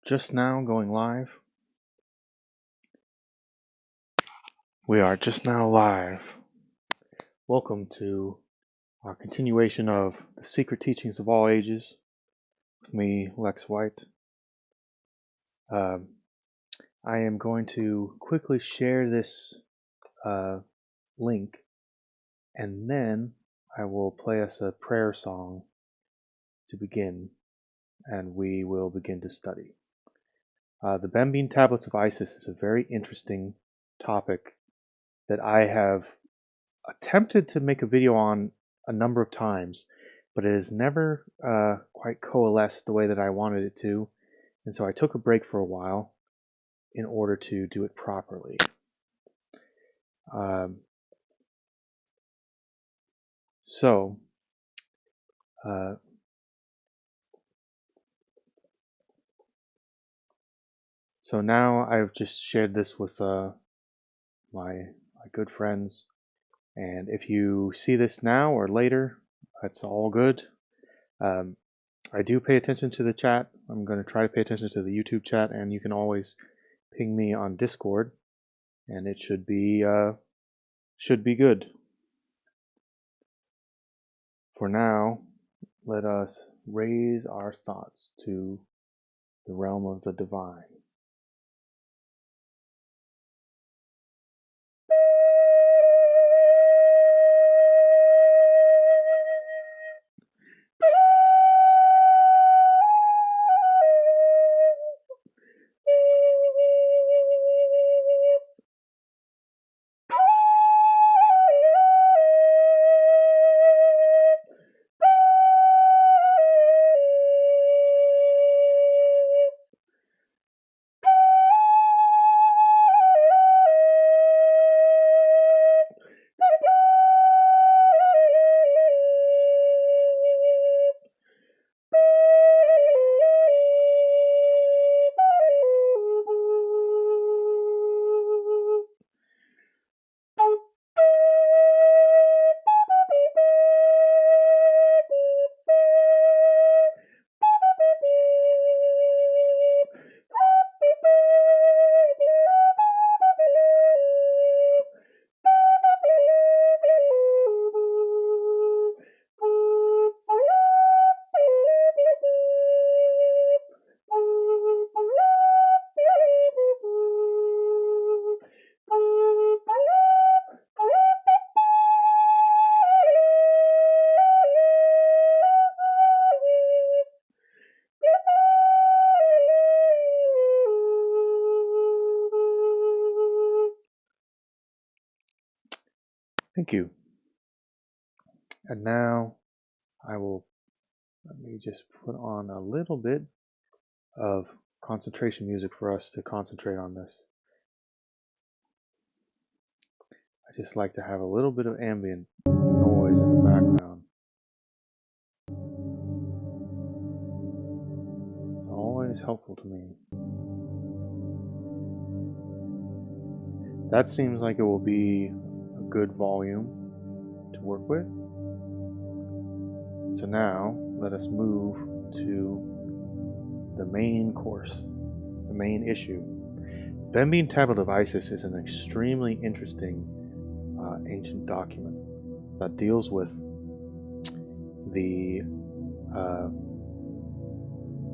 just now going live. We are just now live. Welcome to our continuation of the Secret Teachings of All Ages with me, Lex White. I am going to quickly share this link, and then I will play us a prayer song to begin, and we will begin to study. The Bembine Tablets of Isis is a very interesting topic that I have attempted to make a video on a number of times, but it has never quite coalesced the way that I wanted it to, and so I took a break for a while in order to do it properly. So now I've just shared this with my good friends, and if you see this now or later, that's all good. I do pay attention to the chat. I'm going to try to pay attention to the YouTube chat, and you can always ping me on Discord, and it should be good. For now, let us raise our thoughts to the realm of the divine. Thank you. And now let me just put on a little bit of concentration music for us to concentrate on this. I just like to have a little bit of ambient noise in the background. It's always helpful to me. That seems like it will be a good volume to work with. So now, let us move to the main course, the main issue. Bembine Tablet of Isis is an extremely interesting ancient document that deals with the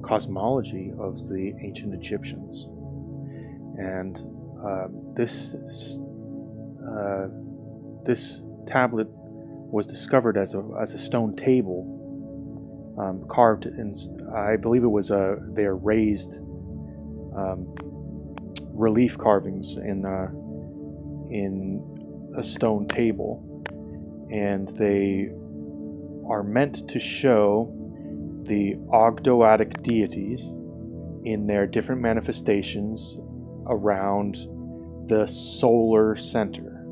cosmology of the ancient Egyptians. And this tablet was discovered as a stone table, carved in, I believe it was their raised relief carvings in a stone table, and they are meant to show the Ogdoadic deities in their different manifestations around the solar center.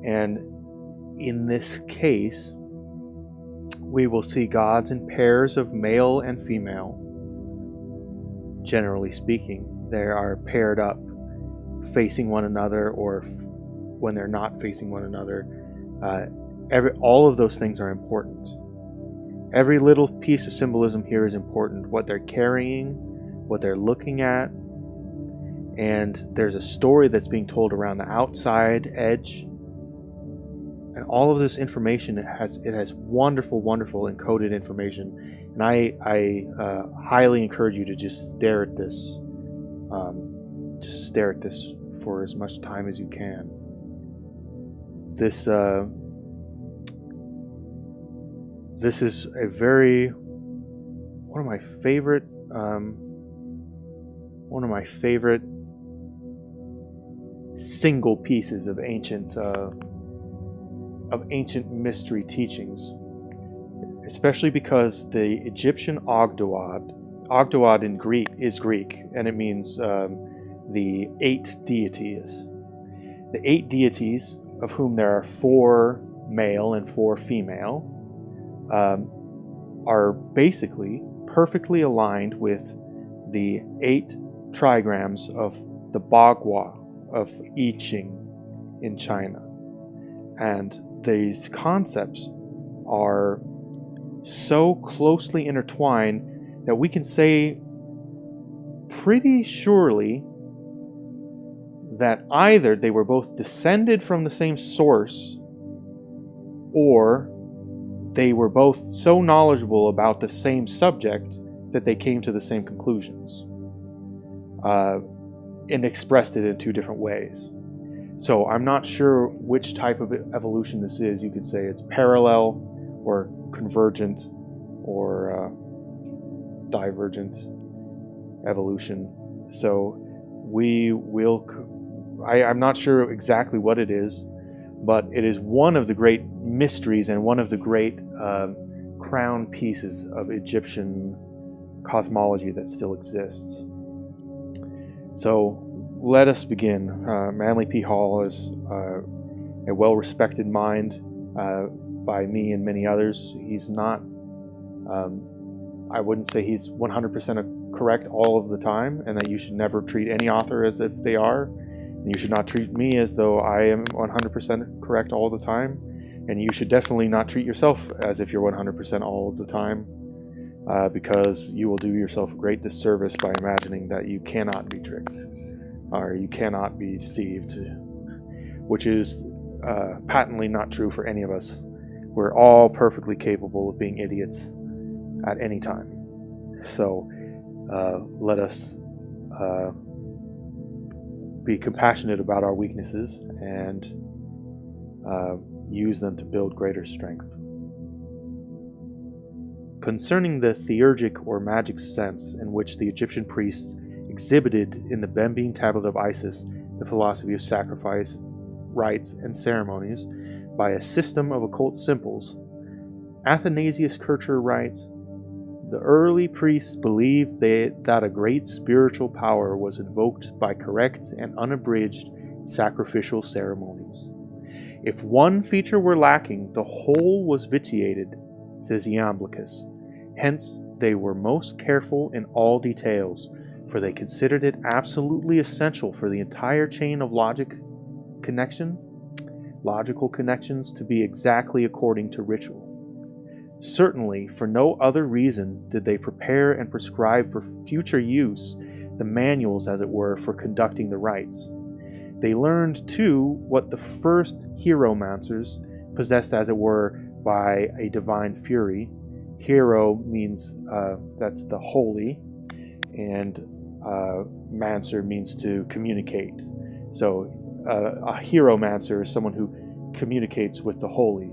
And in this case, we will see gods in pairs of male and female. Generally speaking, they are paired up, facing one another, or when they're not facing one another. All of those things are important. Every little piece of symbolism here is important. What they're carrying, what they're looking at, and there's a story that's being told around the outside edge, and all of this information has wonderful encoded information. And I highly encourage you to just stare at this for as much time as you can. This is a very one of my favorite single pieces of ancient mystery teachings, especially because the Egyptian Ogdoad in Greek is Greek, and it means the 8 deities. The 8 deities, of whom there are 4 male and 4 female, are basically perfectly aligned with the 8 trigrams of the Bagua of I Ching in China. And these concepts are so closely intertwined that we can say pretty surely that either they were both descended from the same source, or they were both so knowledgeable about the same subject that they came to the same conclusions, and expressed it in 2 different ways. So I'm not sure which type of evolution this is. You could say it's parallel or convergent or divergent evolution. So I'm not sure exactly what it is, but it is one of the great mysteries and one of the great crown pieces of Egyptian cosmology that still exists. So let us begin. Manly P. Hall is a well-respected mind by me and many others. He's not, I wouldn't say he's 100% correct all of the time, and that you should never treat any author as if they are. And you should not treat me as though I am 100% correct all the time. And you should definitely not treat yourself as if you're 100% all of the time, because you will do yourself a great disservice by imagining that you cannot be tricked or you cannot be deceived, which is patently not true for any of us. We're all perfectly capable of being idiots at any time. So let us be compassionate about our weaknesses and use them to build greater strength. Concerning the theurgic or magic sense in which the Egyptian priests exhibited in the Bembine tablet of Isis the philosophy of sacrifice, rites, and ceremonies by a system of occult symbols, Athanasius Kircher writes, "The early priests believed that a great spiritual power was invoked by correct and unabridged sacrificial ceremonies. If one feature were lacking, the whole was vitiated," says Iamblichus. Hence, they were most careful in all details, for they considered it absolutely essential for the entire chain of logical connections to be exactly according to ritual. Certainly, for no other reason did they prepare and prescribe for future use the manuals, as it were, for conducting the rites. They learned, too, what the first hieromancers possessed, as it were, by a divine fury. Hero means that's the holy, and mancer means to communicate. So a hieromancer is someone who communicates with the holy.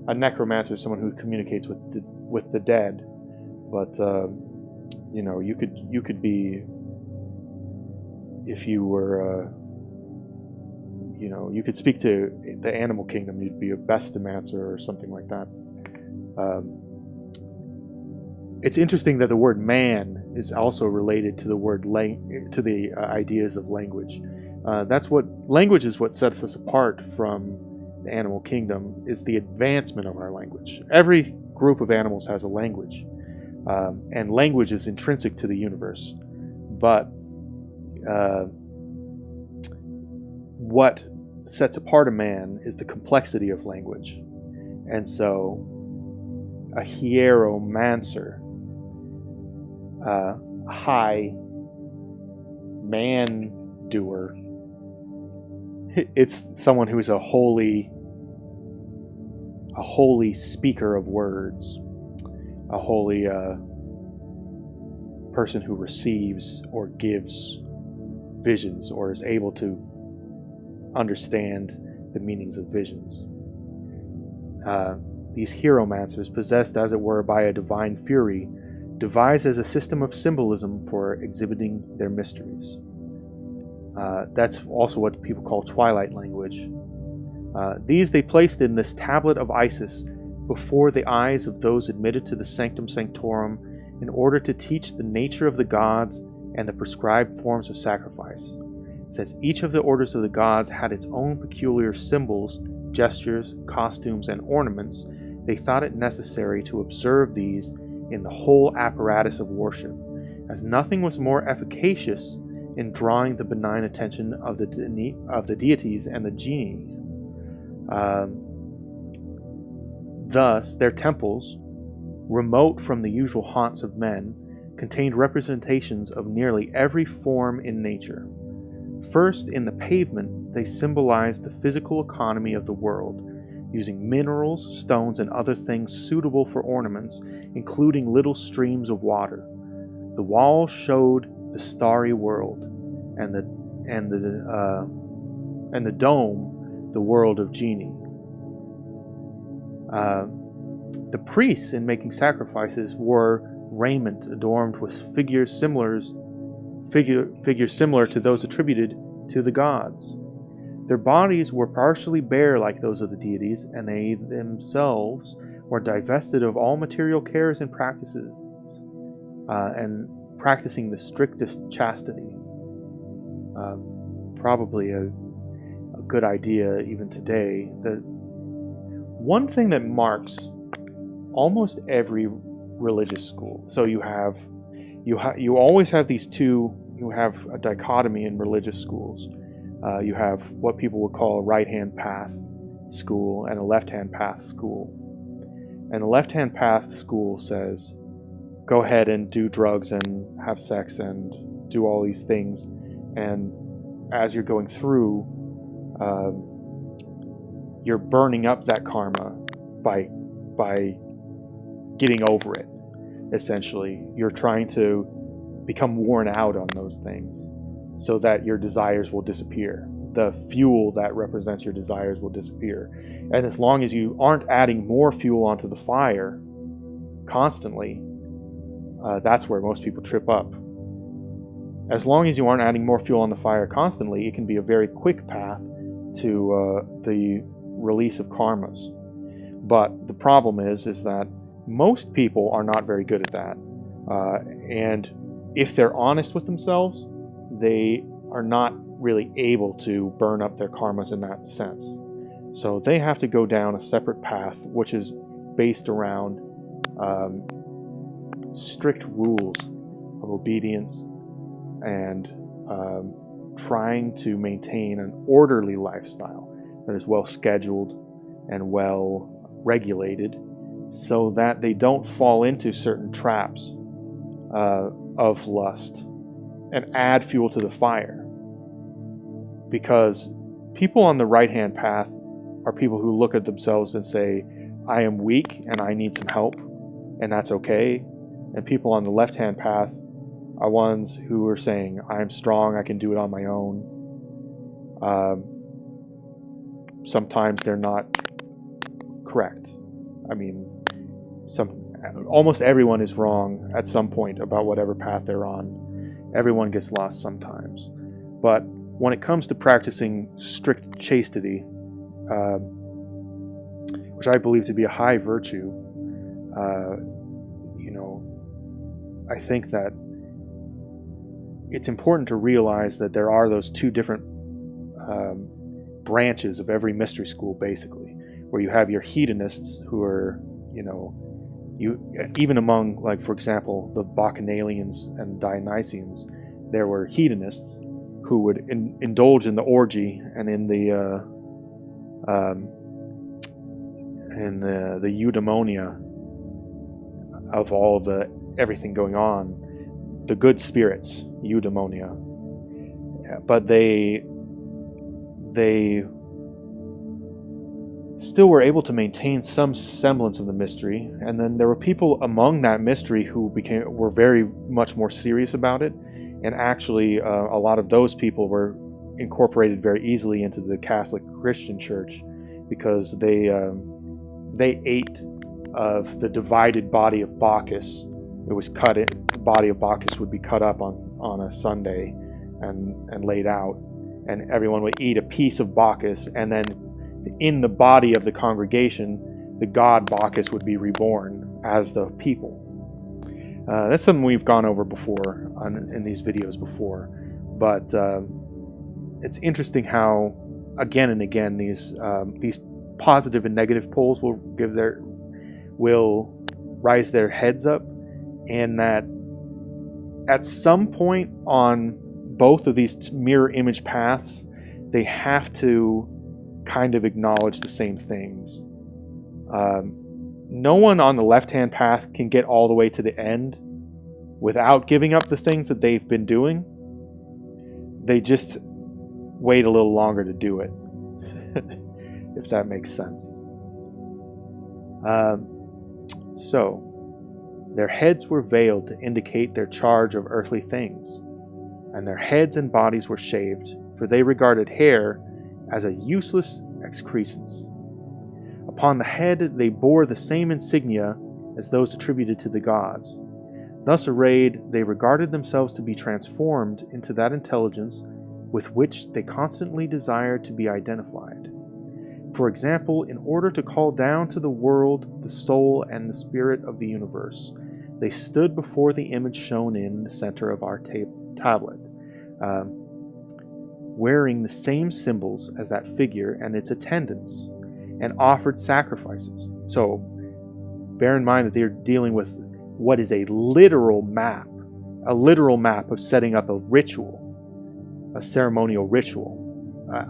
A necromancer is someone who communicates with the dead. But you could be, if you were you could speak to the animal kingdom, you'd be a bestimancer or something like that. It's interesting that the word man is also related to the word to the ideas of language. Language is what sets us apart from the animal kingdom, is the advancement of our language. Every group of animals has a language, and language is intrinsic to the universe. But what sets apart a man is the complexity of language. And so a hieromancer, high man doer. It's someone who's a holy speaker of words, a holy person who receives or gives visions or is able to understand the meanings of visions. These hieromancers, possessed as it were by a divine fury, devised as a system of symbolism for exhibiting their mysteries. That's also what people call twilight language. These they placed in this tablet of Isis before the eyes of those admitted to the sanctum sanctorum in order to teach the nature of the gods and the prescribed forms of sacrifice. Since each of the orders of the gods had its own peculiar symbols, gestures, costumes, and ornaments, they thought it necessary to observe these in the whole apparatus of worship, as nothing was more efficacious in drawing the benign attention of the deities and the genies. Thus, their temples, remote from the usual haunts of men, contained representations of nearly every form in nature. First, in the pavement, they symbolized the physical economy of the world, using minerals, stones, and other things suitable for ornaments, including little streams of water. The wall showed the starry world, and the dome, the world of genii. The priests, in making sacrifices, wore raiment adorned with figures similar to those attributed to the gods. Their bodies were partially bare like those of the deities, and they themselves were divested of all material cares and practices, and practicing the strictest chastity. Probably a good idea even today. One thing that marks almost every religious school. So you always have these two. You have a dichotomy in religious schools. You have what people would call a right-hand path school and a left-hand path school. And the left-hand path school says, go ahead and do drugs and have sex and do all these things. And as you're going through, you're burning up that karma by getting over it. Essentially, you're trying to become worn out on those things so that your desires will disappear. The fuel that represents your desires will disappear. And as long as you aren't adding more fuel onto the fire constantly, that's where most people trip up. As long as you aren't adding more fuel on the fire constantly, it can be a very quick path to the release of karmas. But the problem is that most people are not very good at that. And if they're honest with themselves, they are not really able to burn up their karmas in that sense. So they have to go down a separate path, which is based around strict rules of obedience and trying to maintain an orderly lifestyle that is well scheduled and well regulated, so that they don't fall into certain traps of lust and add fuel to the fire. Because people on the right-hand path are people who look at themselves and say, I am weak and I need some help, and that's okay. And people on the left-hand path are ones who are saying, I am strong, I can do it on my own. Sometimes they're not correct. I mean, almost everyone is wrong at some point about whatever path they're on. Everyone gets lost sometimes. But when it comes to practicing strict chastity, which I believe to be a high virtue, I think that it's important to realize that there are those two different branches of every mystery school, basically, where you have your hedonists who are, even among, like, for example, the Bacchanalians and Dionysians, there were hedonists who would indulge in the orgy and in the eudaimonia of everything going on, the good spirits, eudaimonia. but they still were able to maintain some semblance of the mystery. And then there were people among that mystery who were very much more serious about it, and actually a lot of those people were incorporated very easily into the Catholic Christian Church, because they ate of the divided body of Bacchus. It was cut in, the body of Bacchus would be cut up on a Sunday and laid out, and everyone would eat a piece of Bacchus, and then in the body of the congregation, the god Bacchus would be reborn as the people. That's something we've gone over before in these videos before, but it's interesting how again and again these positive and negative poles will rise their heads up, and that at some point on both of these mirror image paths, they have to kind of acknowledge the same things. No one on the left-hand path can get all the way to the end without giving up the things that they've been doing. They just wait a little longer to do it, if that makes sense. So, their heads were veiled to indicate their charge of earthly things, and their heads and bodies were shaved, for they regarded hair as a useless excrescence. Upon the head they bore the same insignia as those attributed to the gods. Thus arrayed, they regarded themselves to be transformed into that intelligence with which they constantly desired to be identified. For example, in order to call down to the world the soul and the spirit of the universe, they stood before the image shown in the center of our tablet, wearing the same symbols as that figure and its attendants, and offered sacrifices. So bear in mind that they're dealing with what is a literal map of setting up a ritual, a ceremonial ritual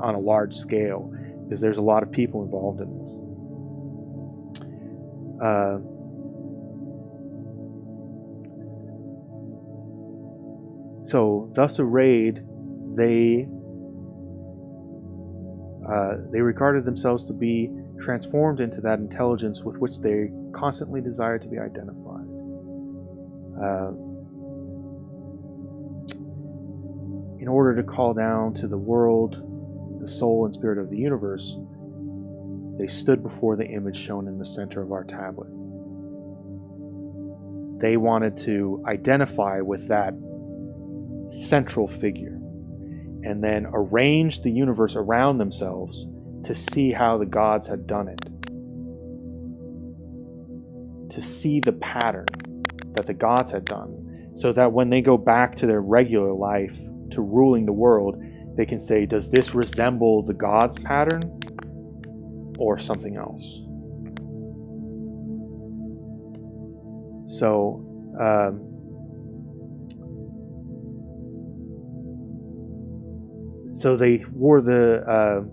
on a large scale, because there's a lot of people involved in this. So thus arrayed, they regarded themselves to be transformed into that intelligence with which they constantly desired to be identified. In order to call down to the world the soul and spirit of the universe, they stood before the image shown in the center of our tablet. They wanted to identify with that central figure, and then arrange the universe around themselves to see how the gods had done it, to see the pattern that the gods had done, so that when they go back to their regular life, to ruling the world, they can say, does this resemble the gods' pattern or something else? So they wore the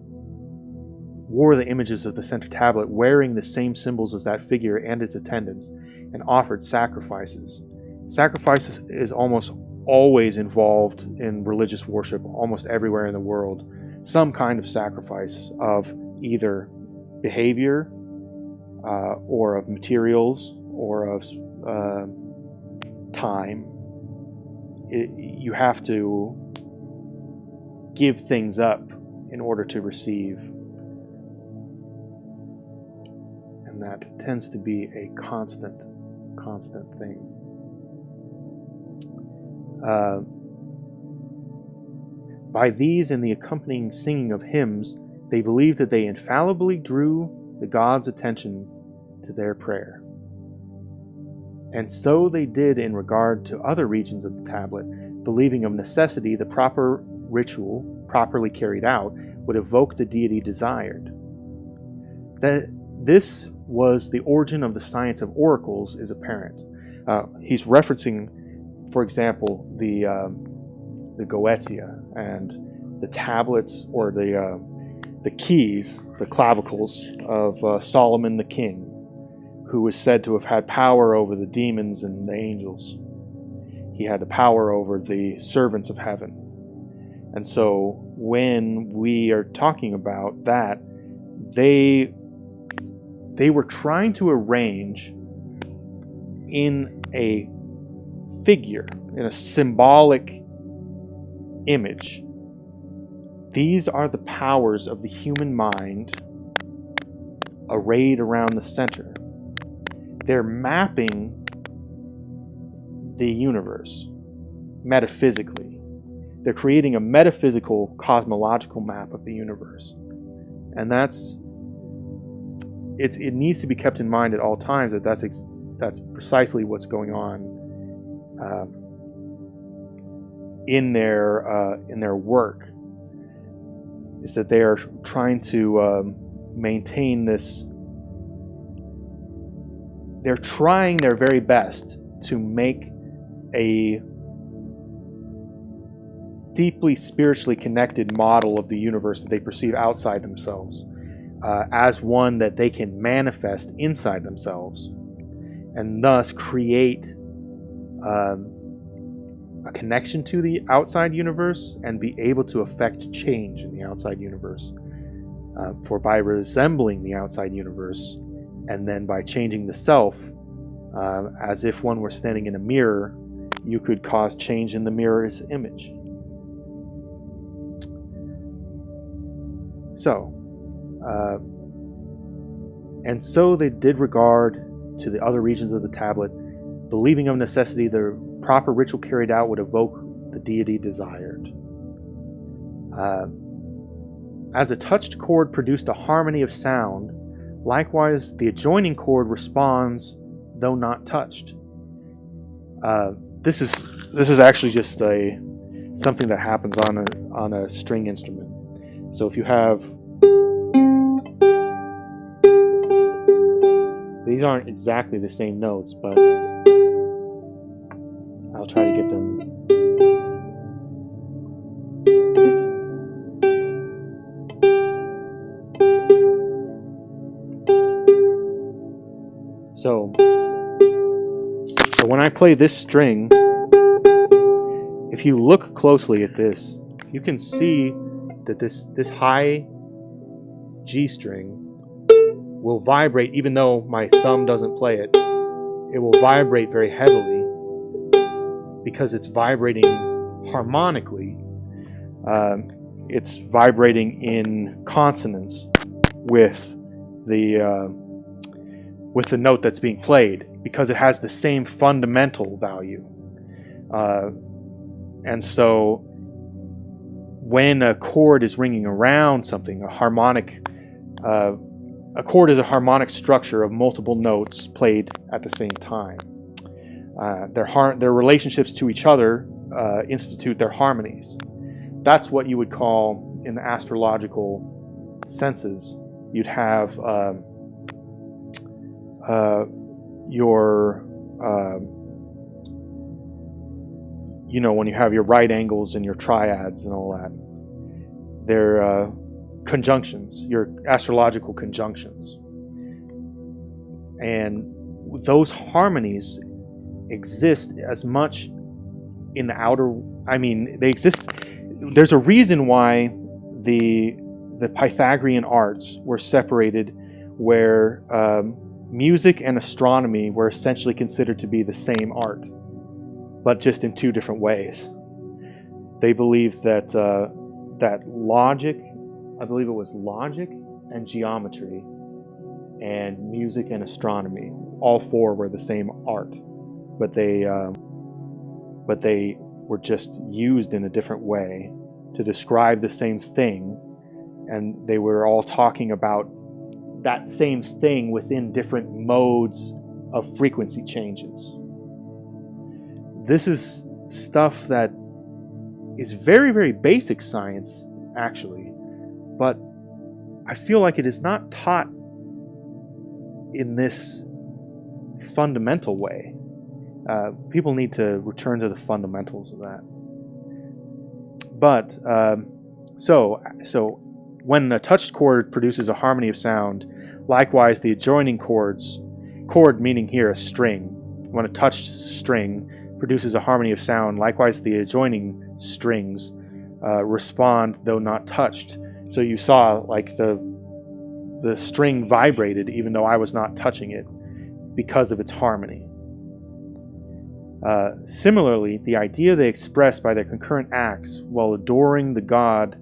images of the center tablet, wearing the same symbols as that figure and its attendants, and offered sacrifices. Sacrifices is almost always involved in religious worship, almost everywhere in the world. Some kind of sacrifice of either behavior, or of materials, or of time. You have to give things up in order to receive. And that tends to be a constant thing. By these and the accompanying singing of hymns, they believed that they infallibly drew the gods' attention to their prayer. And so they did in regard to other regions of the tablet, believing of necessity the proper ritual, properly carried out, would evoke the deity desired. That this was the origin of the science of oracles is apparent. He's referencing, for example, the Goetia and the tablets, or the keys, the clavicles of Solomon the king, who was said to have had power over the demons and the angels. He had the power over the servants of heaven. And so when we are talking about that, they were trying to arrange in a figure, in a symbolic image. These are the powers of the human mind arrayed around the center. They're mapping the universe metaphysically. They're creating a metaphysical, cosmological map of the universe. And it needs to be kept in mind at all times that that's precisely what's going on in their work, is that they are trying to maintain this. They're trying their very best to make a deeply spiritually connected model of the universe that they perceive outside themselves as one that they can manifest inside themselves, and thus create a connection to the outside universe and be able to affect change in the outside universe. For by resembling the outside universe and then by changing the self, as if one were standing in a mirror, you could cause change in the mirror's image. So, and so they did regard to the other regions of the tablet, believing of necessity the proper ritual carried out would evoke the deity desired. As a touched chord produced a harmony of sound, likewise the adjoining chord responds, though not touched. This is actually just something that happens on a string instrument. So if you have, these aren't exactly the same notes, but I'll try to get them. So when I play this string, if you look closely at this, you can see that this high G string will vibrate. Even though my thumb doesn't play it, it will vibrate very heavily because it's vibrating harmonically. It's vibrating in consonance with the note that's being played, because it has the same fundamental value. And so when a chord is ringing around something, a chord is a harmonic structure of multiple notes played at the same time. Their relationships to each other institute their harmonies. That's what you would call, in the astrological senses, you'd have when you have your right angles and your triads and all that, they're conjunctions, your astrological conjunctions. And those harmonies exist as much in the outer, they exist. There's a reason why the Pythagorean arts were separated, where music and astronomy were essentially considered to be the same art, but just in two different ways. They believed that logic, I believe it was logic and geometry, and music and astronomy, all four were the same art, but they were just used in a different way to describe the same thing, and they were all talking about that same thing within different modes of frequency changes. This is stuff that is very, very basic science, actually, but I feel like it is not taught in this fundamental way. People need to return to the fundamentals of that. But so when a touched chord produces a harmony of sound, likewise the adjoining chord meaning here a string, when a touched string produces a harmony of sound, likewise the adjoining strings respond though not touched. So you saw like the string vibrated even though I was not touching it because of its harmony. Similarly, the idea they expressed by their concurrent acts while adoring the god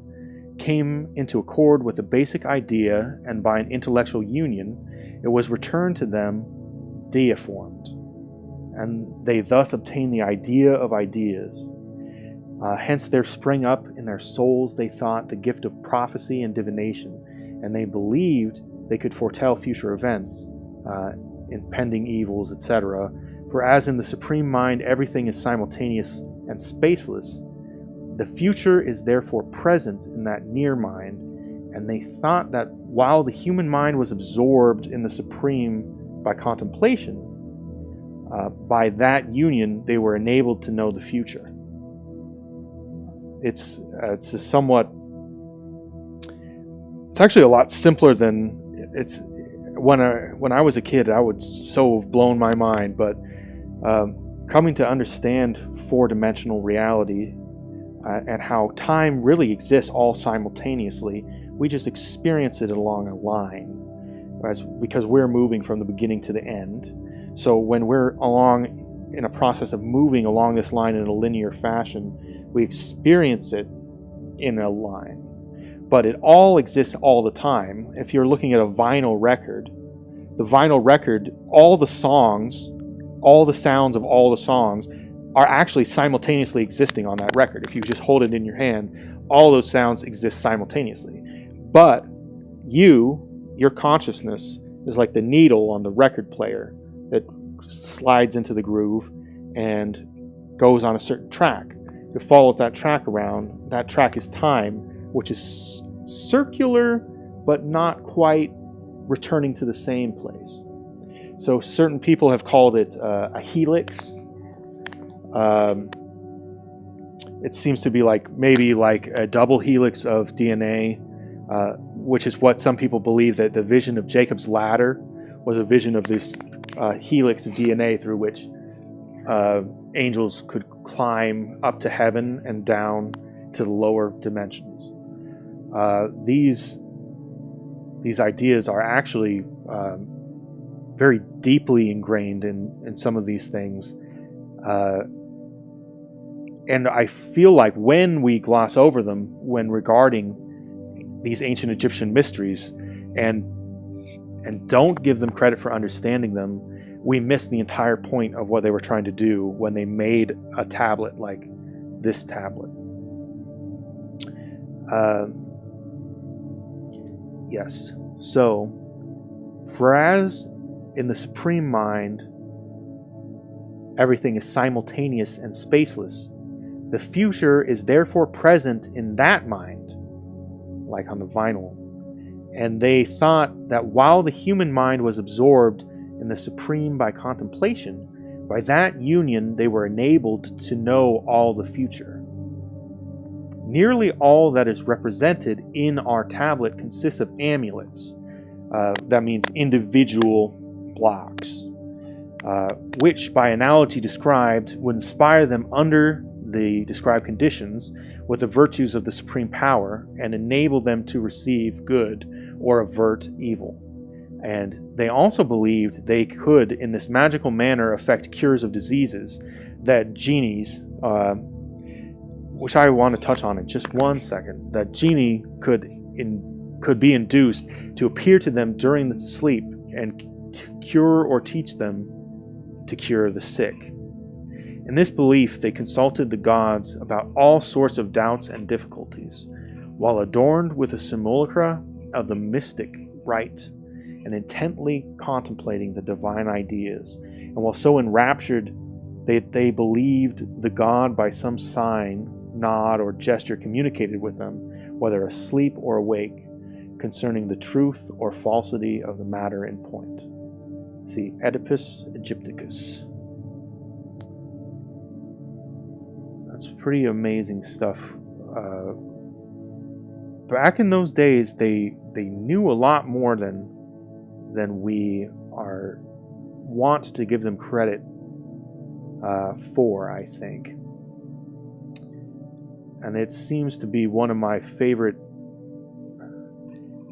came into accord with a basic idea, and by an intellectual union, it was returned to them deiformed, and they thus obtained the idea of ideas. Hence there sprang up in their souls, they thought, the gift of prophecy and divination, and they believed they could foretell future events, impending evils, etc. For as in the supreme mind everything is simultaneous and spaceless, the future is therefore present in that near mind, and they thought that while the human mind was absorbed in the supreme by contemplation, by that union they were enabled to know the future. It's actually a lot simpler than it's. When I was a kid, I would so have blown my mind, but coming to understand four-dimensional reality and how time really exists all simultaneously, we just experience it along a line, because we're moving from the beginning to the end. So when we're along in a process of moving along this line in a linear fashion, we experience it in a line. But it all exists all the time. If you're looking at a vinyl record, all the songs, all the sounds of all the songs are actually simultaneously existing on that record. If you just hold it in your hand, all those sounds exist simultaneously. But your consciousness is like the needle on the record player that slides into the groove and goes on a certain track. It follows that track around. That track is time, which is circular, but not quite returning to the same place. So certain people have called it a helix. It seems to be maybe like a double helix of DNA, which is what some people believe, that the vision of Jacob's ladder was a vision of this helix of DNA through which angels could climb up to heaven and down to the lower dimensions. These ideas are actually very deeply ingrained in some of these things. And I feel like when we gloss over them when regarding these ancient Egyptian mysteries and don't give them credit for understanding them, we miss the entire point of what they were trying to do when they made a tablet like this tablet. Yes. So, whereas in the Supreme Mind, everything is simultaneous and spaceless, the future is therefore present in that mind, like on the vinyl. And they thought that while the human mind was absorbed in the Supreme by contemplation, by that union they were enabled to know all the future. Nearly all that is represented in our tablet consists of amulets. That means individual blocks, which by analogy described would inspire them under the described conditions with the virtues of the supreme power and enable them to receive good or avert evil. And they also believed they could, in this magical manner, effect cures of diseases, that genies, which I want to touch on in just 1 second, that genie could be induced to appear to them during the sleep and to cure or teach them to cure the sick. In this belief, they consulted the gods about all sorts of doubts and difficulties, while adorned with a simulacra of the mystic rite, and intently contemplating the divine ideas. And while so enraptured, they believed the god by some sign, nod, or gesture communicated with them, whether asleep or awake, concerning the truth or falsity of the matter in point. See Oedipus Egypticus. That's pretty amazing stuff. Back in those days, they knew a lot more than we want to give them credit for, I think. and it seems to be one of my favorite,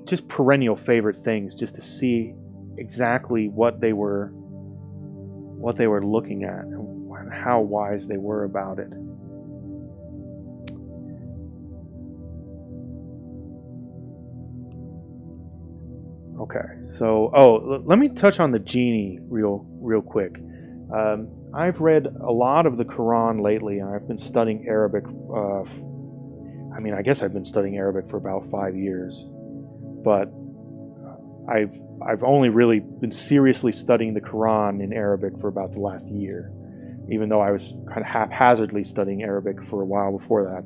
just perennial favorite things, just to see exactly what they were looking at and how wise they were about it. Okay, so let me touch on the genie real quick. I've read a lot of the Quran lately, and I've been studying Arabic. I guess I've been studying Arabic for about 5 years, but I've only really been seriously studying the Quran in Arabic for about the last year. Even though I was kind of haphazardly studying Arabic for a while before that,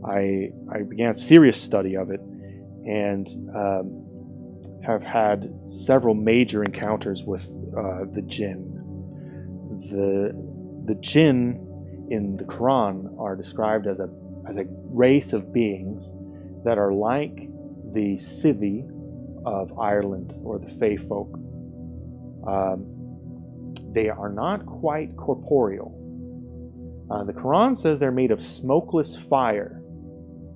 I began serious study of it, and have had several major encounters with the jinn. The jinn in the Quran are described as a race of beings that are like the Sivi of Ireland, or the Fae folk. They are not quite corporeal. The Quran says they're made of smokeless fire,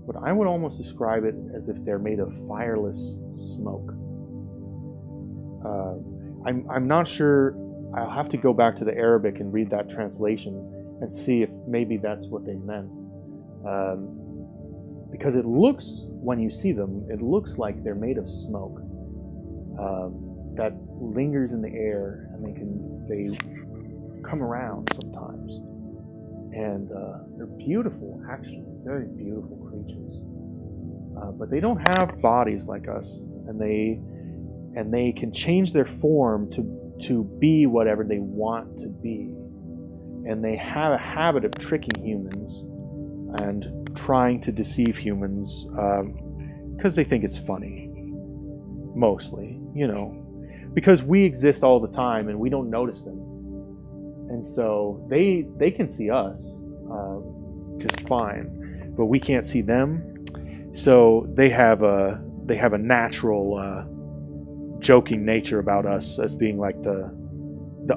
but I would almost describe it as if they're made of fireless smoke. I'm not sure. I'll have to go back to the Arabic and read that translation and see if maybe that's what they meant. Because it looks, when you see them, it looks like they're made of smoke that lingers in the air, and they come around sometimes, and they're beautiful, actually, very beautiful creatures. But they don't have bodies like us, and they can change their form to be whatever they want to be, and they have a habit of tricking humans and trying to deceive humans because they think it's funny, mostly, because we exist all the time and we don't notice them, and so they can see us just fine, but we can't see them. So they have a natural joking nature about us as being like the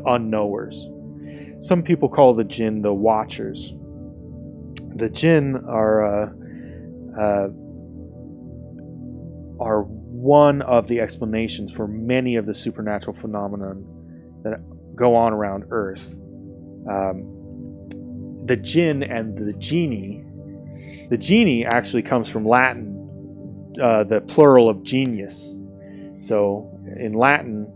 unknowers. Some people call the jinn the watchers. The jinn are one of the explanations for many of the supernatural phenomena that go on around Earth. The jinn and the genie. The genie actually comes from Latin, the plural of genius. So in Latin,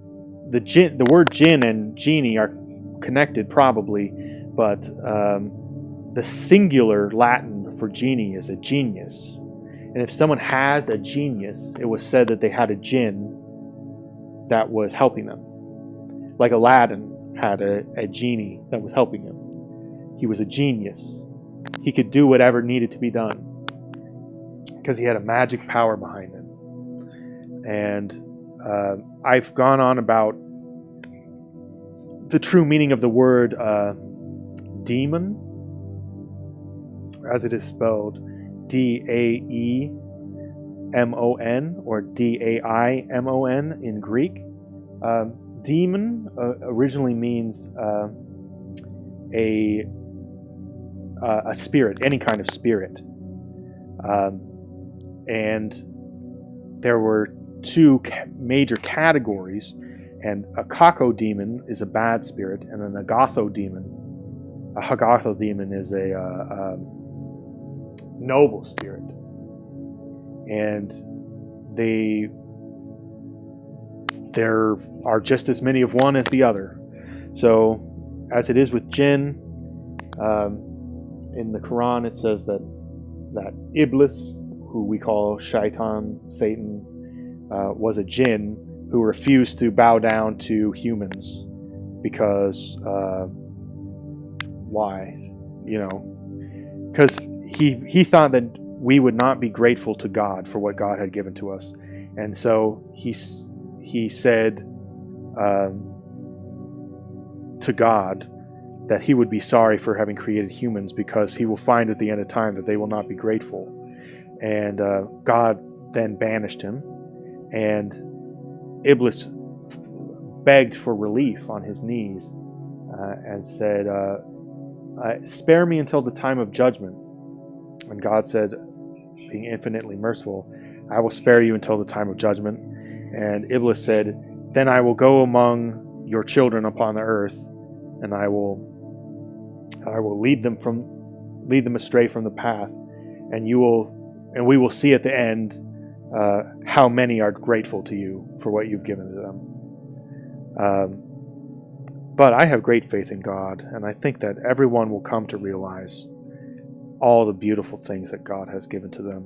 the word jinn and genie are connected probably, but the singular Latin for genie is a genius. And if someone has a genius, it was said that they had a jinn that was helping them. Like Aladdin had a genie that was helping him. He was a genius. He could do whatever needed to be done because he had a magic power behind him. And I've gone on about the true meaning of the word demon, as it is spelled D-A-E-M-O-N or D-A-I-M-O-N in Greek. Demon originally means a spirit, any kind of spirit. And there were two major categories, and a cacodemon is a bad spirit, and an agathodemon is a noble spirit. And there are just as many of one as the other. So, as it is with jinn, in the Quran it says that Iblis, who we call Shaitan, Satan, was a jinn who refused to bow down to humans because why? Because he thought that we would not be grateful to God for what God had given to us, and so he said to God that he would be sorry for having created humans because he will find at the end of time that they will not be grateful. And God then banished him, and Iblis begged for relief on his knees and said, spare me until the time of judgment. And God said, being infinitely merciful, I will spare you until the time of judgment. And Iblis said, then I will go among your children upon the earth, and I will lead them astray from the path, and we will see at the end how many are grateful to you for what you've given to them. But I have great faith in God, and I think that everyone will come to realize all the beautiful things that God has given to them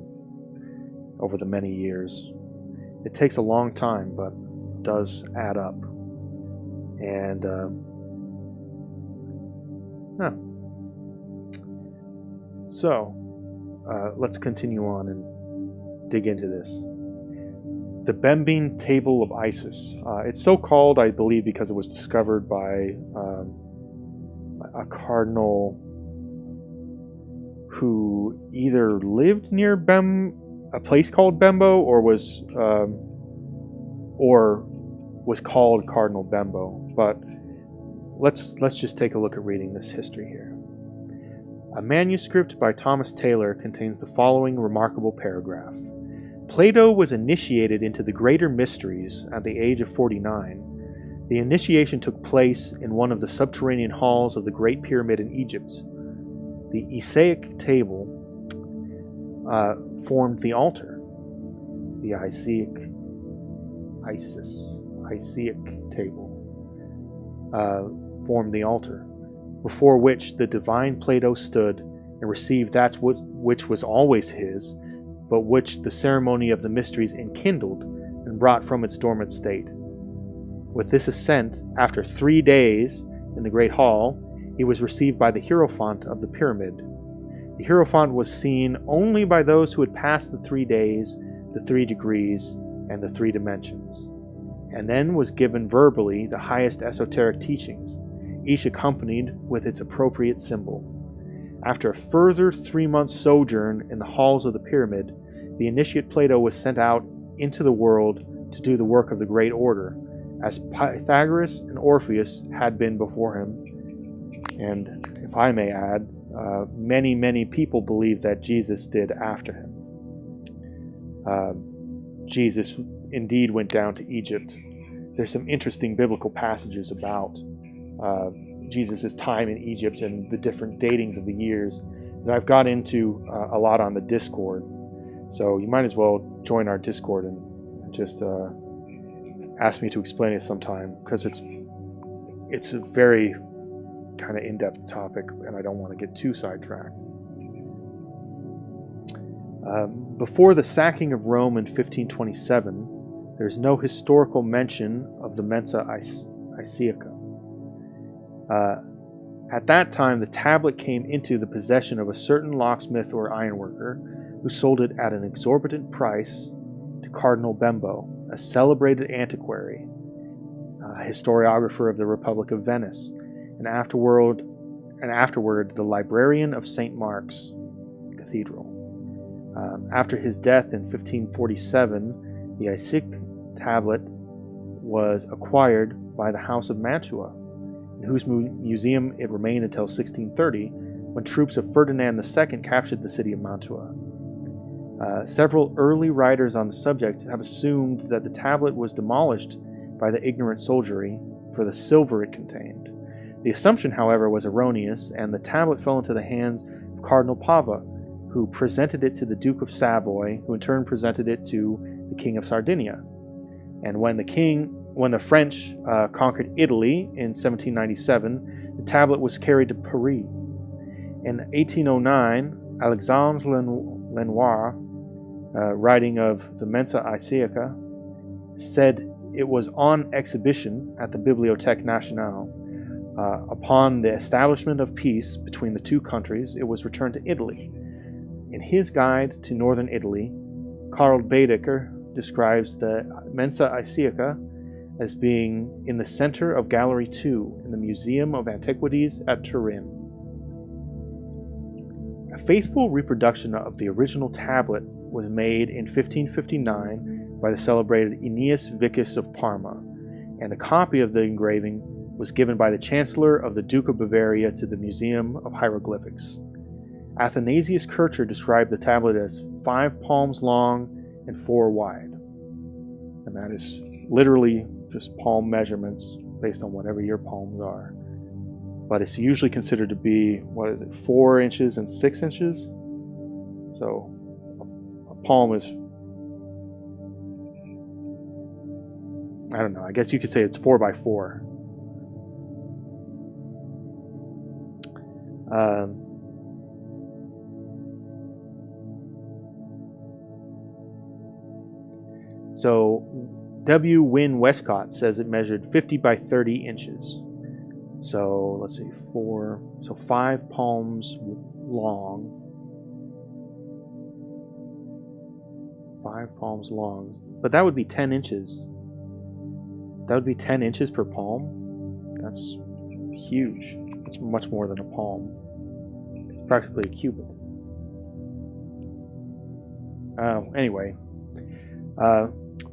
over the many years. It takes a long time, but it does add up. And so let's continue on and dig into this. The Bembine Table of Isis. It's so called, I believe, because it was discovered by a cardinal who either lived near a place called Bembo, or was called Cardinal Bembo. But let's just take a look at reading this history here. A manuscript by Thomas Taylor contains the following remarkable paragraph. Plato was initiated into the greater mysteries at the age of 49. The initiation took place in one of the subterranean halls of the Great Pyramid in Egypt. The Isaic table formed the altar. The Isaic table formed the altar, before which the divine Plato stood and received that which was always his, but which the ceremony of the mysteries enkindled and brought from its dormant state. With this ascent, after 3 days in the great hall, he was received by the Hierophant of the pyramid. The Hierophant was seen only by those who had passed the 3 days, the 3 degrees, and the 3 dimensions, and then was given verbally the highest esoteric teachings, each accompanied with its appropriate symbol. After a further 3 months' sojourn in the halls of the pyramid, the initiate Plato was sent out into the world to do the work of the great order, as Pythagoras and Orpheus had been before him. And if I may add, many, many people believe that Jesus did after him. Jesus indeed went down to Egypt. There's some interesting biblical passages about Jesus' time in Egypt and the different datings of the years that I've got into a lot on the Discord. So you might as well join our Discord and just ask me to explain it sometime, because it's a very kind of in-depth topic, and I don't want to get too sidetracked. Before the sacking of Rome in 1527, there's no historical mention of the Mensa Isiaca. At that time, the tablet came into the possession of a certain locksmith or ironworker, who sold it at an exorbitant price to Cardinal Bembo, a celebrated antiquary, historiographer of the Republic of Venice, and afterward the librarian of St. Mark's Cathedral. After his death in 1547, the Isaic tablet was acquired by the House of Mantua, in whose museum it remained until 1630, when troops of Ferdinand II captured the city of Mantua. Several early writers on the subject have assumed that the tablet was demolished by the ignorant soldiery for the silver it contained. The assumption, however, was erroneous, and the tablet fell into the hands of Cardinal Pava, who presented it to the Duke of Savoy, who in turn presented it to the King of Sardinia. And when the French conquered Italy in 1797, the tablet was carried to Paris. In 1809, Alexandre Lenoir, writing of the Mensa Isiaca, said it was on exhibition at the Bibliothèque Nationale. Upon the establishment of peace between the two countries, it was returned to Italy. In his guide to northern Italy, Karl Baedeker describes the Mensa Isiaca as being in the center of Gallery 2 in the Museum of Antiquities at Turin. A faithful reproduction of the original tablet was made in 1559 by the celebrated Aeneas Vicus of Parma, and a copy of the engraving was given by the Chancellor of the Duke of Bavaria to the Museum of Hieroglyphics. Athanasius Kircher described the tablet as 5 palms long and 4 wide. And that is literally just palm measurements based on whatever your palms are. But it's usually considered to be, 4 inches and 6 inches? So a palm is, I don't know, I guess you could say it's 4 by 4. So W. Wynne Westcott says it measured 50 by 30 inches. So let's see, 5 palms long. 5 palms long. But that would be 10 inches. That would be 10 inches per palm. That's huge. It's much more than a palm. It's practically a cubit. Anyway,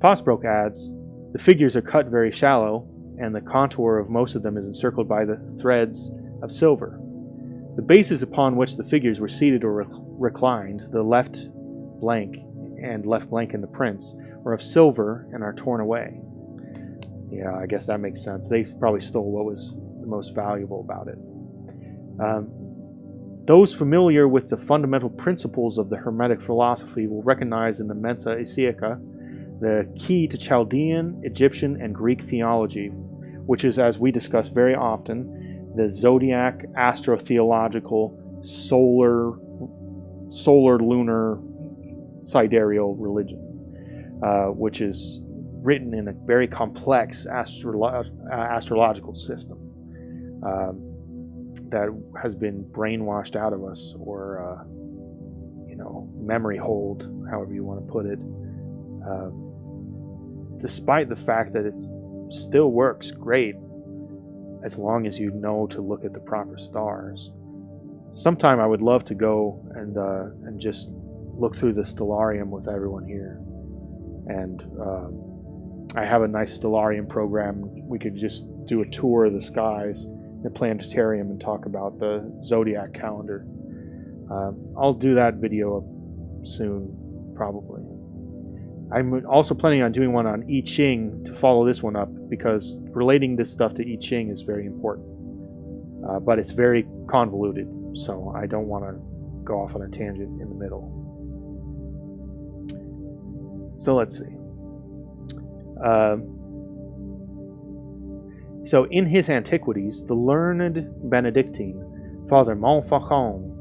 Fosbrook adds, the figures are cut very shallow, and the contour of most of them is encircled by the threads of silver. The bases upon which the figures were seated or reclined, the left blank in the prints, are of silver and are torn away. Yeah, I guess that makes sense. They probably stole what was the most valuable about it. Those familiar with the fundamental principles of the Hermetic philosophy will recognize in the Mensa Isiaca the key to Chaldean, Egyptian, and Greek theology, which is, as we discuss very often, the zodiac, astrotheological, solar-lunar sidereal religion, which is written in a very complex astrological system that has been brainwashed out of us, or memory hold, however you want to put it, despite the fact that it still works great as long as you know to look at the proper stars. Sometime I would love to go and just look through the stellarium with everyone here, and I have a nice stellarium program. We could just do a tour of the skies, the planetarium, and talk about the zodiac calendar. I'll do that video soon, probably. I'm also planning on doing one on I Ching to follow this one up, because relating this stuff to I Ching is very important. But it's very convoluted, so I don't want to go off on a tangent in the middle. So let's see. So in his Antiquities, the learned Benedictine, Father Montfaucon,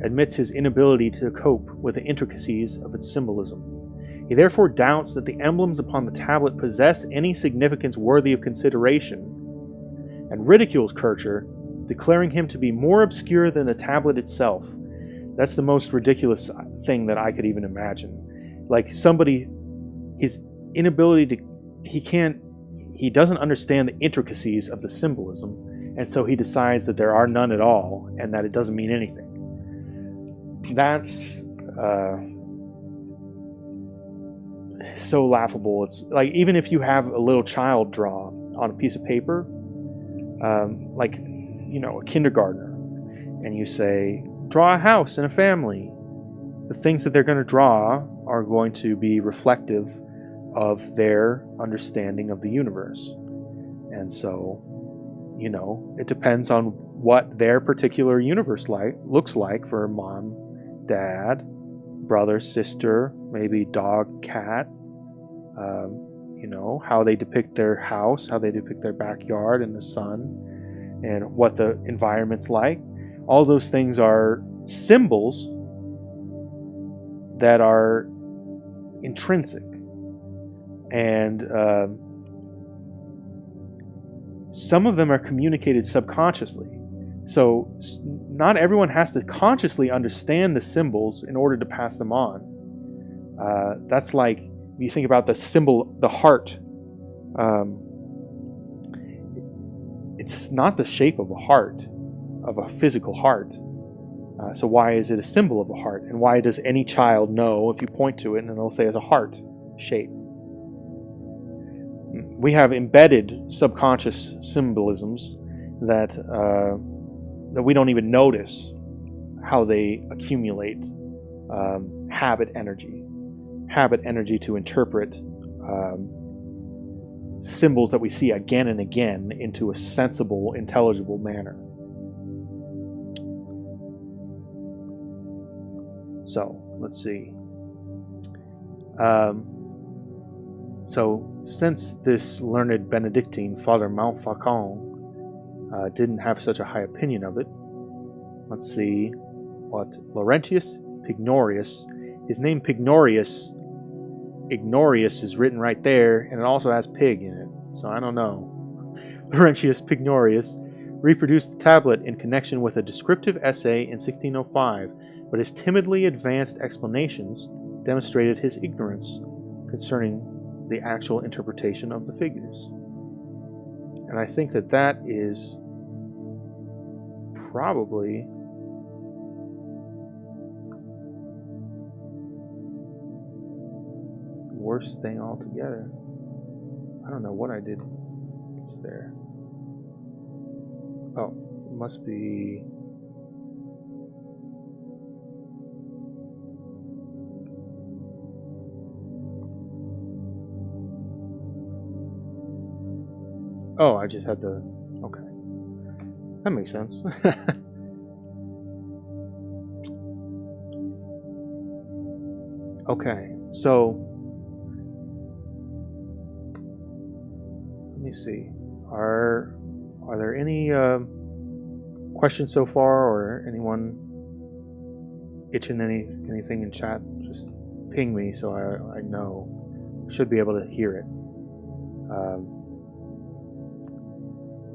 admits his inability to cope with the intricacies of its symbolism. He therefore doubts that the emblems upon the tablet possess any significance worthy of consideration, and ridicules Kircher, declaring him to be more obscure than the tablet itself. That's the most ridiculous thing that I could even imagine. Like somebody, his inability to, he doesn't understand the intricacies of the symbolism, and so he decides that there are none at all, and that it doesn't mean anything. That's so laughable. It's like, even if you have a little child draw on a piece of paper, like, a kindergartner, and you say, draw a house and a family, the things that they're going to draw are going to be reflective of their understanding of the universe. And so, it depends on what their particular universe looks like for mom, dad, brother, sister, maybe dog, cat, how they depict their house, how they depict their backyard and the sun, and what the environment's like. All those things are symbols that are intrinsic. And some of them are communicated subconsciously. So not everyone has to consciously understand the symbols in order to pass them on. That's like, if you think about the symbol, the heart. It's not the shape of a heart, of a physical heart. So why is it a symbol of a heart? And why does any child know if you point to it and it'll say it's a heart shape? We have embedded subconscious symbolisms that we don't even notice how they accumulate habit energy to interpret symbols that we see again and again into a sensible, intelligible manner. So, let's see. So, since this learned Benedictine, Father Montfaucon, didn't have such a high opinion of it, let's see what Laurentius Pignorius, his name Pignorius, Ignorius is written right there, and it also has pig in it, so I don't know. Laurentius Pignorius reproduced the tablet in connection with a descriptive essay in 1605, but his timidly advanced explanations demonstrated his ignorance concerning the actual interpretation of the figures. And I think that is probably the worst thing altogether. I don't know what I did just there. Oh, it must be... Oh, I just had to... Okay. That makes sense. Okay, so... Let me see. Are there any questions so far, or anyone itching anything in chat? Just ping me so I know. Should be able to hear it.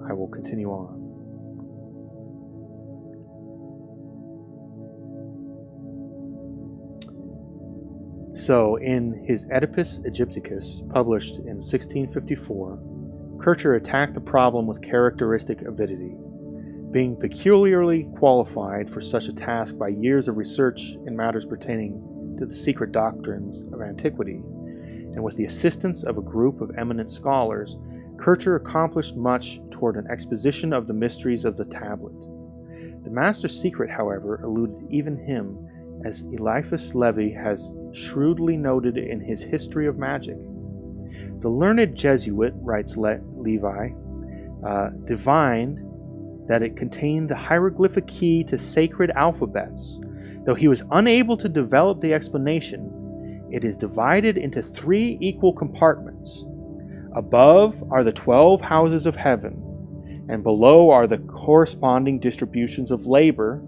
I will continue on. So, in his Oedipus Egypticus, published in 1654, Kircher attacked the problem with characteristic avidity. Being peculiarly qualified for such a task by years of research in matters pertaining to the secret doctrines of antiquity, and with the assistance of a group of eminent scholars, Kircher accomplished much toward an exposition of the mysteries of the tablet. The master's secret, however, eluded even him, as Eliphas Levi has shrewdly noted in his History of Magic. The learned Jesuit, writes Levi, divined that it contained the hieroglyphic key to sacred alphabets. Though he was unable to develop the explanation, it is divided into 3 equal compartments. Above are the 12 houses of heaven, and below are the corresponding distributions of labor,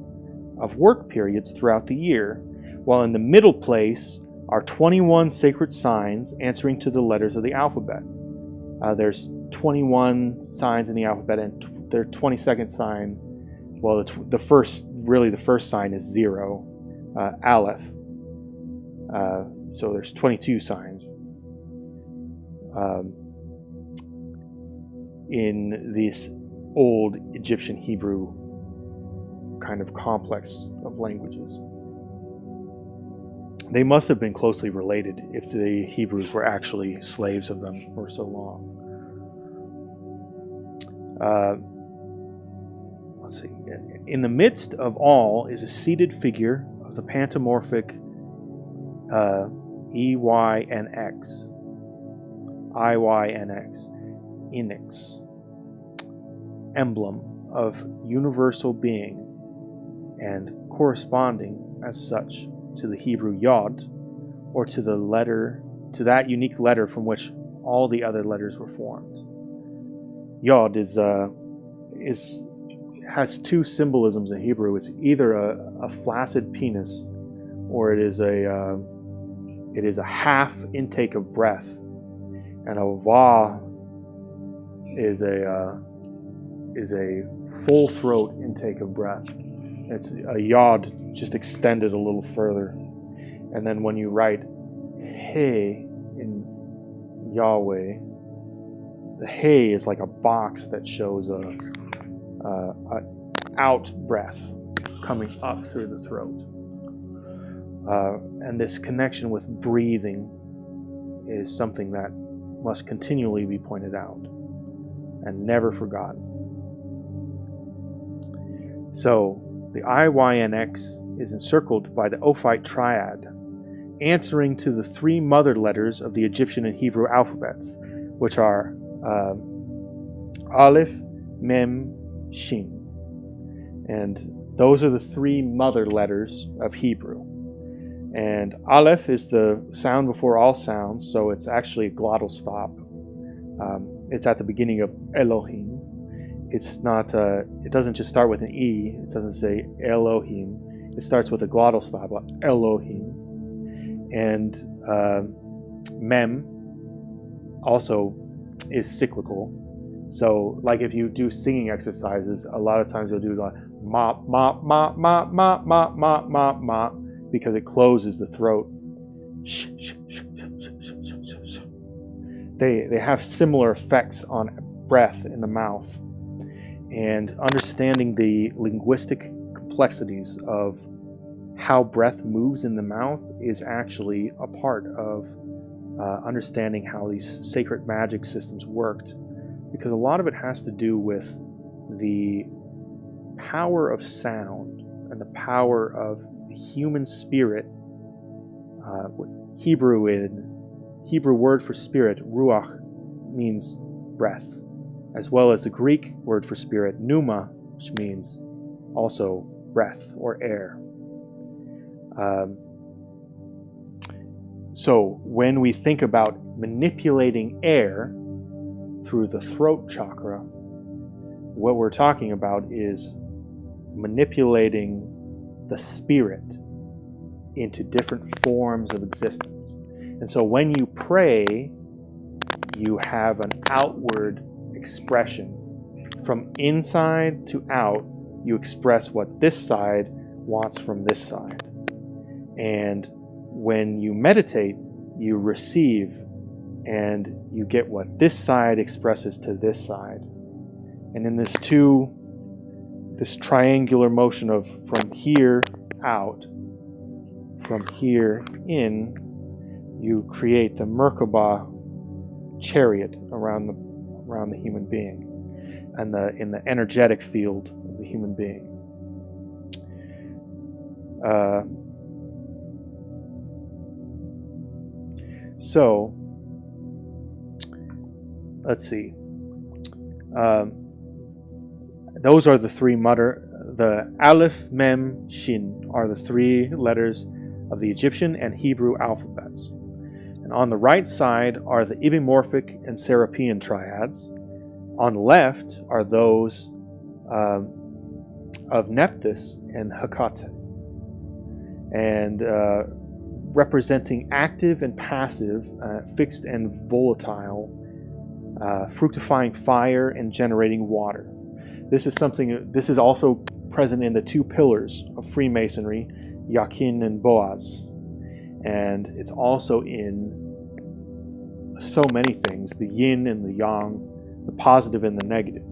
of work periods throughout the year, while in the middle place are 21 sacred signs answering to the letters of the alphabet. There's 21 signs in the alphabet, and their 22nd sign, well, the first sign is 0, Aleph. So there's 22 signs. In this old Egyptian Hebrew kind of complex of languages. They must have been closely related if the Hebrews were actually slaves of them for so long. Let's see. In the midst of all is a seated figure of the pantomorphic EYNX, Enix, emblem of universal being, and corresponding as such to the Hebrew Yod, or to that unique letter from which all the other letters were formed. Yod has 2 symbolisms in Hebrew. It's either a flaccid penis, or it is a half intake of breath, and a va is a full throat intake of breath. It's a yod just extended a little further. And then when you write He in Yahweh, the He is like a box that shows a out breath coming up through the throat. And this connection with breathing is something that must continually be pointed out and never forgotten. So, the IYNX is encircled by the Ophite triad, answering to the three mother letters of the Egyptian and Hebrew alphabets, which are Aleph, Mem, Shin. And those are the three mother letters of Hebrew. And Aleph is the sound before all sounds, so it's actually a glottal stop. It's at the beginning of Elohim. It's not. It doesn't just start with an E. It doesn't say Elohim. It starts with a glottal stop, like Elohim. And Mem also is cyclical. So, like if you do singing exercises, a lot of times you'll do like ma ma ma ma ma ma ma ma ma, because it closes the throat. They have similar effects on breath in the mouth. And understanding the linguistic complexities of how breath moves in the mouth is actually a part of understanding how these sacred magic systems worked, because a lot of it has to do with the power of sound and the power of the human spirit. Hebrew word for spirit, ruach, means breath, as well as the Greek word for spirit, pneuma, which means also breath or air. So when we think about manipulating air through the throat chakra, what we're talking about is manipulating the spirit into different forms of existence. And so when you pray, you have an outward expression. From inside to out, you express what this side wants from this side. And when you meditate, you receive and you get what this side expresses to this side. And in this triangular motion of from here out, from here in, you create the Merkabah chariot around the human being, and in the energetic field of the human being. So let's see. Those are the three the Aleph, Mem, Shin are the three letters of the Egyptian and Hebrew alphabets. And on the right side are the Ebimorphic and Serapean triads. On the left are those of Nephthys and Hecate, and representing active and passive, fixed and volatile, fructifying fire and generating water. This is also present in the two pillars of Freemasonry, Yakin and Boaz. And it's also in so many things, the yin and the yang, the positive and the negative.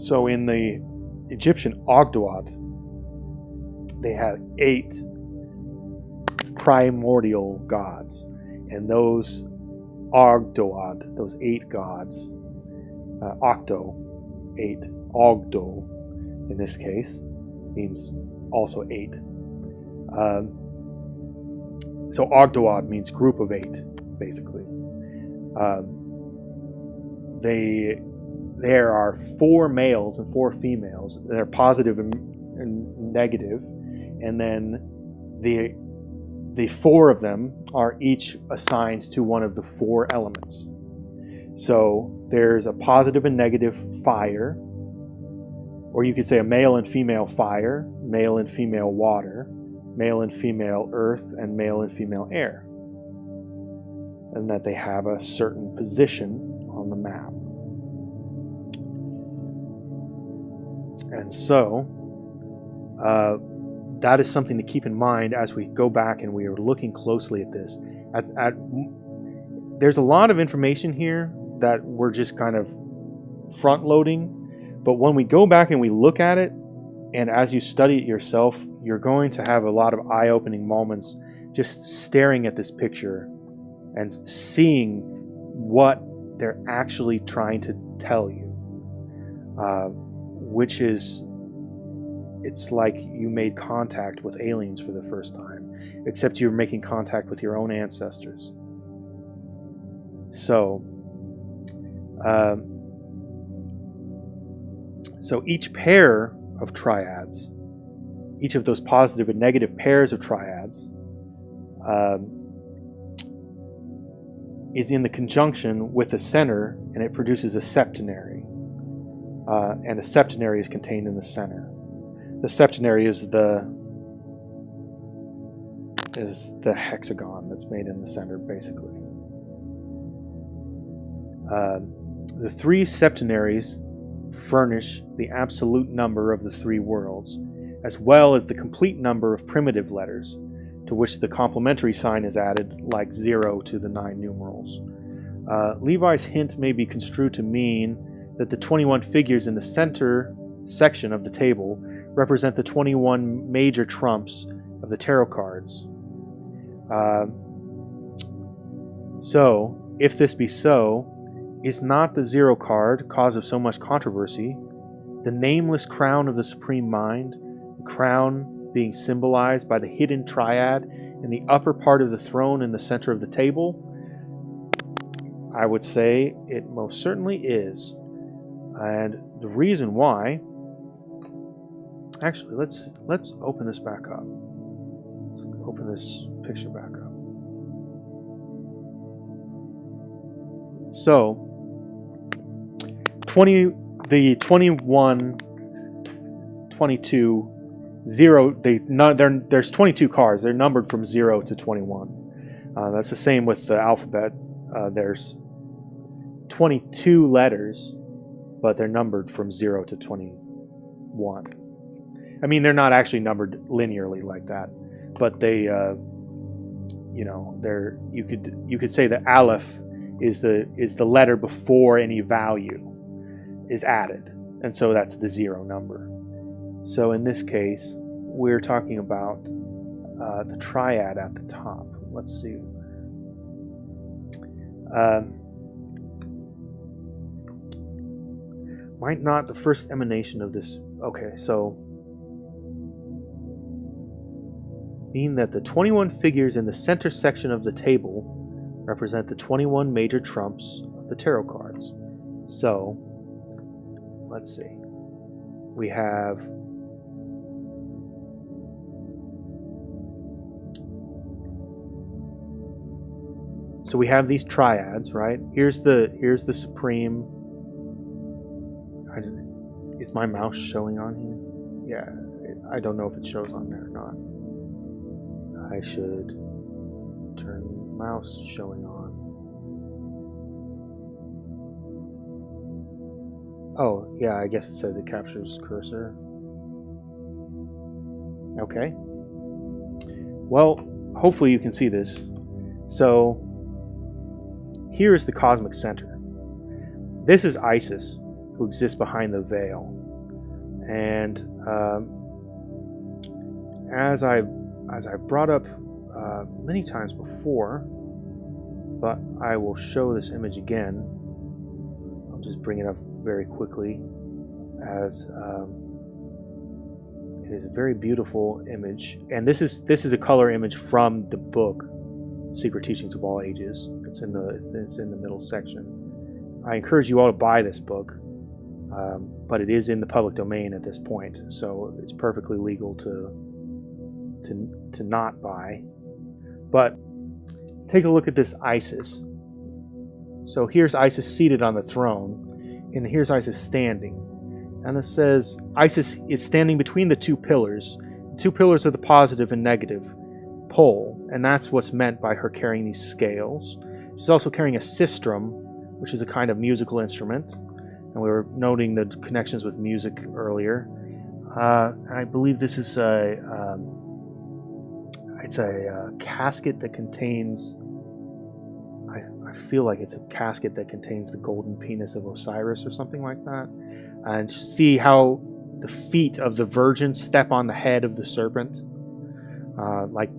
So in the Egyptian Ogdoad, they had 8 primordial gods. And those Ogdoad, those 8 gods, Octo, 8, Ogdo, in this case, means also 8. So Ogdoad means group of 8, basically. There are 4 males and 4 females. They're positive and negative, and then the 4 of them are each assigned to one of the 4 elements. So there's a positive and negative fire, or you could say a male and female fire, male and female water, male and female earth, and male and female air. And that they have a certain position on the map. And so, that is something to keep in mind as we go back and we are looking closely at this. There's a lot of information here that we're just kind of front-loading, but when we go back and we look at it, and as you study it yourself, you're going to have a lot of eye-opening moments just staring at this picture and seeing what they're actually trying to tell you, which is it's like you made contact with aliens for the first time, except you're making contact with your own ancestors. So each pair of triads, each of those positive and negative pairs of triads, is in the conjunction with the center, and it produces a septenary. And a septenary is contained in the center. The septenary is the hexagon that's made in the center, basically. The three septenaries furnish the absolute number of the three worlds, as well as the complete number of primitive letters, to which the complementary sign is added, like 0 to the 9 numerals. Levi's hint may be construed to mean that the 21 figures in the center section of the table represent the 21 major trumps of the tarot cards. So, if this be so, is not the 0 card cause of so much controversy? The nameless crown of the Supreme Mind, the crown being symbolized by the hidden triad in the upper part of the throne in the center of the table? I would say it most certainly is. And the reason why... Actually, let's open this back up. Let's open this picture back up. So, the 21, 22, 0, there's 22 cards. They're numbered from 0 to 21. That's the same with the alphabet. There's 22 letters, but they're numbered from 0 to 21. I mean, they're not actually numbered linearly like that, but they, they're, you could say that Aleph is the letter before any value is added, and so that's the 0 number. So in this case, we're talking about the triad at the top. Let's see. Might not the first emanation of this... Okay, so... Being that the 21 figures in the center section of the table represent the 21 major trumps of the tarot cards. So, let's see. We have... So we have these triads, right? Here's the supreme... Is my mouse showing on here? Yeah, I don't know if it shows on there or not. I should turn mouse showing on. Oh, yeah, I guess it says it captures cursor. Okay. Well, hopefully you can see this. So, here is the cosmic center. This is Isis, who exists behind the veil. And as I've brought up many times before, but I will show this image again. I'll just bring it up very quickly, as it is a very beautiful image. And this is a color image from the book Secret Teachings of All Ages. It's in the middle section. I encourage you all to buy this book, but it is in the public domain at this point, so it's perfectly legal to not buy. But take a look at this Isis. So here's Isis seated on the throne, and here's Isis standing. And it says Isis is standing between the two pillars of the positive and negative pole, and that's what's meant by her carrying these scales. She's also carrying a sistrum, which is a kind of musical instrument, and we were noting the connections with music earlier. I believe this is it's a casket that contains... I feel like it's a casket that contains the golden penis of Osiris or something like that. And see how the feet of the Virgin step on the head of the serpent. Like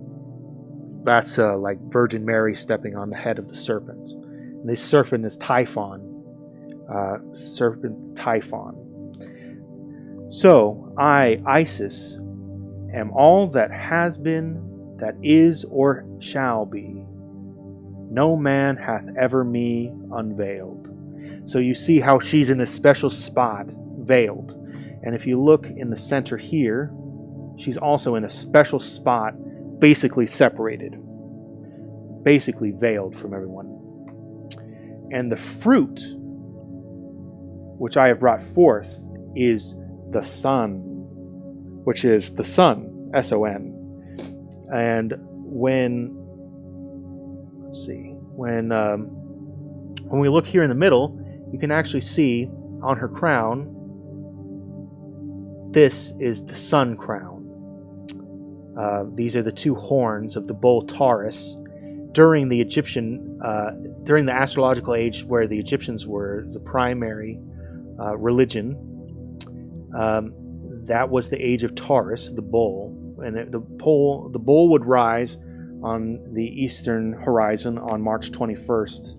that's like Virgin Mary stepping on the head of the serpent. And this serpent is Typhon. So I, Isis, am all that has been, that is, or shall be. No man hath ever me unveiled. So you see how she's in a special spot, veiled. And if you look in the center here, she's also in a special spot, basically separated, basically veiled from everyone. And the fruit which I have brought forth is the Son, which is the Son, S-O-N. And when we look here in the middle, you can actually see on her crown, this is the sun crown. These are the two horns of the bull Taurus. During the astrological age where the Egyptians were the primary religion, that was the age of Taurus, the bull. And the bull would rise on the eastern horizon on March 21st,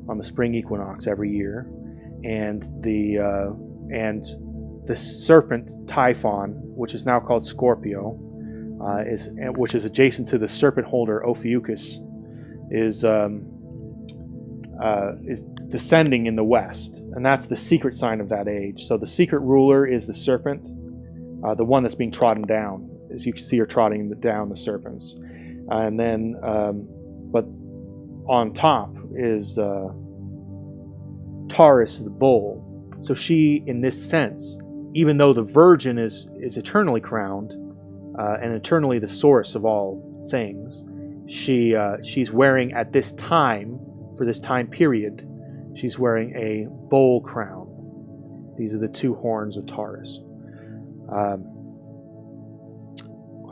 on the spring equinox every year, and the serpent Typhon, which is now called Scorpio, which is adjacent to the serpent holder Ophiuchus, is descending in the west, and that's the secret sign of that age. So the secret ruler is the serpent, the one that's being trodden down, as you can see her trotting down the serpents. And then, but on top is Taurus, the bull. So she, in this sense, even though the virgin is eternally crowned and eternally the source of all things, she's wearing at this time, for this time period, she's wearing a bull crown. These are the two horns of Taurus.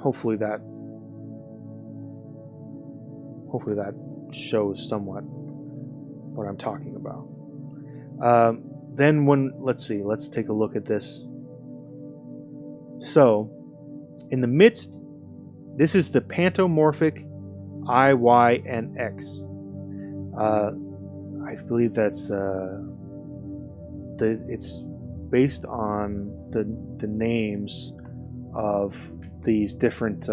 Hopefully that shows somewhat what I'm talking about. Then let's take a look at this. So, in the midst, this is the pantomorphic IYNX. I believe that's it's based on the names of these different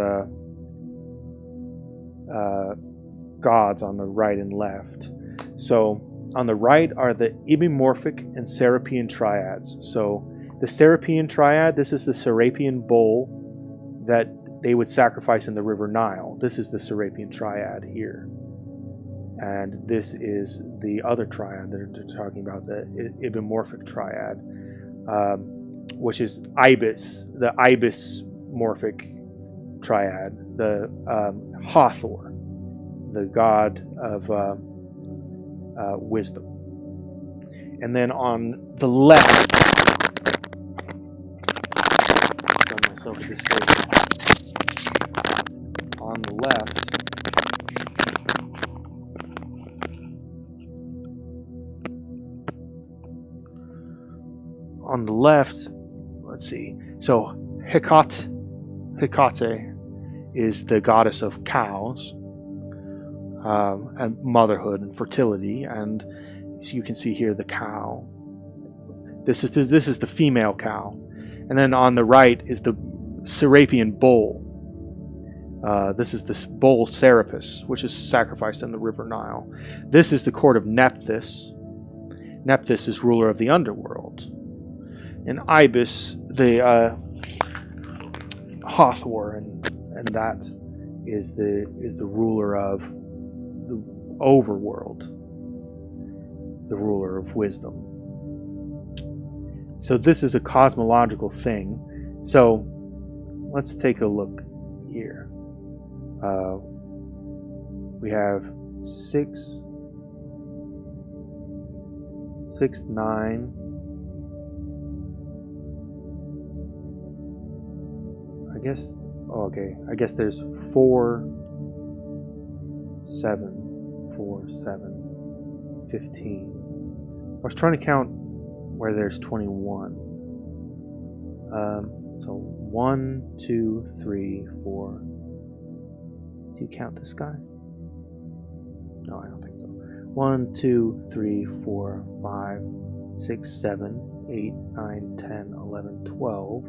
gods on the right and left. So on the right are the Ebimorphic and Serapean triads. So the Serapean triad, this is the Serapean bull that they would sacrifice in the River Nile. This is the Serapean triad here. And this is the other triad that they're talking about, the Ebimorphic triad, which is Ibis, the Ibis-morphic triad, the Hathor, the god of wisdom. And then on the left, I've done myself with this page. On the left, let's see. So Hecate is the goddess of cows, and motherhood and fertility, and so you can see here the cow. This is the female cow, and then on the right is the Serapean bull. This is this bull Serapis, which is sacrificed in the River Nile. This is the court of Nephthys. Nephthys is ruler of the underworld, and Ibis, the Hathor, and that is the ruler of the overworld, the ruler of wisdom. So this is a cosmological thing. So let's take a look here. We have 6, 9. I guess there's 4, 7, 15. I was trying to count where there's 21. So 1, 2, 3, 4. Do you count this guy? No, I don't think so. 1, 2, 3, 4, 5, 6, 7, 8, 9, 10, 11, 12,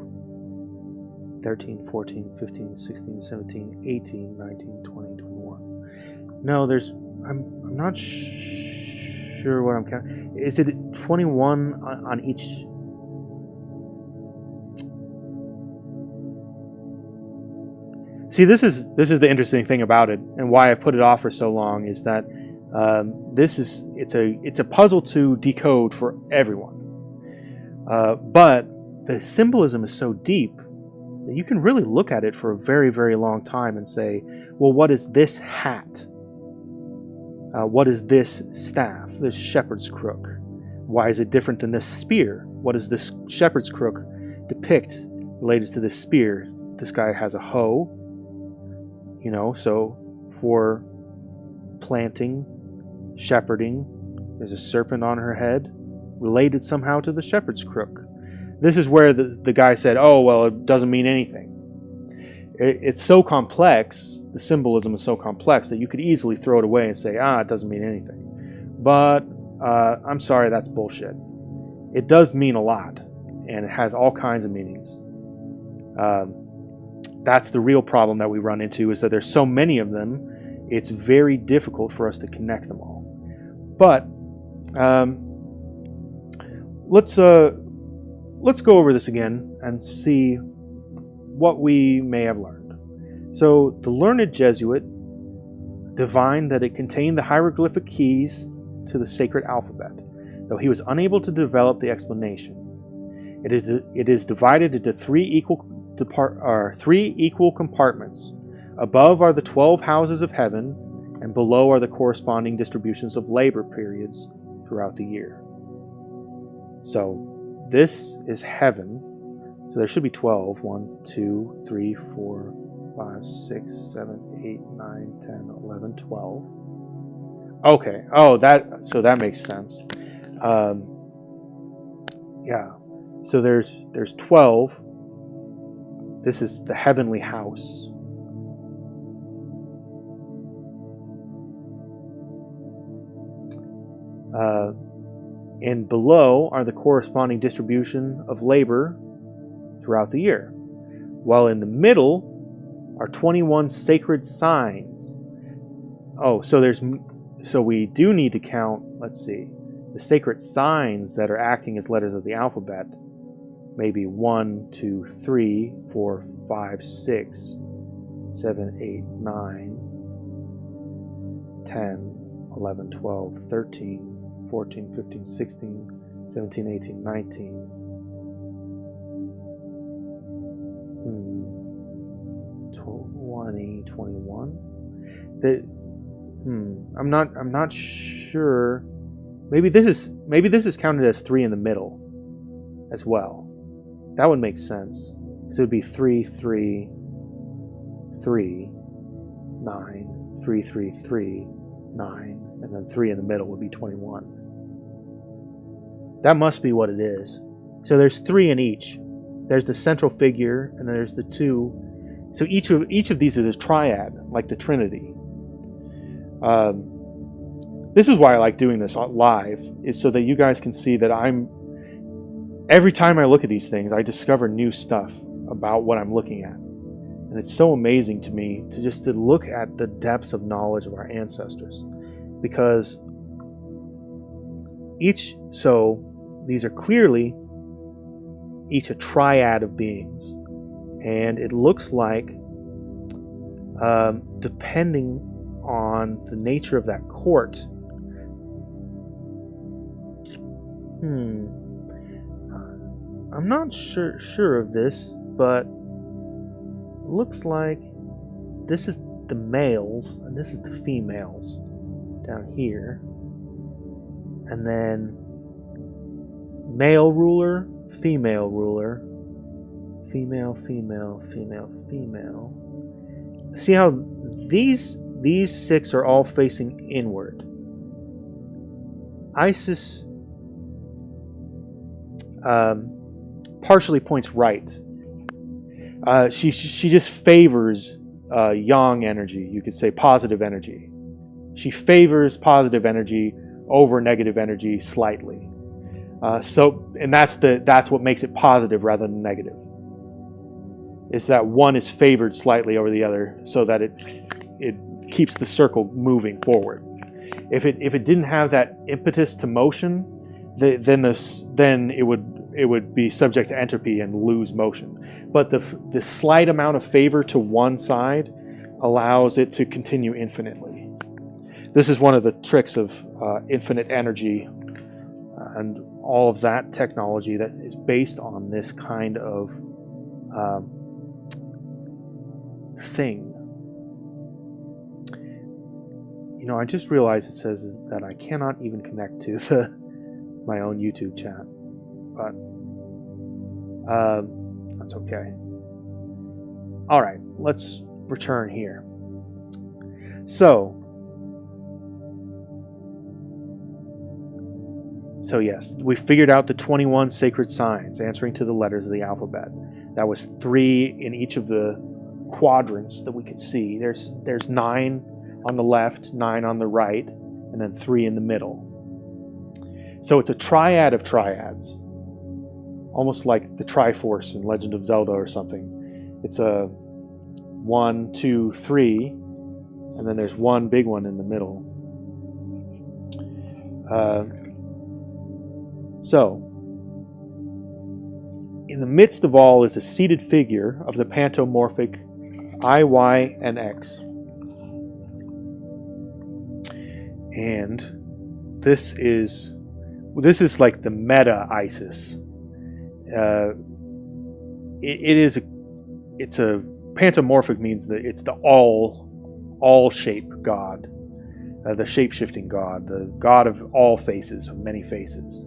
13, 14, 15, 16, 17, 18, 19, 20, 21. No, I'm not sure what I'm counting. Is it 21 on each? See, this is the interesting thing about it, and why I put it off for so long is that it's a puzzle to decode for everyone. But the symbolism is so deep that you can really look at it for a very, very long time and say, well, what is this hat? What is this staff, this shepherd's crook? Why is it different than this spear? What does this shepherd's crook depict related to this spear? This guy has a hoe, so for planting, shepherding, there's a serpent on her head, related somehow to the shepherd's crook. This is where the guy said, oh, well, it doesn't mean anything. It's so complex, the symbolism is so complex that you could easily throw it away and say, it doesn't mean anything. But I'm sorry, that's bullshit. It does mean a lot, and it has all kinds of meanings. That's the real problem that we run into, is that there's so many of them, it's very difficult for us to connect them all. But let's go over this again and see what we may have learned. So the learned Jesuit divined that it contained the hieroglyphic keys to the sacred alphabet, though he was unable to develop the explanation. It is divided into three equal compartments. Above are the 12 houses of heaven, and below are the corresponding distributions of labor periods throughout the year. So this is heaven. So there should be 12. 1, 2, 3, 4, 5, 6, 7, 8, 9, 10, 11, 12. Okay. Oh, so that makes sense. Yeah. So there's 12. This is the heavenly house. And below are the corresponding distribution of labor throughout the year. While in the middle are 21 sacred signs. Oh, so we do need to count, let's see, the sacred signs that are acting as letters of the alphabet. Maybe 1, 2, 3, 4, 5, 6, 7, 8, 9, 10, 11, 12, 13, 14, 15, 16, 17, 18, 19. 20, 21. I'm not sure. Maybe this is counted as 3 in the middle as well. That would make sense. So it would be 3, 3, 3, 9, 3, 3, 3, 9, and then 3 in the middle would be 21. That must be what it is. So there's 3 in each. There's the central figure, and then there's the 2. So each of these is a triad, like the Trinity. This is why I like doing this live, is so that you guys can see that every time I look at these things, I discover new stuff about what I'm looking at. And it's so amazing to me to look at the depths of knowledge of our ancestors. Because these are clearly each a triad of beings. And it looks like, depending on the nature of that court, I'm not sure of this, but looks like this is the males and this is the females down here. And then male ruler, female ruler, female, female, female, female. See how these 6 are all facing inward. Isis partially points right. She just favors yang energy. You could say positive energy. She favors positive energy over negative energy slightly. And that's what makes it positive rather than negative. Is that one is favored slightly over the other, so that it keeps the circle moving forward. If it didn't have that impetus to motion, then it would be subject to entropy and lose motion. But the slight amount of favor to one side allows it to continue infinitely. This is one of the tricks of infinite energy and all of that technology that is based on this kind of thing. I just realized it says that I cannot even connect to my own YouTube chat, but that's okay. All right, let's return here. So yes, we figured out the 21 sacred signs answering to the letters of the alphabet. That was 3 in each of the quadrants that we could see. There's 9 on the left, 9 on the right, and then 3 in the middle. So it's a triad of triads, almost like the Triforce in Legend of Zelda or something. It's a 1, 2, 3, and then there's one big one in the middle. So, in the midst of all is a seated figure of the pantomorphic I, Y, and X. And this is like the meta Isis. It's a pantomorphic means that it's the all shape God, the shape-shifting God, the God of all faces, of many faces.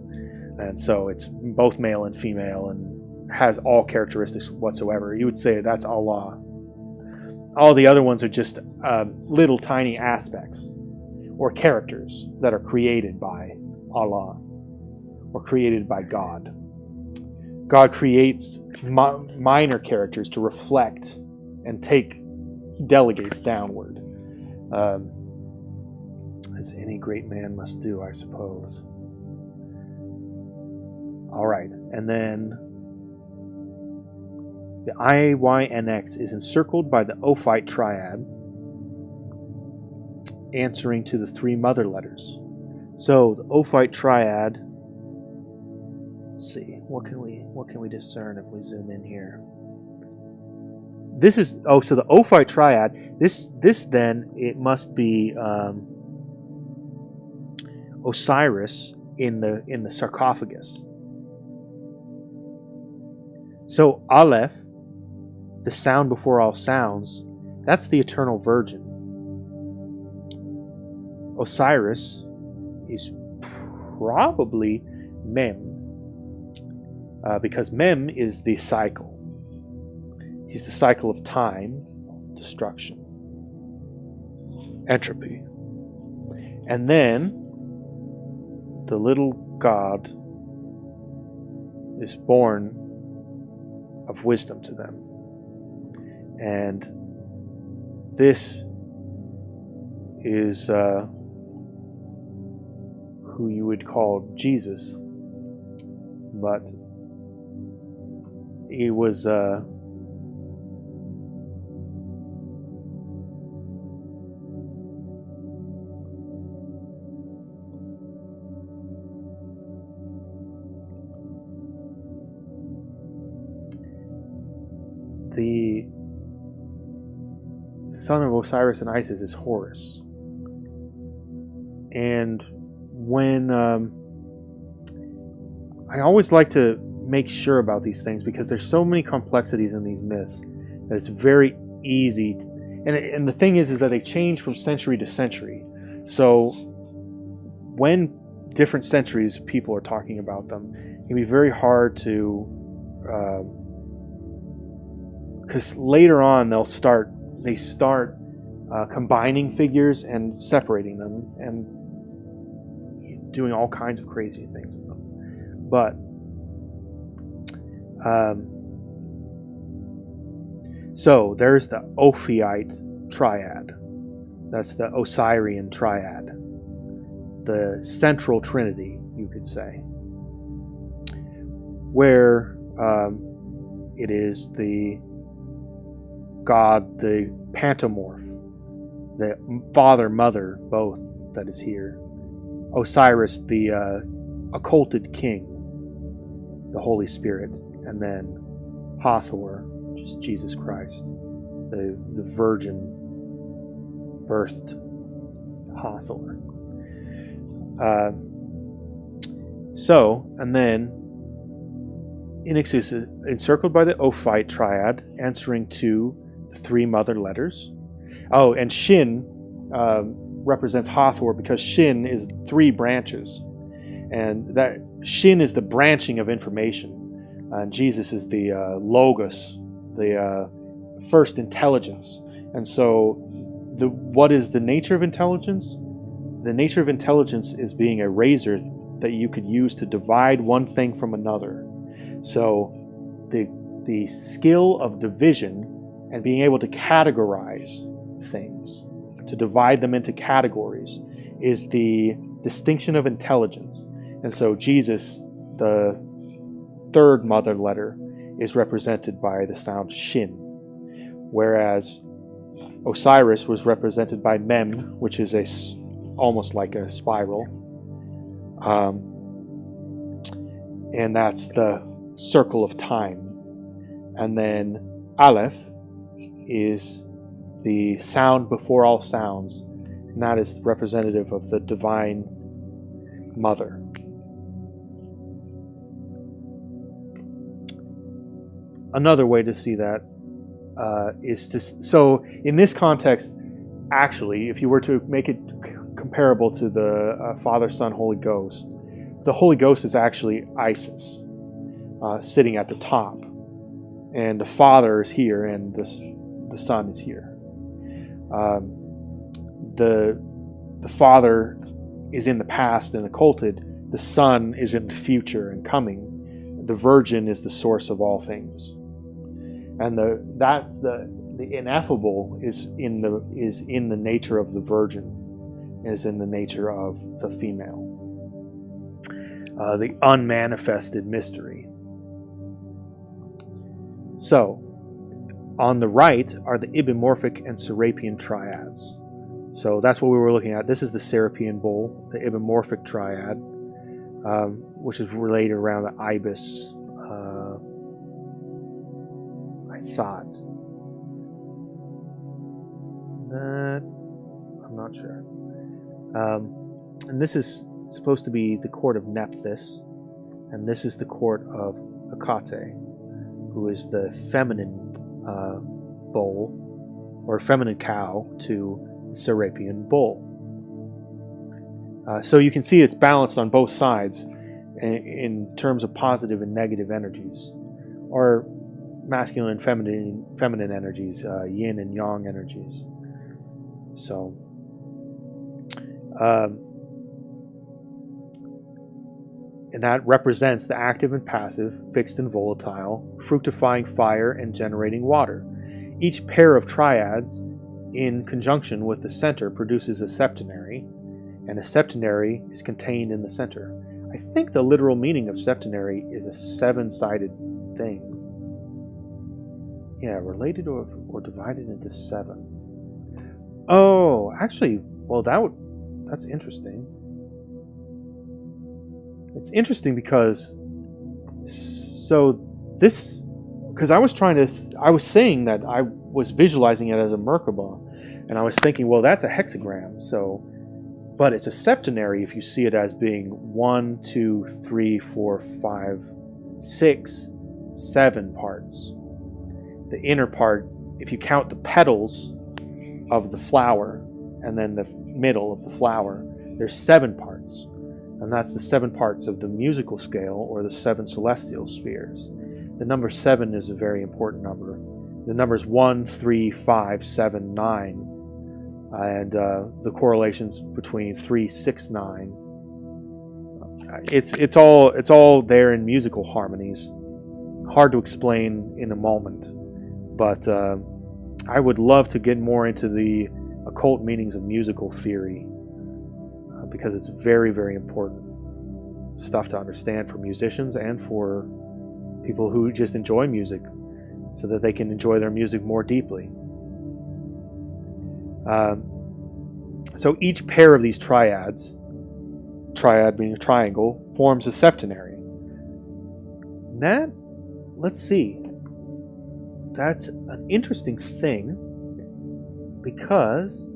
And so it's both male and female and has all characteristics whatsoever. You would say that's Allah. All the other ones are just little tiny aspects or characters that are created by Allah or created by God. God creates minor characters to reflect and he delegates downward. As any great man must do, I suppose. All right, and then the I, Y, and X is encircled by the Ophite triad, answering to the 3 mother letters. So the Ophite triad. Let's see, what can we discern if we zoom in here? This is so the Ophite triad. This then it must be Osiris in the sarcophagus. So Aleph, the sound before all sounds, that's the eternal virgin. Osiris is probably Mem, because Mem is the cycle. He's the cycle of time, destruction, entropy. And then the little god is born of wisdom to them. And this is who you would call Jesus, but he was the son of Osiris and Isis is Horus. And when I always like to make sure about these things because there's so many complexities in these myths that it's very easy and the thing is that they change from century to century. So when different centuries people are talking about them, it can be very hard to because later on they start combining figures and separating them and doing all kinds of crazy things with them. But so there's the Ophite triad. That's the Osirian triad. The central trinity, you could say. where it is the God, the pantomorph, the father, mother, both, that is here. Osiris, the occulted king, the Holy Spirit, and then Hathor, which is Jesus Christ, the virgin birthed Hathor. And then Enix is encircled by the Ophite triad, answering to the three mother letters. Oh, and Shin represents Hathor because Shin is three branches, and that Shin is the branching of information, and Jesus is the logos, the first intelligence. And so, what is the nature of intelligence? The nature of intelligence is being a razor that you could use to divide one thing from another. So the skill of division and being able to categorize things, to divide them into categories, is the distinction of intelligence. And so Jesus, the third mother letter, is represented by the sound shin, whereas Osiris was represented by mem, which is almost like a spiral. And that's the circle of time. And then Aleph is the sound before all sounds, and that is representative of the divine mother. Another way to see that is to, so in this context, actually, if you were to make it comparable to the Father, Son, Holy Ghost, the Holy Ghost is actually Isis, sitting at the top, and the Father is here, and the Son is here. The Father is in the past and occulted. The Son is in the future and coming. The Virgin is the source of all things, and the ineffable is in the nature of the Virgin, is in the nature of the female. The unmanifested mystery. So, on the right are the Ibimorphic and Serapian triads. So that's what we were looking at. This is the Serapian bull, the Ibimorphic triad, which is related around the ibis. I thought. I'm not sure. And this is supposed to be the court of Nephthys, and this is the court of Hecate, who is the feminine bull, or feminine cow, to Serapian bull. So you can see it's balanced on both sides in terms of positive and negative energies, or masculine and feminine energies, yin and yang energies. So, and that represents the active and passive, fixed and volatile, fructifying fire and generating water. Each pair of triads, in conjunction with the center, produces a septenary, and a septenary is contained in the center. I think the literal meaning of septenary is a seven-sided thing. Yeah, related or divided into seven. Oh, actually, well, that's interesting. It's interesting because I was saying that I was visualizing it as a Merkaba, and I was thinking, well, that's a hexagram, but it's a septenary if you see it as being 1, 2, 3, 4, 5, 6, 7 parts. The inner part, if you count the petals of the flower and then the middle of the flower, there's 7 parts. And that's the 7 parts of the musical scale, or the 7 celestial spheres. The number 7 is a very important number. The numbers 1, 3, 5, 7, 9, and the correlations between 3, 6, 9. It's all there in musical harmonies. Hard to explain in a moment, but I would love to get more into the occult meanings of musical theory, because it's very, very important stuff to understand for musicians and for people who just enjoy music so that they can enjoy their music more deeply. So each pair of these triads, triad being a triangle, forms a septenary. That, let's see, that's an interesting thing, because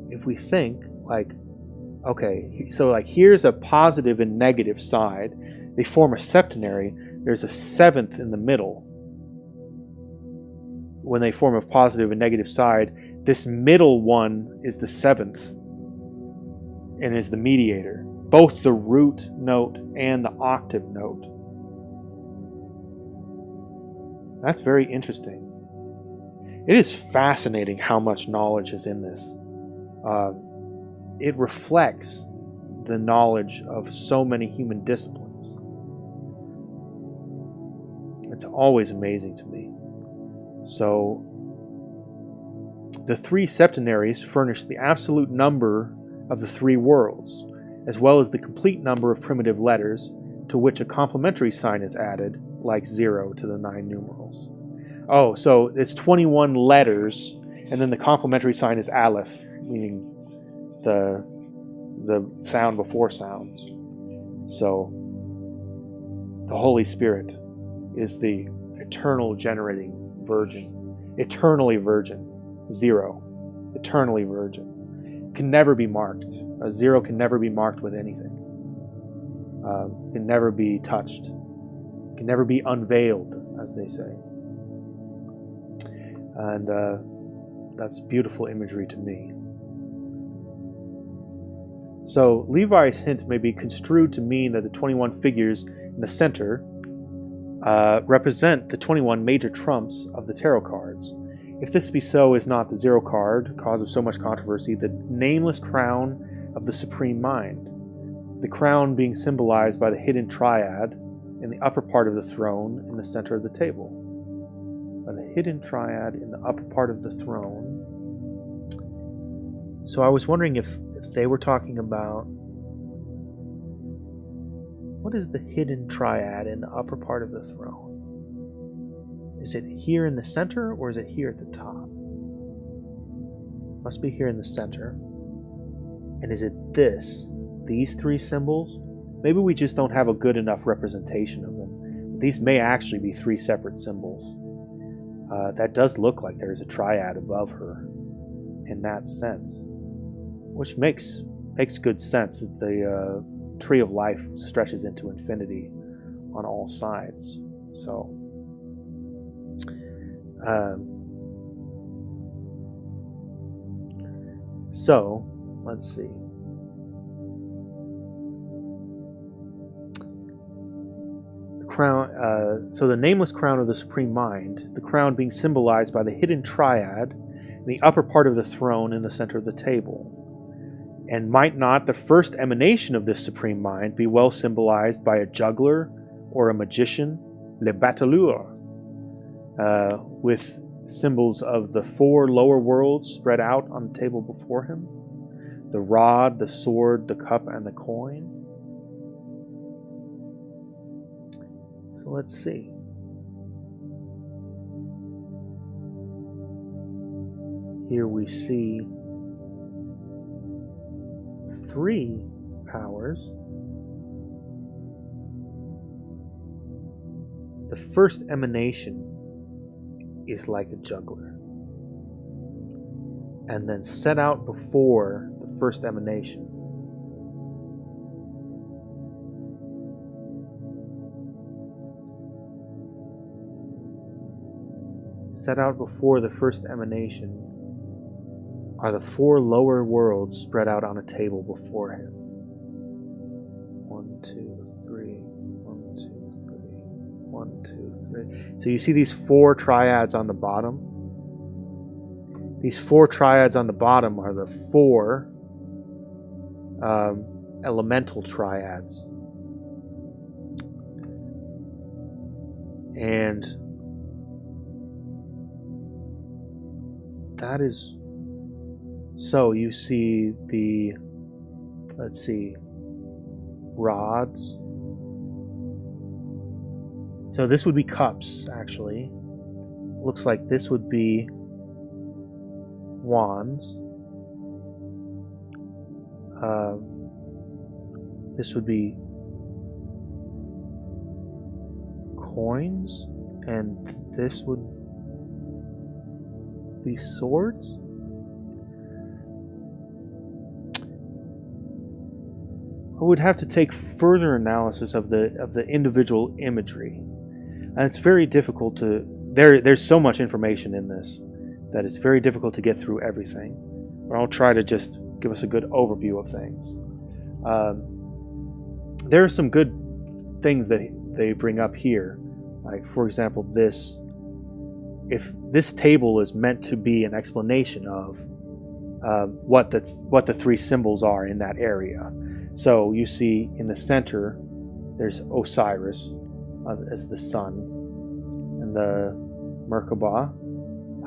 if we think like, okay, so like here's a positive and negative side, they form a septenary, there's a seventh in the middle. When they form a positive and negative side, this middle one is the seventh and is the mediator, both the root note and the octave note. That's very interesting. It is fascinating how much knowledge is in this. It reflects the knowledge of so many human disciplines. It's always amazing to me. So, the three septenaries furnish the absolute number of the three worlds, as well as the complete number of primitive letters to which a complementary sign is added, like 0 to the 9 numerals. Oh, so it's 21 letters, and then the complementary sign is aleph, meaning the sound before sounds. So the Holy Spirit is the eternal generating virgin, eternally virgin, 0, eternally virgin. Can never be marked. A 0 can never be marked with anything. Can never be touched. Can never be unveiled, as they say. And that's beautiful imagery to me. So Levi's hint may be construed to mean that the 21 figures in the center represent the 21 major trumps of the tarot cards. If this be so, is not the 0 card, cause of so much controversy, the nameless crown of the Supreme Mind, the crown being symbolized by the hidden triad in the upper part of the throne in the center of the table. By the hidden triad in the upper part of the throne. So I was wondering if they were talking about, what is the hidden triad in the upper part of the throne? Is it here in the center, or is it here at the top? Must be here in the center. And is it these three symbols? Maybe we just don't have a good enough representation of them. These may actually be three separate symbols. That does look like there's a triad above her in that sense, which makes good sense that the tree of life stretches into infinity on all sides. So let's see. Crown, so the nameless crown of the Supreme Mind, the crown being symbolized by the hidden triad in the upper part of the throne in the center of the table. And might not the first emanation of this Supreme Mind be well symbolized by a juggler or a magician, le battleur, with symbols of the 4 lower worlds spread out on the table before him? The rod, the sword, the cup, and the coin. So let's see. Here we see 3 powers. The first emanation is like a juggler, and then set out before the first emanation. Set out before the first emanation are the 4 lower worlds spread out on a table before him. 1, 2, 3, 1, 2, 3, 1, 2, 3. So you see these 4 triads on the bottom? These 4 triads on the bottom are the 4 elemental triads. And that is, so you see the, let's see, rods, So this would be cups, actually. Looks like this would be wands. This would be coins, and this would be swords. I would have to take further analysis of the individual imagery, and it's very difficult to. There's so much information in this that it's very difficult to get through everything. But I'll try to just give us a good overview of things. There are some good things that they bring up here, like for example, this. If this table is meant to be an explanation of what the three symbols are in that area. So you see in the center, there's Osiris as the sun, and the Merkaba,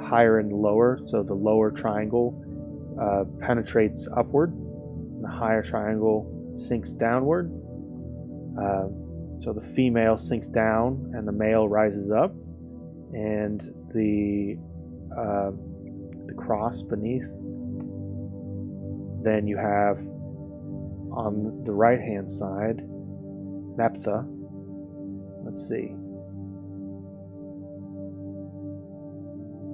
higher and lower. So the lower triangle penetrates upward, and the higher triangle sinks downward. So the female sinks down, and the male rises up, and the cross beneath. Then you have on the right hand side Nepta. Let's see.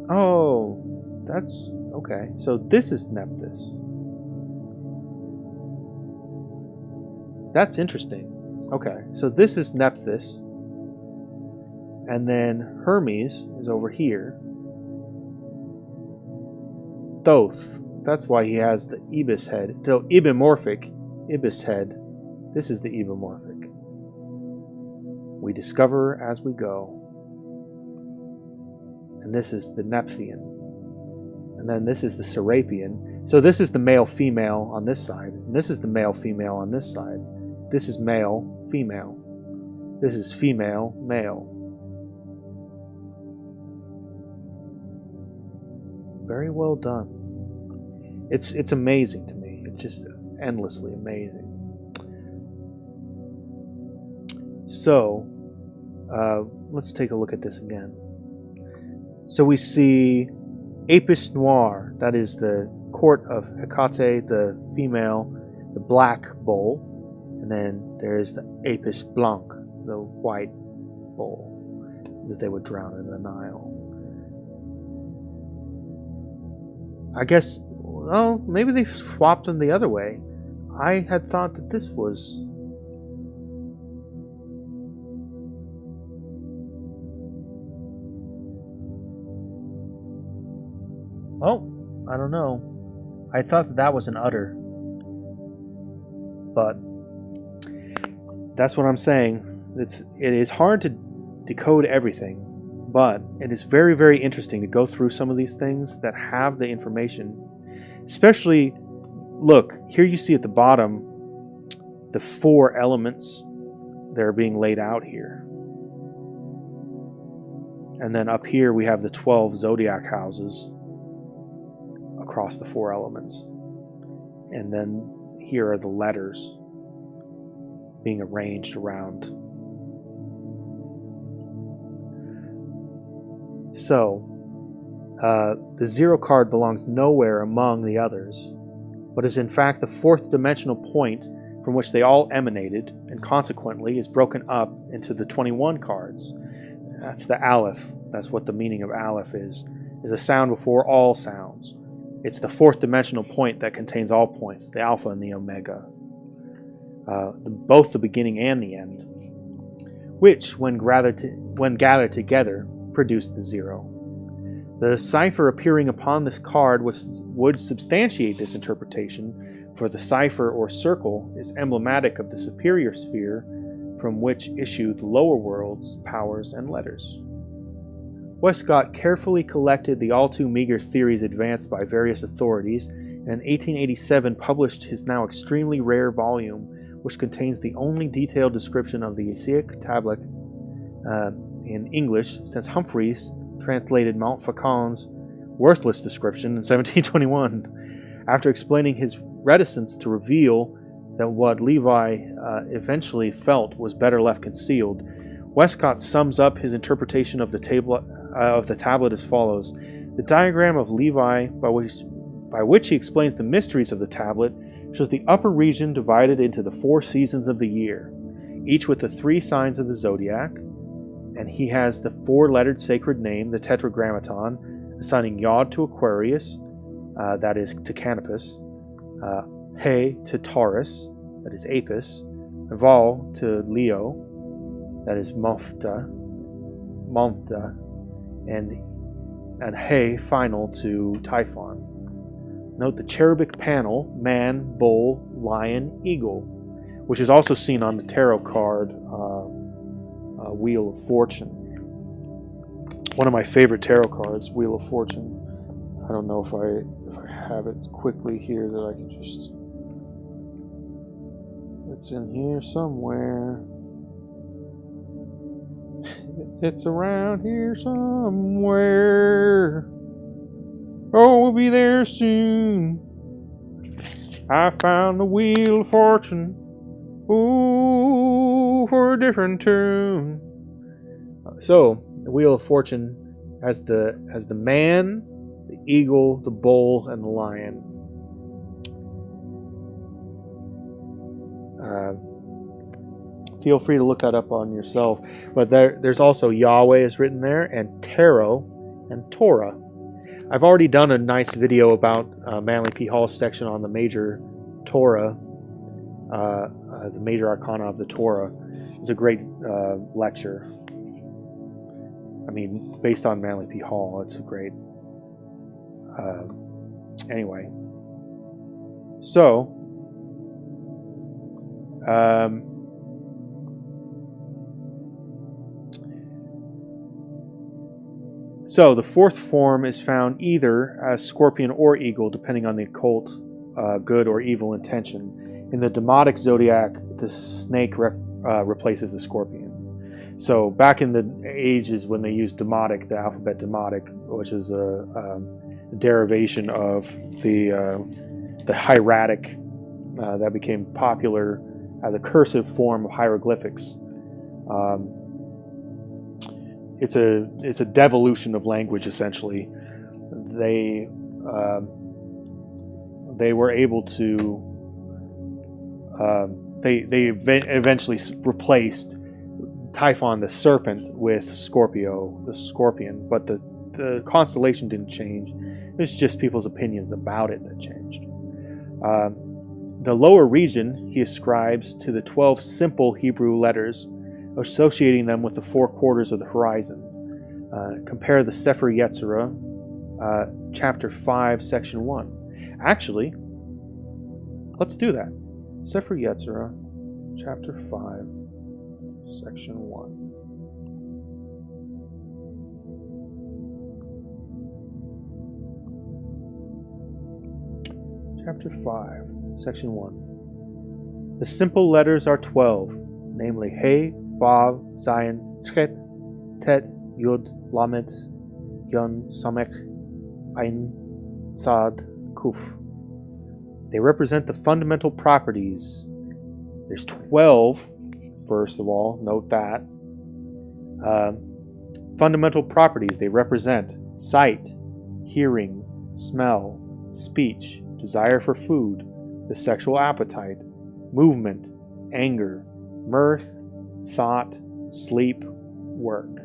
Oh, that's okay. So this is Nephthys. That's interesting. Okay, so this is Nephthys. And then Hermes is over here. Thoth. That's why he has the ibis head. The ibimorphic ibis head. This is the ibimorphic. We discover as we go. And this is the Nephthyian. And then this is the Serapian. So this is the male-female on this side. And this is the male-female on this side. This is male-female. This is female-male. Very well done. It's amazing to me. It's just endlessly amazing. So, let's take a look at this again. So we see Apis Noir, that is the court of Hecate, the female, the black bull, and then there is the Apis Blanc, the white bull that they would drown in the Nile. I guess, well, maybe they swapped them the other way. I had thought that this was... Oh, I don't know. I thought that was an udder. But that's what I'm saying. It is hard to decode everything, but it is very, very interesting to go through some of these things that have the information. Especially, look, here you see at the bottom the 4 elements that are being laid out here. And then up here we have the 12 zodiac houses across the 4 elements. And then here are the letters being arranged around. So, the 0 card belongs nowhere among the others, but is in fact the 4th dimensional point from which they all emanated, and consequently is broken up into the 21 cards. That's the Aleph. That's what the meaning of Aleph is a sound before all sounds. It's the 4th dimensional point that contains all points, the Alpha and the Omega, both the beginning and the end, which, when gathered together, produce the 0. The cipher appearing upon this card would substantiate this interpretation, for the cipher or circle is emblematic of the superior sphere from which issue the lower world's powers and letters. Westcott carefully collected the all too meager theories advanced by various authorities, and in 1887 published his now extremely rare volume, which contains the only detailed description of the Asiatic tablet in English since Humphreys translated Montfaucon's worthless description in 1721. After explaining his reticence to reveal that what Levi eventually felt was better left concealed, Westcott sums up his interpretation of the tablet as follows: the diagram of Levi, by which he explains the mysteries of the tablet, shows the upper region divided into the 4 seasons of the year, each with the 3 signs of the zodiac, and he has the 4-lettered sacred name, the Tetragrammaton, assigning Yod to Aquarius, that is to Canopus, He to Taurus, that is Apis, Val to Leo, that is Mofta, and He final to Typhon. Note the cherubic panel, man, bull, lion, eagle, which is also seen on the tarot card Wheel of Fortune. One of my favorite tarot cards, Wheel of Fortune. I don't know if I have it quickly here that I can just... It's in here somewhere. It's around here somewhere. Oh, we'll be there soon. I found the Wheel of Fortune. Ooh, for a different tune. So, the Wheel of Fortune has the man, the eagle, the bull, and the lion. Feel free to look that up on yourself. But there's also Yahweh is written there, and Tarot, and Torah. I've already done a nice video about Manly P. Hall's section on the major Torah, the major arcana of the Torah. It's a great lecture. I mean, based on Manly P. Hall, it's a great... anyway. So... So the 4th form is found either as scorpion or eagle, depending on the occult good or evil intention. In the Demotic zodiac, the snake replaces the scorpion. So back in the ages when they used Demotic, the alphabet Demotic, which is a derivation of the hieratic that became popular as a cursive form of hieroglyphics. It's a devolution of language, essentially. They were able to they eventually replaced Typhon the serpent with Scorpio the scorpion, but the constellation didn't change. It's just people's opinions about it that changed. The lower region he ascribes to the 12 simple Hebrew letters, associating them with the 4 quarters of the horizon. Compare the Sefer Yetzirah, chapter 5, section 1. Actually, let's do that. Sefer Yetzirah, chapter 5, section 1. Chapter 5, section 1. The simple letters are 12, namely He, Vav, Zayin, Chet, Tet, Yud, Lamet, Yun, Samek, Ein, Tzad, Kuf. They represent the fundamental properties. There's 12, first of all, note that. Fundamental properties they represent: sight, hearing, smell, speech, desire for food, the sexual appetite, movement, anger, mirth, thought, sleep, work.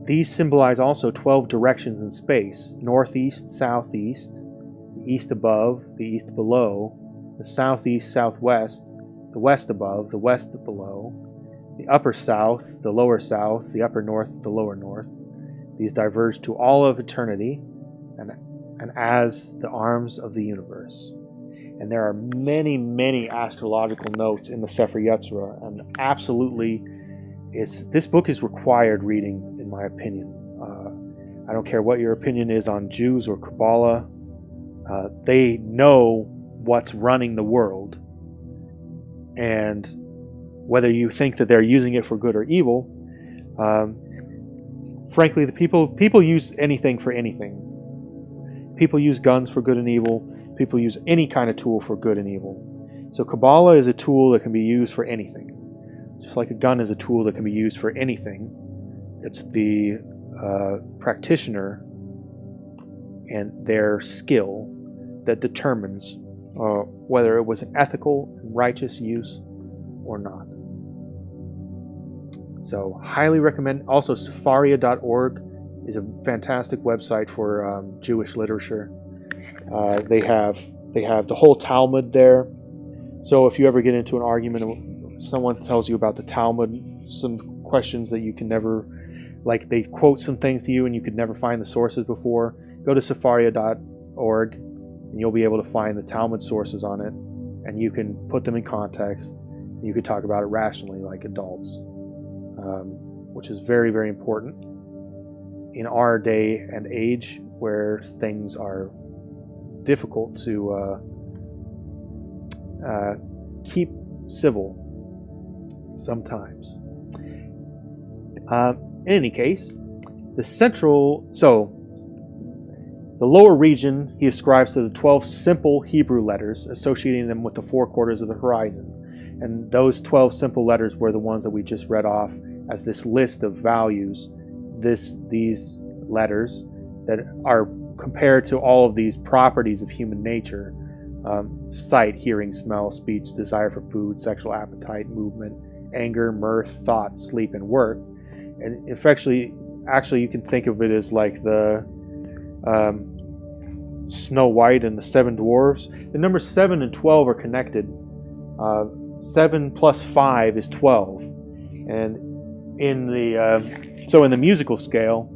These symbolize also 12 directions in space: northeast, southeast, the east above, the east below, the southeast, southwest, the west above, the west below, the upper south, the lower south, the upper north, the lower north. These diverge to all of eternity and as the arms of the universe. And there are many, many astrological notes in the Sefer Yetzirah, and absolutely, this book is required reading, in my opinion. I don't care what your opinion is on Jews or Kabbalah. They know what's running the world, and whether you think that they're using it for good or evil, frankly, the people use anything for anything. People use guns for good and evil. People use any kind of tool for good and evil. So Kabbalah is a tool that can be used for anything. just like a gun is a tool that can be used for anything, it's the practitioner and their skill that determines whether it was an ethical and righteous use or not. So highly recommend. Also, Safaria.org is a fantastic website for Jewish literature. They have the whole Talmud there. So if you ever get into an argument and someone tells you about the Talmud, some questions that you can never, like they quote some things to you and you could never find the sources before, go to Safaria.org and you'll be able to find the Talmud sources on it, and you can put them in context. You could talk about it rationally like adults, which is very, very important in our day and age where things are difficult to keep civil sometimes. In any case, the lower region he ascribes to the 12 simple Hebrew letters, associating them with the four quarters of the horizon. And those 12 simple letters were the ones that we just read off as this list of values. These letters that are compared to all of these properties of human nature: sight, hearing, smell, speech, desire for food, sexual appetite, movement, anger, mirth, thought, sleep, and work. And actually, you can think of it as like the Snow White and the Seven Dwarfs. The numbers 7 and 12 are connected. 7 plus 5 is 12, and in the musical scale,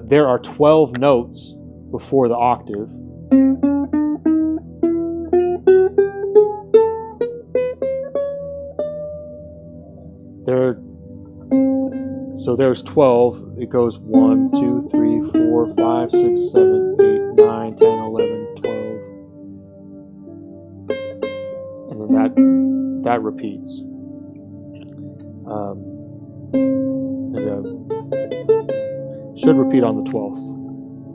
there are 12 notes before the octave. There's 12. It goes 1, 2, 3, 4, 5, 6, 7, 8, 9, 10, 11, 12. And then that repeats. Should repeat on the 12th.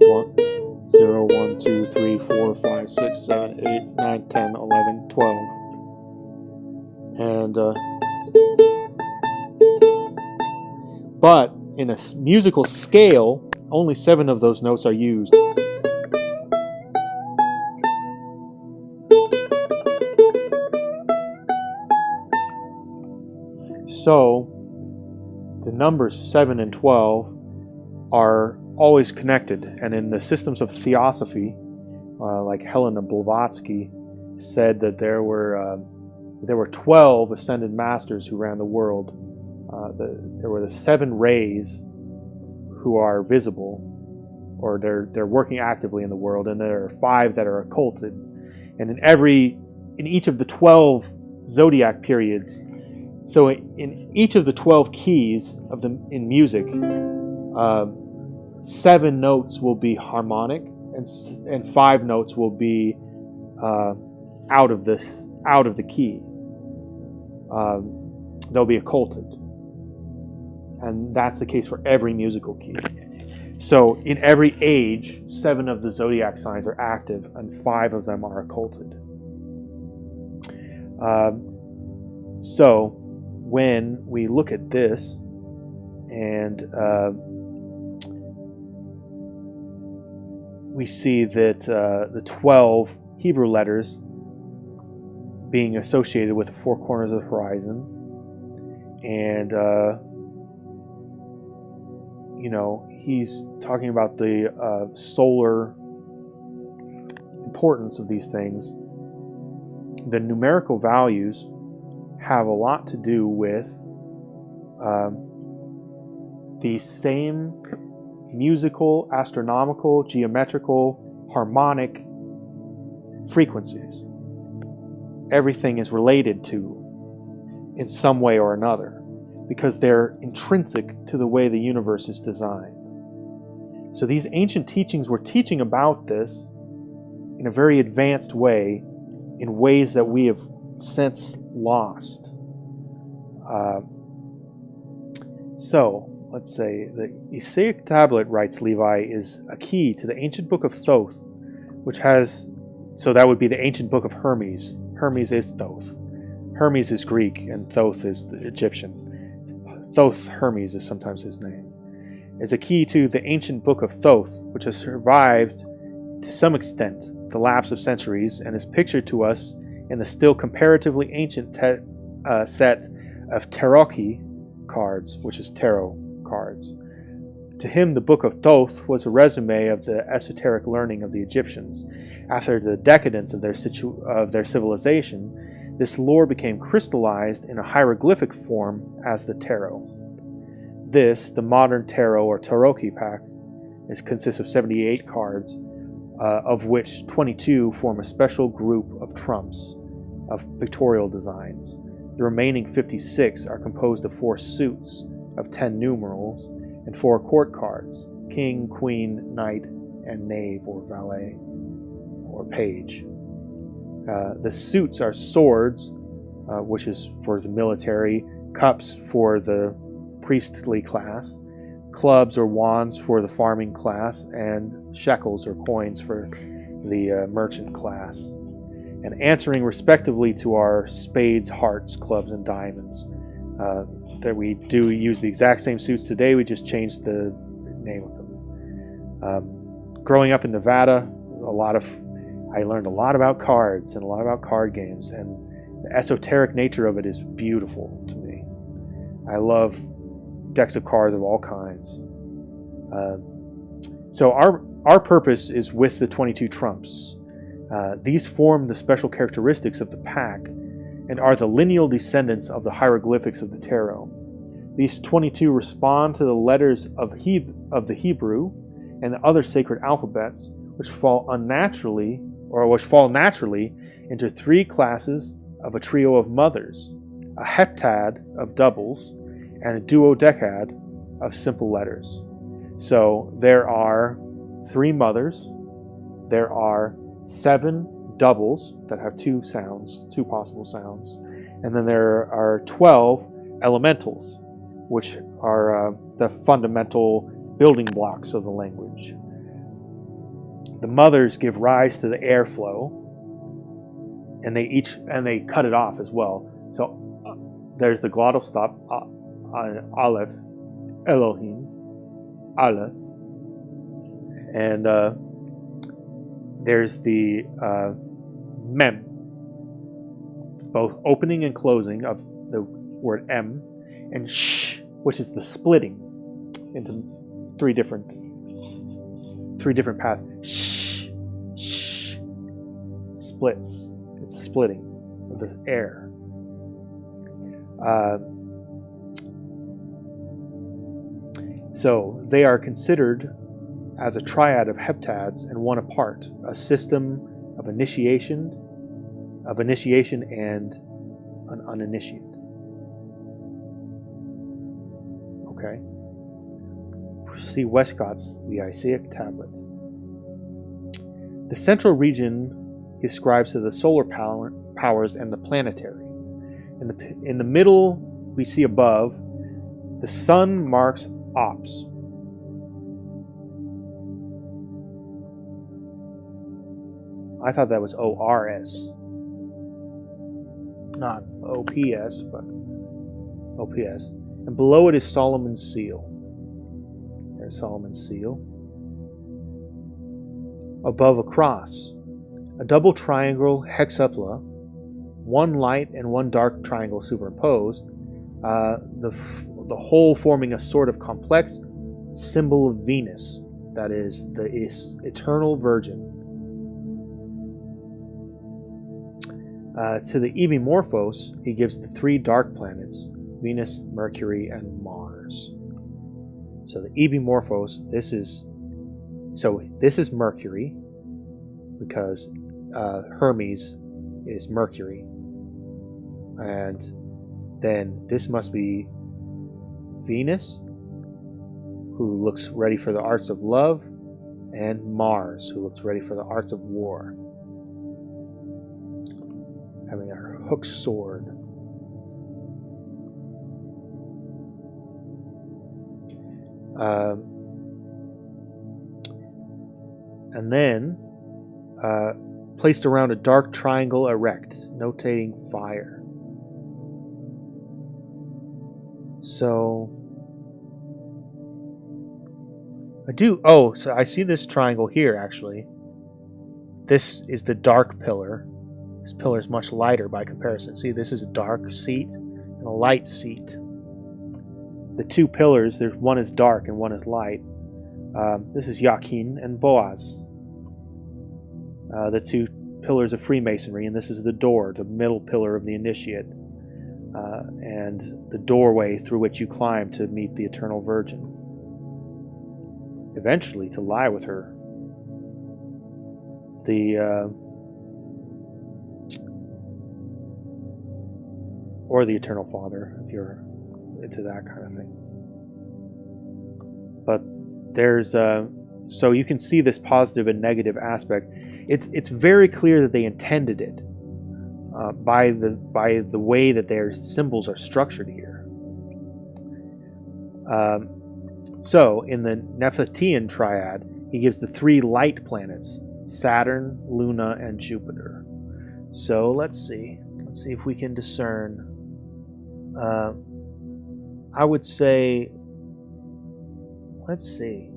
1, 0, 1, 2, 3, 4, 5, 6, 7, 8, 9, 10, 11, 12. And but in a musical scale, only 7 of those notes are used. So the numbers 7 and 12 are always connected, and in the systems of theosophy, like Helena Blavatsky said that there were 12 ascended masters who ran the world. There were the 7 rays who are visible, or they're working actively in the world, and there are 5 that are occulted. And in each of the 12 zodiac periods, so in each of the 12 keys in music, 7 notes will be harmonic, and 5 notes will be out of the key. They'll be occulted. And that's the case for every musical key. So in every age, 7 of the zodiac signs are active and 5 of them are occulted. So when we look at this and we see that the 12 Hebrew letters being associated with the 4 corners of the horizon, and he's talking about the solar importance of these things. The numerical values have a lot to do with the same musical, astronomical, geometrical, harmonic frequencies. Everything is related to in some way or another, because they're intrinsic to the way the universe is designed. So these ancient teachings were teaching about this in a very advanced way, in ways that we have since lost. So let's say the Isaiah tablet, writes Levi, is a key to the ancient book of Thoth, which has, so that would be the ancient book of Hermes. Hermes is Thoth. Hermes is Greek and Thoth is the Egyptian. Thoth Hermes is sometimes his name. Is a key to the ancient book of Thoth, which has survived to some extent the lapse of centuries and is pictured to us in the still comparatively ancient set of Tarot cards, which is tarot cards. To him, the Book of Thoth was a resume of the esoteric learning of the Egyptians. After the decadence of their civilization, this lore became crystallized in a hieroglyphic form as the tarot. This, the modern tarot or Tarot pack, consists of 78 cards, of which 22 form a special group of trumps of pictorial designs. The remaining 56 are composed of 4 suits of 10 numerals and 4 court cards: king, queen, knight, and knave or valet or page. The suits are swords, which is for the military, cups for the priestly class, clubs or wands for the farming class, and shekels or coins for the merchant class. And answering respectively to our spades, hearts, clubs, and diamonds. That we do use the exact same suits today, we just changed the name of them. Growing up in Nevada, I learned a lot about cards and a lot about card games, and the esoteric nature of it is beautiful to me. I love decks of cards of all kinds. So our purpose is with the 22 trumps. These form the special characteristics of the pack and are the lineal descendants of the hieroglyphics of the tarot. These 22 respond to the letters of the Hebrew and the other sacred alphabets, which fall naturally into 3 classes of a trio of mothers, a heptad of doubles, and a duodecad of simple letters. So there are 3 mothers, there are 7 doubles that have 2 possible sounds, and then there are 12 elementals, which are the fundamental building blocks of the language. The mothers give rise to the airflow, and they cut it off as well. So there's the glottal stop, Aleph, Elohim, Aleph, and there's the Mem, both opening and closing of the word M, and Sh, which is the splitting into 3 different paths. Sh, sh, splits. It's a splitting of the air. So they are considered as a triad of heptads and one apart, a system of initiation and an uninitiate. Okay. See Westcott's The Isaiah Tablet. The central region he ascribes to the solar powers and the planetary. In the middle, we see above, the sun marks ops. I thought that was ORS. Not OPS, but OPS. And below it is Solomon's seal. There's Solomon's seal. Above a cross, a double triangle hexapla, 1 light and 1 dark triangle superimposed, the whole forming a sort of complex symbol of Venus, that is the eternal virgin. To the Ebimorphos, he gives the 3 dark planets, Venus, Mercury, and Mars. So the Ebimorphos, this is Mercury, because Hermes is Mercury. And then this must be Venus, who looks ready for the arts of love, and Mars, who looks ready for the arts of war. Having a hooked sword. And then placed around a dark triangle erect, notating fire. So so I see this triangle here, actually. This is the dark pillar. This pillar is much lighter by comparison. See, this is a dark seat and a light seat. The two pillars, one is dark and one is light. This is Yakin and Boaz, the two pillars of Freemasonry, and this is the door, the middle pillar of the initiate, and the doorway through which you climb to meet the Eternal Virgin, eventually to lie with her. Or the Eternal Father, if you're into that kind of thing. But there's so you can see this positive and negative aspect. It's very clear that they intended it by the way that their symbols are structured here. So in the Nephthetian triad, he gives the three light planets: Saturn, Luna, and Jupiter. So let's see if we can discern. I would say, let's see.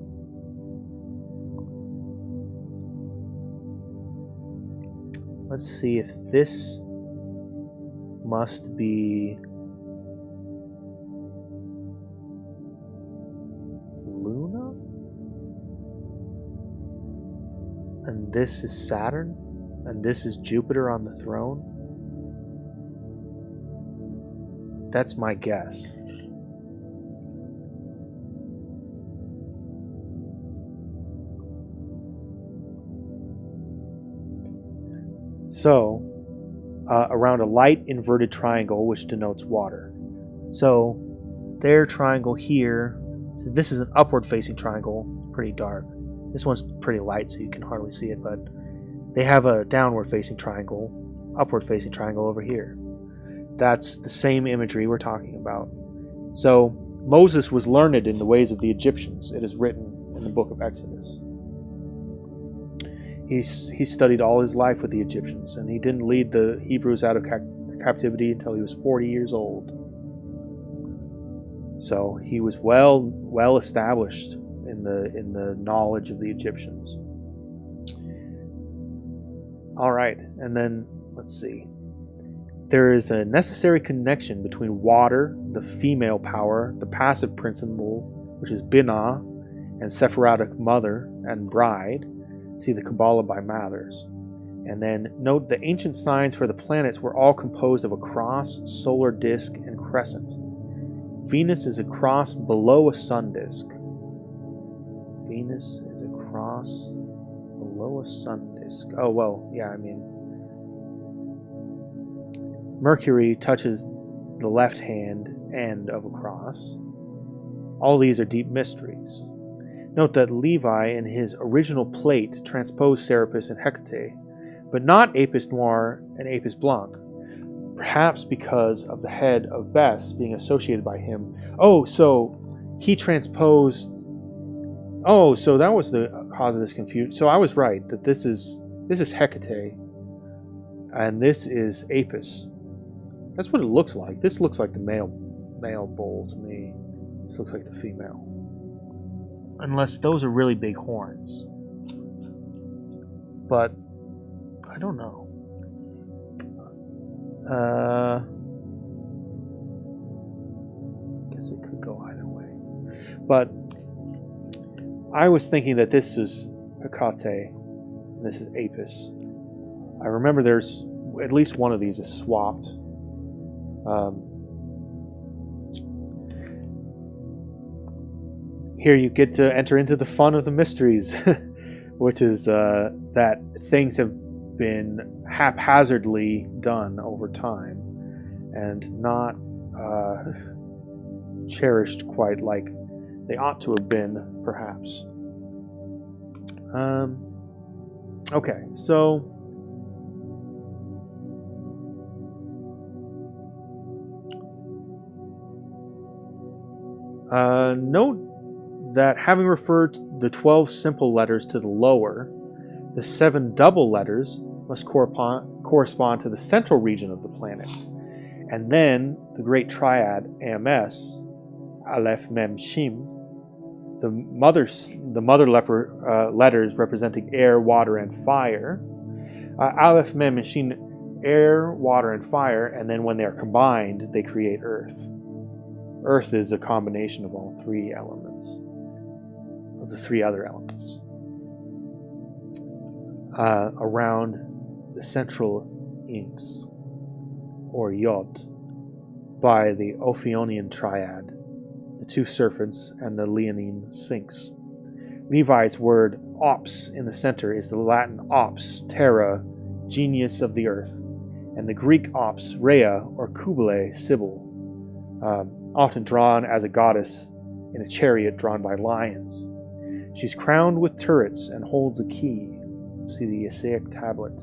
Let's see if this must be Luna, and this is Saturn, and this is Jupiter on the throne. That's my guess. So, around a light inverted triangle, which denotes water. So, their triangle here, so this is an upward facing triangle, pretty dark. This one's pretty light, so you can hardly see it, but they have a downward facing triangle, upward facing triangle over here. That's the same imagery we're talking about. So Moses was learned in the ways of the Egyptians. It is written in the book of Exodus. He studied all his life with the Egyptians, and he didn't lead the Hebrews out of captivity until he was 40 years old. So he was well established in the knowledge of the Egyptians. All right, and then let's see. There is a necessary connection between water, the female power, the passive principle, which is Binah, and Sephirotic mother and bride. See the Kabbalah by Mathers. And then note the ancient signs for the planets were all composed of a cross, solar disk, and crescent. Venus is a cross below a sun disk. Venus is a cross below a sun disk. Oh, well, yeah, I mean, Mercury touches the left hand end of a cross. All these are deep mysteries. Note that Levi in his original plate transposed Serapis and Hecate, but not Apis Noir and Apis Blanc, perhaps because of the head of Bes being associated by him. Oh, so he transposed... Oh, so that was the cause of this confusion. So I was right, that this is Hecate, and this is Apis. That's what it looks like. This looks like the male bull to me. This looks like the female. Unless those are really big horns. But I don't know. Guess it could go either way. But I was thinking that this is Hecate and this is Apis. I remember there's at least one of these is swapped. Here you get to enter into the fun of the mysteries, which is that things have been haphazardly done over time and not cherished quite like they ought to have been, perhaps. Okay, so note that having referred the 12 simple letters to the lower, the 7 double letters must correspond to the central region of the planets. And then the great triad, AMS, Aleph Mem Shim, the mother letters representing air, water, and fire. Aleph Mem and Shin, air, water, and fire, and then when they are combined, they create earth. Earth is a combination of all three elements, of the three other elements. Around the central inks, or Yod, by the Ophionian triad, the two serpents, and the Leonine sphinx. Levi's word ops in the center is the Latin ops, terra, genius of the earth, and the Greek ops, Rhea, or Kubale, Sibyl, often drawn as a goddess in a chariot drawn by lions. She's crowned with turrets and holds a key. See the Essaic tablet.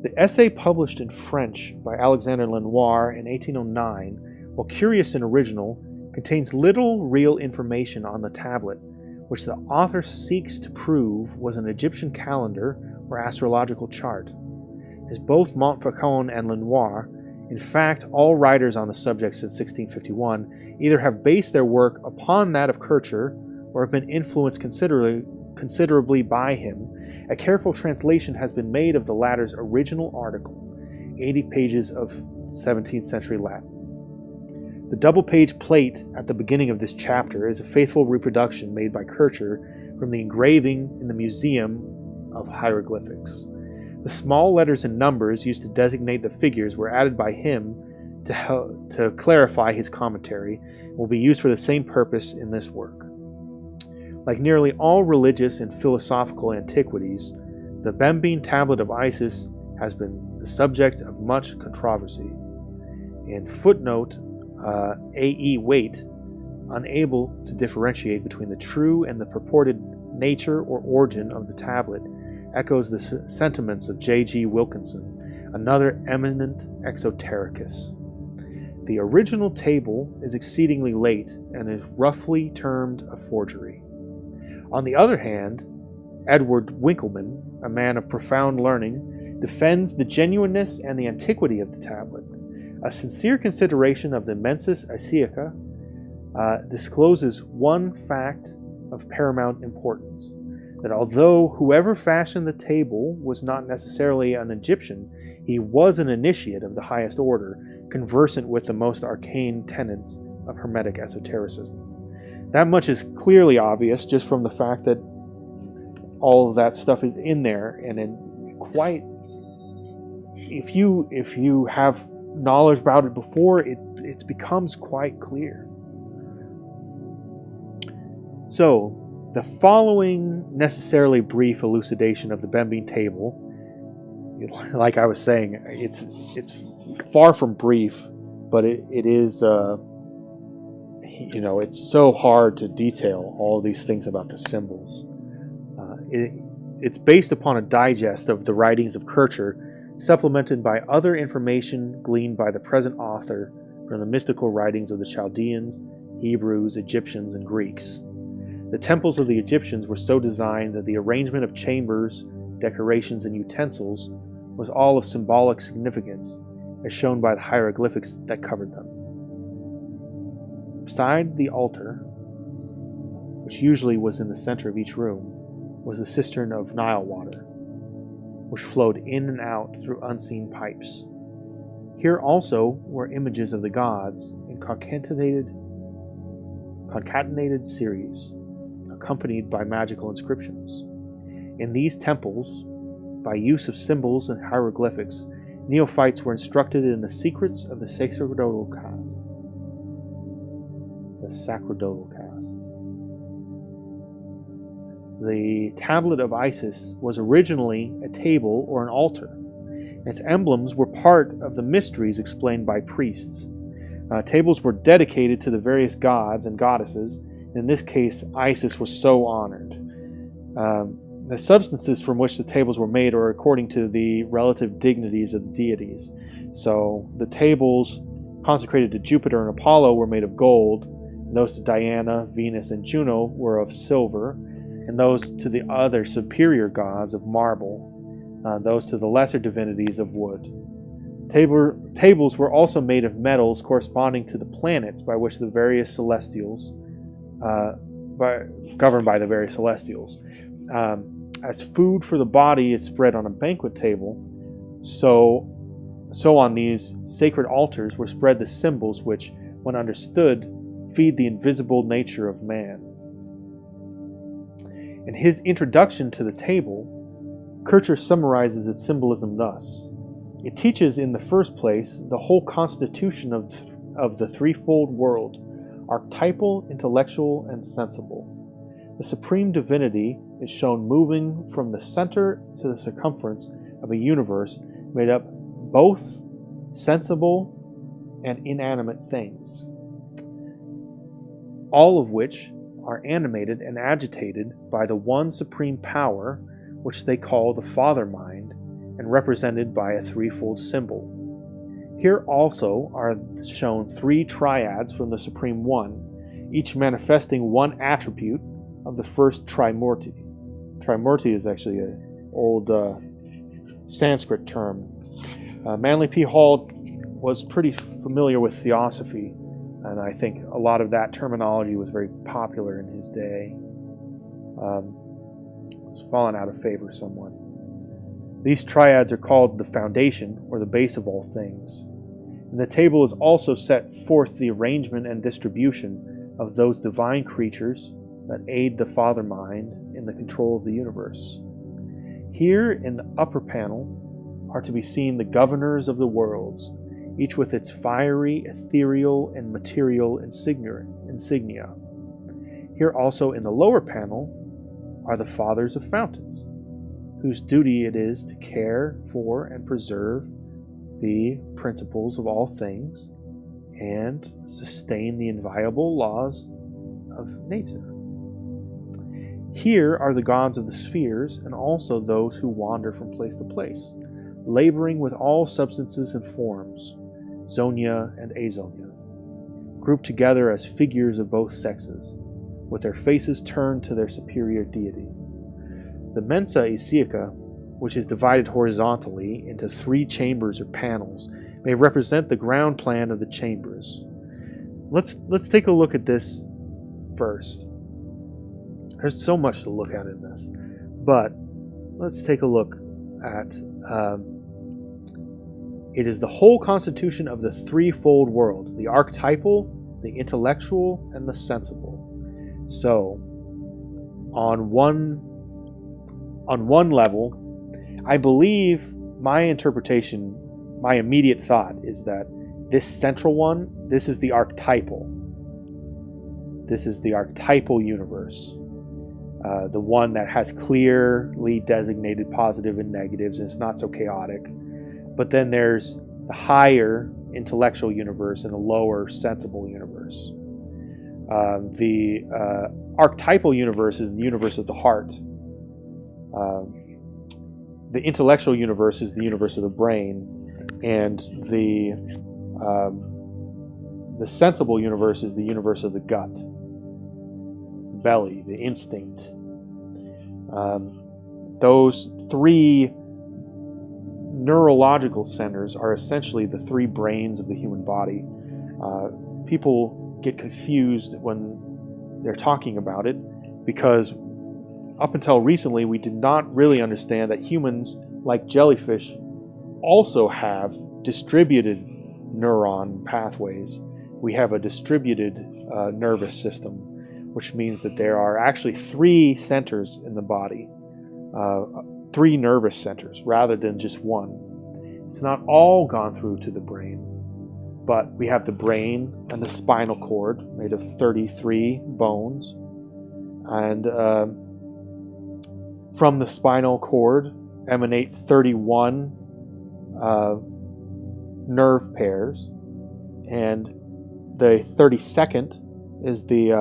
The essay published in French by Alexandre Lenoir in 1809, while curious and original, contains little real information on the tablet, which the author seeks to prove was an Egyptian calendar or astrological chart. As both Montfaucon and Lenoir, in fact, all writers on the subject since 1651, either have based their work upon that of Kircher or have been influenced considerably by him, a careful translation has been made of the latter's original article, 80 pages of 17th century Latin. The double-page plate at the beginning of this chapter is a faithful reproduction made by Kircher from the engraving in the Museum of Hieroglyphics. The small letters and numbers used to designate the figures were added by him to clarify his commentary and will be used for the same purpose in this work. Like nearly all religious and philosophical antiquities, the Bembine tablet of Isis has been the subject of much controversy. In footnote A.E. Waite, unable to differentiate between the true and the purported nature or origin of the tablet, echoes the sentiments of J.G. Wilkinson, another eminent exotericus. The original table is exceedingly late and is roughly termed a forgery. On the other hand, Edward Winckelmann, a man of profound learning, defends the genuineness and the antiquity of the tablet. A sincere consideration of the Mensis Isiaca discloses one fact of paramount importance, that although whoever fashioned the table was not necessarily an Egyptian, he was an initiate of the highest order, conversant with the most arcane tenets of Hermetic esotericism. That much is clearly obvious just from the fact that all of that stuff is in there, and if you have knowledge about it before, it becomes quite clear. So, the following necessarily brief elucidation of the Bembine table, like I was saying, it's far from brief, but it is, it's so hard to detail all these things about the symbols. It's based upon a digest of the writings of Kircher, supplemented by other information gleaned by the present author from the mystical writings of the Chaldeans, Hebrews, Egyptians, and Greeks. The temples of the Egyptians were so designed that the arrangement of chambers, decorations, and utensils was all of symbolic significance, as shown by the hieroglyphics that covered them. Beside the altar, which usually was in the center of each room, was the cistern of Nile water, which flowed in and out through unseen pipes. Here also were images of the gods in concatenated series, accompanied by magical inscriptions. In these temples, by use of symbols and hieroglyphics, neophytes were instructed in the secrets of the sacerdotal caste. The tablet of Isis was originally a table or an altar. Its emblems were part of the mysteries explained by priests. Tables were dedicated to the various gods and goddesses. In this case, Isis was so honored. The substances from which the tables were made are according to the relative dignities of the deities. So the tables consecrated to Jupiter and Apollo were made of gold, and those to Diana, Venus, and Juno were of silver, and those to the other superior gods of marble, those to the lesser divinities of wood. Tables were also made of metals corresponding to the planets by which the various celestials, governed by the various celestials. As food for the body is spread on a banquet table, so on these sacred altars were spread the symbols which, when understood, feed the invisible nature of man. In his introduction to the table, Kircher summarizes its symbolism thus: it teaches, in the first place, the whole constitution of the threefold world, archetypal, intellectual, and sensible. The supreme divinity is shown moving from the center to the circumference of a universe made up both sensible and inanimate things, all of which are animated and agitated by the one supreme power, which they call the Father Mind, and represented by a threefold symbol. Here also are shown three triads from the Supreme One, each manifesting one attribute of the first Trimurti. Trimurti is actually an old Sanskrit term. Manly P. Hall was pretty familiar with theosophy, and I think a lot of that terminology was very popular in his day. It's fallen out of favor somewhat. These triads are called the foundation, or the base of all things. And the table is also set forth the arrangement and distribution of those divine creatures that aid the Father Mind in the control of the universe. Here in the upper panel are to be seen the governors of the worlds, each with its fiery, ethereal, and material insignia. Here also in the lower panel are the Fathers of Fountains, whose duty it is to care for and preserve the principles of all things and sustain the inviolable laws of nature. Here are the gods of the spheres, and also those who wander from place to place, laboring with all substances and forms, zonia and azonia, grouped together as figures of both sexes, with their faces turned to their superior deity. The mensa isiaca, which is divided horizontally into three chambers or panels, may represent the ground plan of the chambers. Let's take a look at this first. There's so much to look at in this, but let's take a look at it is the whole constitution of the threefold world, the archetypal, the intellectual, and the sensible. So, on one level, I believe my interpretation, my immediate thought is that this central one, this is the archetypal. This is the archetypal universe. The one that has clearly designated positive and negatives, and it's not so chaotic. But then there's the higher intellectual universe and the lower sensible universe. The archetypal universe is the universe of the heart. The intellectual universe is the universe of the brain, and the sensible universe is the universe of the gut, belly, the instinct. Those three neurological centers are essentially the three brains of the human body. People get confused when they're talking about it because up until recently we did not really understand that humans, like jellyfish, also have distributed neuron pathways. We have a distributed nervous system, which means that there are actually three centers in the body, three nervous centers rather than just one. It's not all gone through to the brain, but we have the brain and the spinal cord made of 33 bones, and from the spinal cord emanate 31 nerve pairs, and the 32nd is the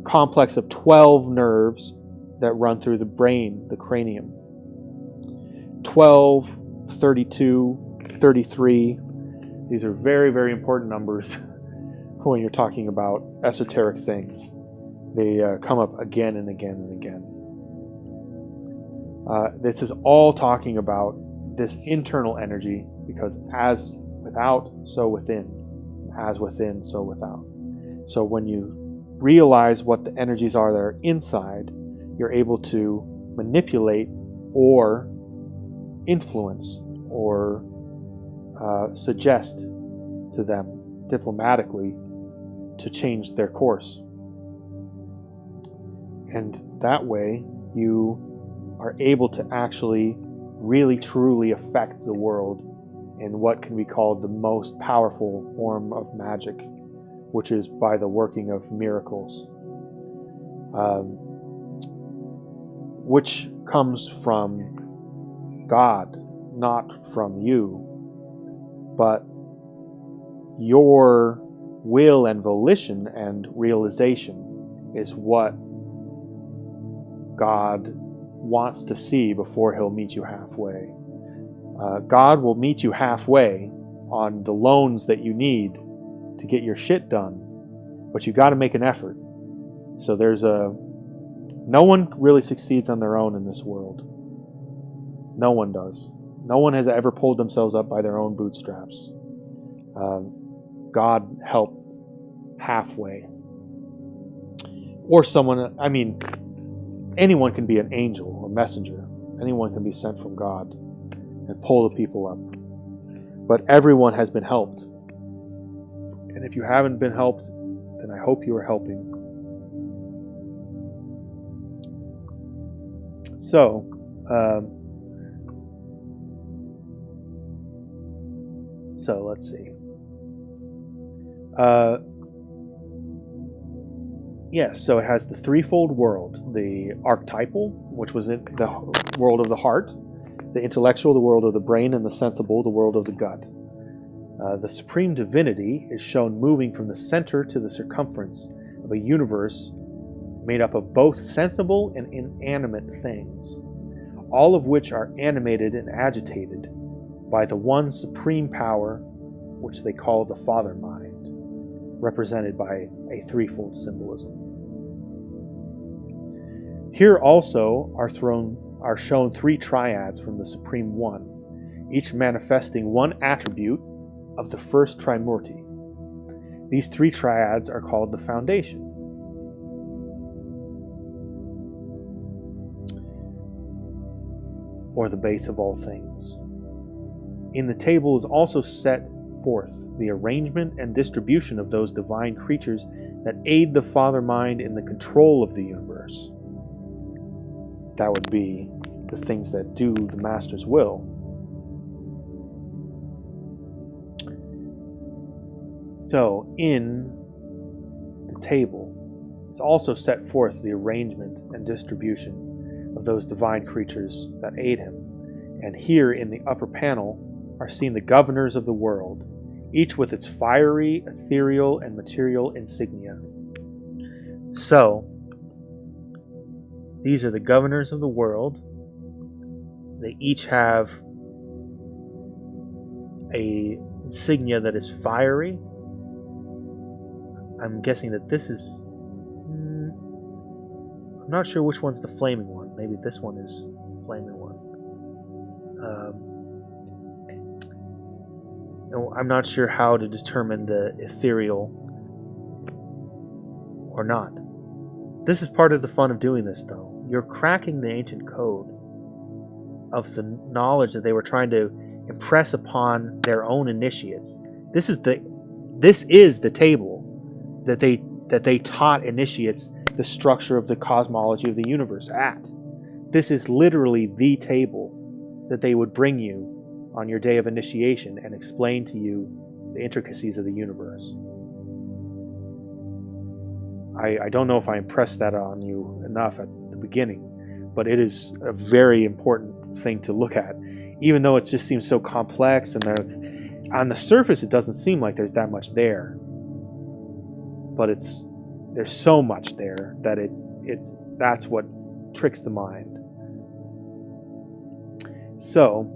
complex of 12 nerves that run through the brain, the cranium. 12, 32, 33. These are very, very important numbers when you're talking about esoteric things. They come up again and again and again. This is all talking about this internal energy, because as without, so within. As within, so without. So when you realize what the energies are that are inside, you're able to manipulate or influence or suggest to them diplomatically to change their course. And that way you are able to actually really truly affect the world in what can be called the most powerful form of magic, which is by the working of miracles, which comes from God, not from you, but your will and volition and realization is what God wants to see before he'll meet you halfway. God will meet you halfway on the loans that you need to get your shit done, but you got to make an effort. So no one really succeeds on their own in this world. No one does. No one has ever pulled themselves up by their own bootstraps. God help halfway. Or someone, anyone can be an angel or messenger. Anyone can be sent from God and pull the people up. But everyone has been helped. And if you haven't been helped, then I hope you are helping. So, let's see. Yes, so it has the threefold world: the archetypal, which was in the world of the heart; the intellectual, the world of the brain; and the sensible, the world of the gut. The supreme divinity is shown moving from the center to the circumference of a universe made up of both sensible and inanimate things, all of which are animated and agitated by the one supreme power, which they call the Father Mind, represented by a threefold symbolism. Here also are shown three triads from the Supreme One, each manifesting one attribute of the first Trimurti. These three triads are called the foundation, or the base of all things. In the table is also set forth the arrangement and distribution of those divine creatures that aid the Father Mind in the control of the universe. That would be the things that do the Master's will. So, in the table is also set forth the arrangement and distribution of those divine creatures that aid him. And here in the upper panel are seen the governors of the world, each with its fiery, ethereal, and material insignia. So, these are the governors of the world. They each have a insignia that is fiery. I'm guessing that this is... I'm not sure which one's the flaming one. Maybe this one is the flaming one. I'm not sure how to determine the ethereal or not. This is part of the fun of doing this, though. You're cracking the ancient code of the knowledge that they were trying to impress upon their own initiates. This is the table that they taught initiates the structure of the cosmology of the universe at. This is literally the table that they would bring you on your day of initiation and explain to you the intricacies of the universe. I don't know if I impressed that on you enough at the beginning, but it is a very important thing to look at, even though it just seems so complex, and on the surface it doesn't seem like there's that much there, but there's so much there that that's what tricks the mind. So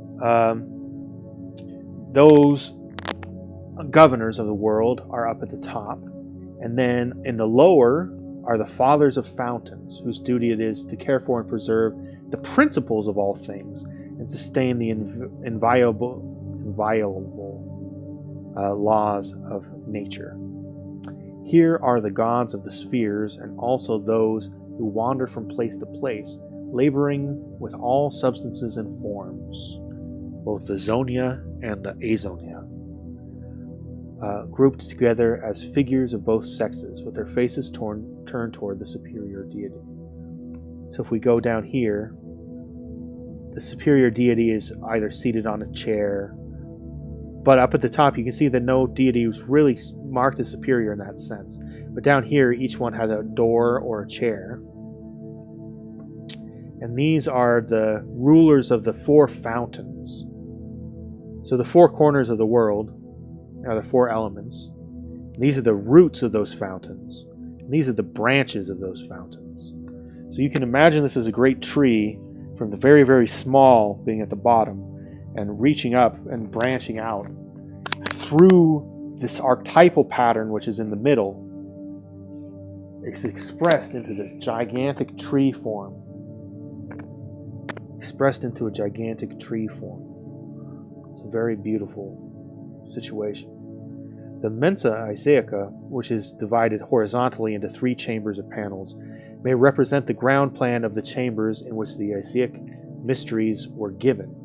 those governors of the world are up at the top, and then in the lower are the fathers of fountains, whose duty it is to care for and preserve the principles of all things, and and sustain the inviolable laws of nature. Here are the gods of the spheres, and also those who wander from place to place, laboring with all substances and forms, both the zonia and the azonia, grouped together as figures of both sexes, with their faces turned toward the superior deity. So if we go down here, the superior deity is either seated on a chair, but up at the top you can see that no deity was really marked as superior in that sense. But down here, each one has a door or a chair. And these are the rulers of the four fountains. So the four corners of the world are the four elements. These are the roots of those fountains. And these are the branches of those fountains. So you can imagine this as a great tree, from the very, very small being at the bottom and reaching up and branching out through this archetypal pattern, which is in the middle. It's expressed into this gigantic tree form. Expressed into a gigantic tree form. It's a very beautiful situation. The Mensa Isaica, which is divided horizontally into 3 chambers of panels, may represent the ground plan of the chambers in which the Isaic mysteries were given.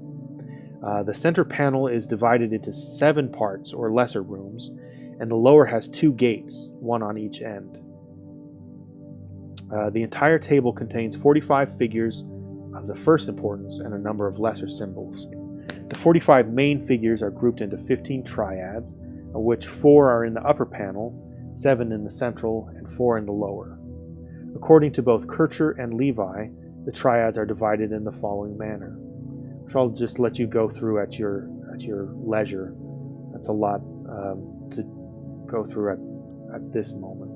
The center panel is divided into 7 parts or lesser rooms, and the lower has 2 gates, one on each end. The entire table contains 45 figures of the first importance and a number of lesser symbols. The 45 main figures are grouped into 15 triads, of which 4 are in the upper panel, 7 in the central, and 4 in the lower. According to both Kircher and Levi, the triads are divided in the following manner, which I'll just let you go through at your leisure. That's a lot to go through at this moment.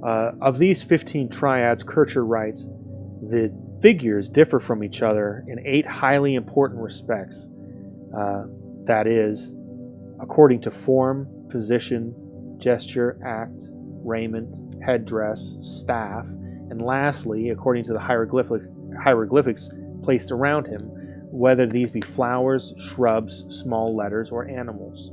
Of these 15 triads, Kircher writes, the figures differ from each other in 8 highly important respects. That is, according to form, position, gesture, act, raiment, headdress, staff, and lastly, according to the hieroglyphics placed around him, whether these be flowers, shrubs, small letters, or animals.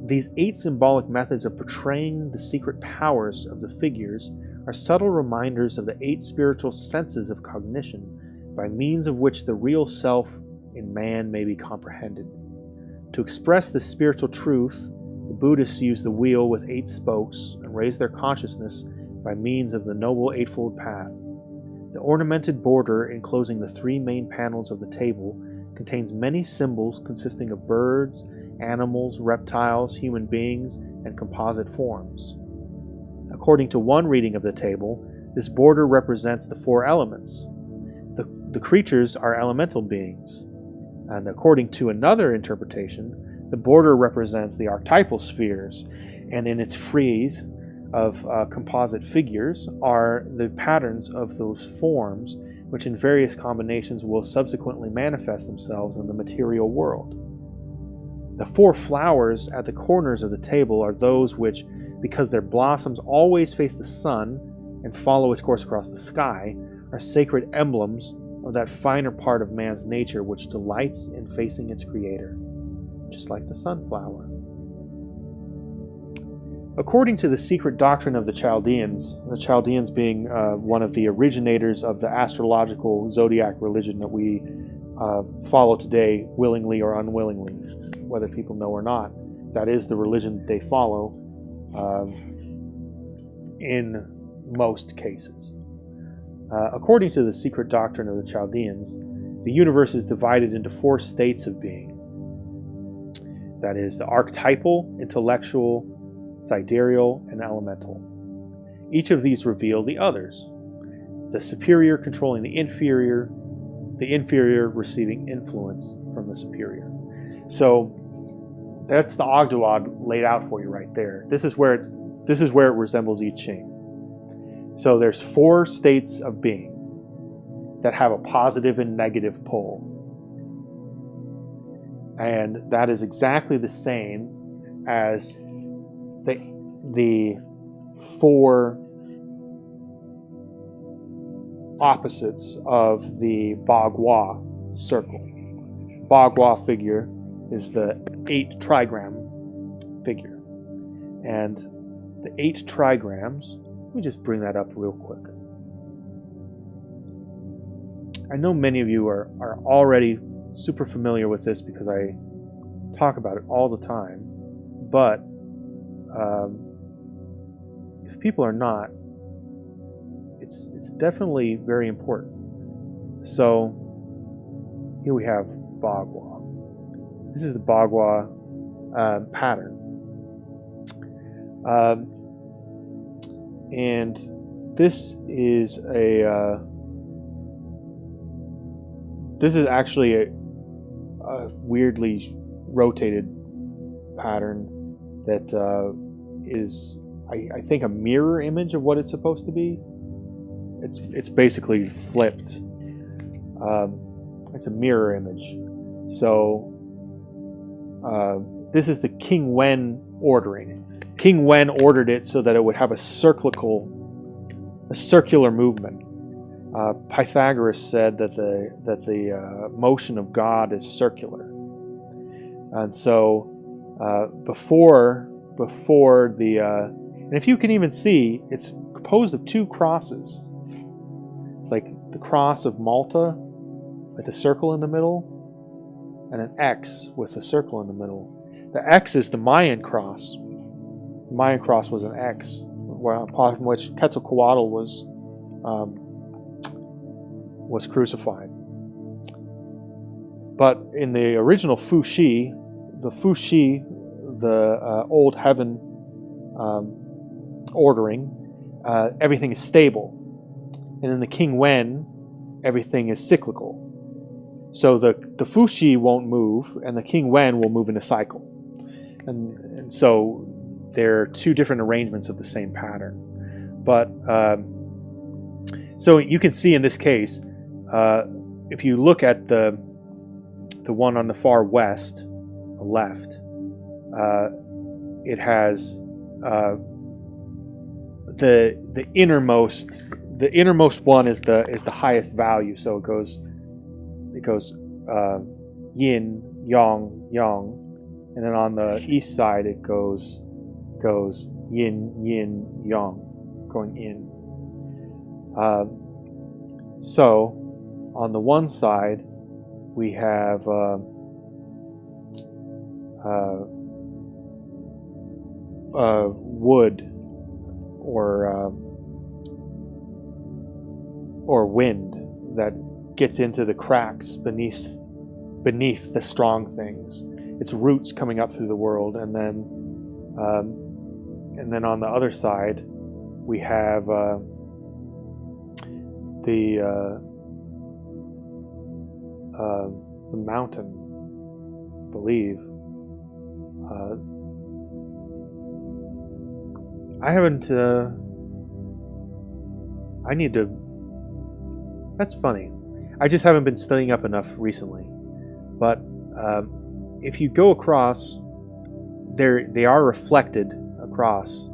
These 8 symbolic methods of portraying the secret powers of the figures are subtle reminders of the 8 spiritual senses of cognition, by means of which the real self in man may be comprehended. To express this spiritual truth, the Buddhists use the wheel with 8 spokes and raise their consciousness by means of the Noble Eightfold Path. The ornamented border enclosing the 3 main panels of the table contains many symbols consisting of birds, animals, reptiles, human beings, and composite forms. According to one reading of the table, this border represents the 4 elements. The creatures are elemental beings. And according to another interpretation, the border represents the archetypal spheres, and in its frieze of composite figures are the patterns of those forms, which in various combinations will subsequently manifest themselves in the material world. The 4 flowers at the corners of the table are those which, because their blossoms always face the sun and follow its course across the sky, are sacred emblems of that finer part of man's nature which delights in facing its creator, just like the sunflower. According to the secret doctrine of the Chaldeans being one of the originators of the astrological zodiac religion that we follow today, willingly or unwillingly, whether people know or not, that is the religion that they follow in most cases. According to the secret doctrine of the Chaldeans, the universe is divided into 4 states of being. That is, the archetypal, intellectual, sidereal, and elemental. Each of these reveal the others. The superior controlling the inferior receiving influence from the superior. So that's the Ogdoad laid out for you right there. This is where it resembles I Ching. So there's 4 states of being that have a positive and negative pole. And that is exactly the same as the 4 opposites of the Bagua circle. Bagua figure is the 8 trigram figure. And the 8 trigrams, let me just bring that up real quick. I know many of you are already super familiar with this because I talk about it all the time, but if people are not, it's definitely very important. So here we have Bagua. This is the Bagua pattern. And this is actually a weirdly rotated pattern that is, I think, a mirror image of what it's supposed to be. It's basically flipped. It's a mirror image. So this is the King Wen ordering. King Wen ordered it so that it would have a circular movement. Pythagoras said that the motion of God is circular, and so before the and if you can even see, it's composed of 2 crosses. It's like the cross of Malta with a circle in the middle, and an X with a circle in the middle. The X is the Mayan cross. The Mayan cross was an X, upon which Quetzalcoatl was crucified. But in the original Fuxi, the old heaven ordering, everything is stable. And in the King Wen, everything is cyclical. So the Fuxi won't move, and the King Wen will move in a cycle. And so they're 2 different arrangements of the same pattern. But so you can see in this case, if you look at the one on the far west, the left, it has the innermost one is the highest value. So it goes yin, yang, yang, and then on the east side it goes yin, yin, yang, going in. So on the one side we have wood or wind that gets into the cracks beneath the strong things. Its roots coming up through the world, and then on the other side we have the mountain, I believe. I haven't. I need to. That's funny. I just haven't been studying up enough recently. But if you go across, they are reflected across.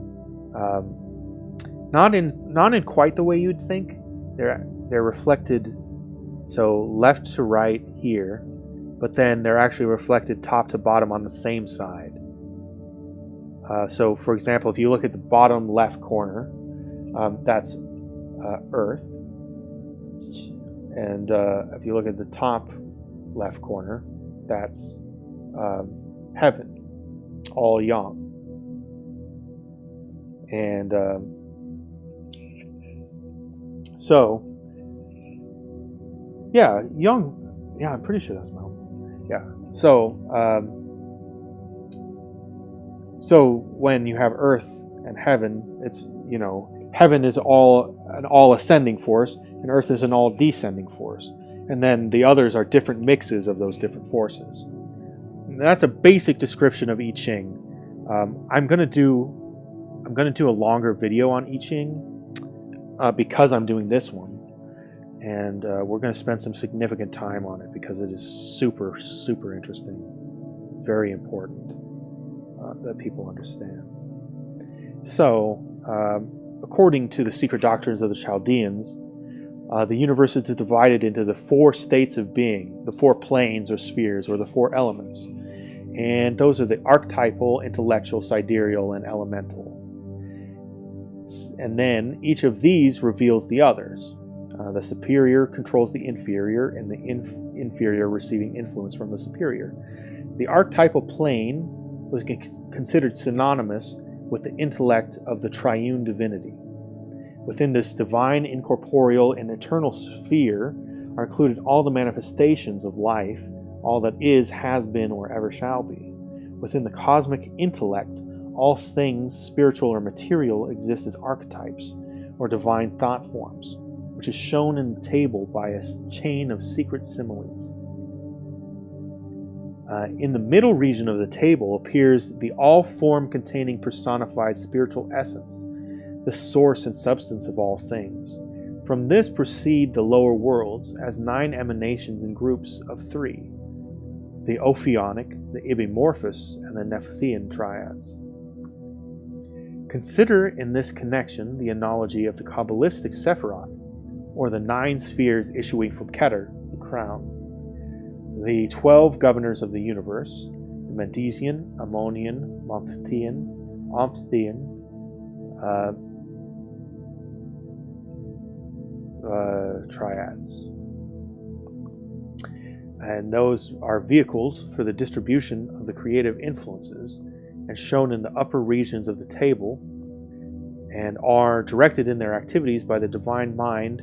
Not in quite the way you'd think. They're reflected, so left to right here, but then they're actually reflected top to bottom on the same side. So, for example, if you look at the bottom left corner, that's Earth. And if you look at the top left corner, that's heaven, all yang. And so, yeah, yang. Yeah, I'm pretty sure that's mountain. Yeah. So when you have Earth and heaven, it's, heaven is an all ascending force, and Earth is an all descending force. And then the others are different mixes of those different forces. And that's a basic description of I Ching. I'm gonna do a longer video on I Ching because I'm doing this one, and we're gonna spend some significant time on it because it is super, super interesting, very important that people understand. So, according to the secret doctrines of the Chaldeans, The universe is divided into the 4 states of being, the 4 planes or spheres, or the 4 elements. And those are the archetypal, intellectual, sidereal, and elemental. And then each of these reveals the others. The superior controls the inferior, and the inferior receiving influence from the superior. The archetypal plane was considered synonymous with the intellect of the triune divinity. Within this divine, incorporeal, and eternal sphere are included all the manifestations of life, all that is, has been, or ever shall be. Within the cosmic intellect, all things, spiritual or material, exist as archetypes, or divine thought forms, which is shown in the table by a chain of secret similes. In the middle region of the table appears the all-form containing personified spiritual essence, the source and substance of all things. From this proceed the lower worlds as 9 emanations in groups of 3, the Ophionic, the Ibimorphous, and the Nephian triads. Consider in this connection the analogy of the Kabbalistic Sephiroth, or the 9 spheres issuing from Keter, the crown, the 12 governors of the universe, the Mendesian, Ammonian, Omphthean, triads. And those are vehicles for the distribution of the creative influences, and shown in the upper regions of the table, and are directed in their activities by the divine mind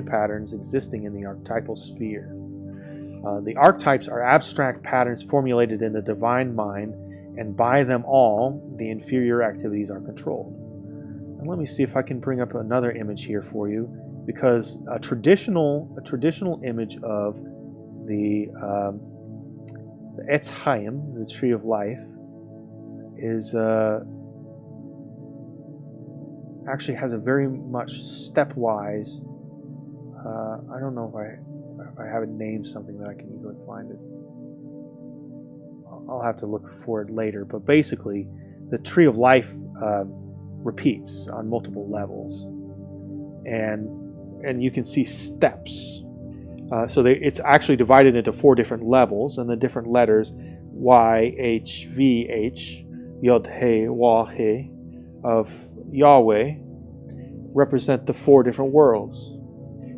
patterns existing in the archetypal sphere. The archetypes are abstract patterns formulated in the divine mind, and by them all, the inferior activities are controlled. And let me see if I can bring up another image here for you, because a traditional image of the Etz Chaim, the tree of life, is actually has a very much stepwise. I don't know if I have it named something that I can easily find it. I'll have to look for it later. But basically, the tree of life repeats on multiple levels, and you can see steps. So it's actually divided into 4 different levels, and the different letters Y, H, V, H, Yod, He, Wah, He of Yahweh represent the 4 different worlds.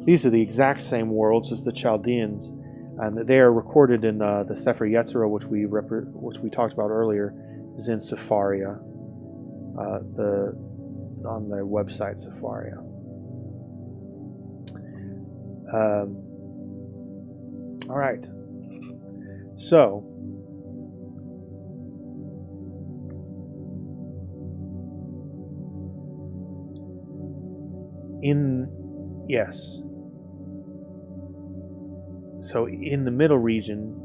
These are the exact same worlds as the Chaldeans, and they are recorded in the Sefer Yetzirah, which we talked about earlier, is in Sepharia, on the website Sepharia. All right. So, So in the middle region,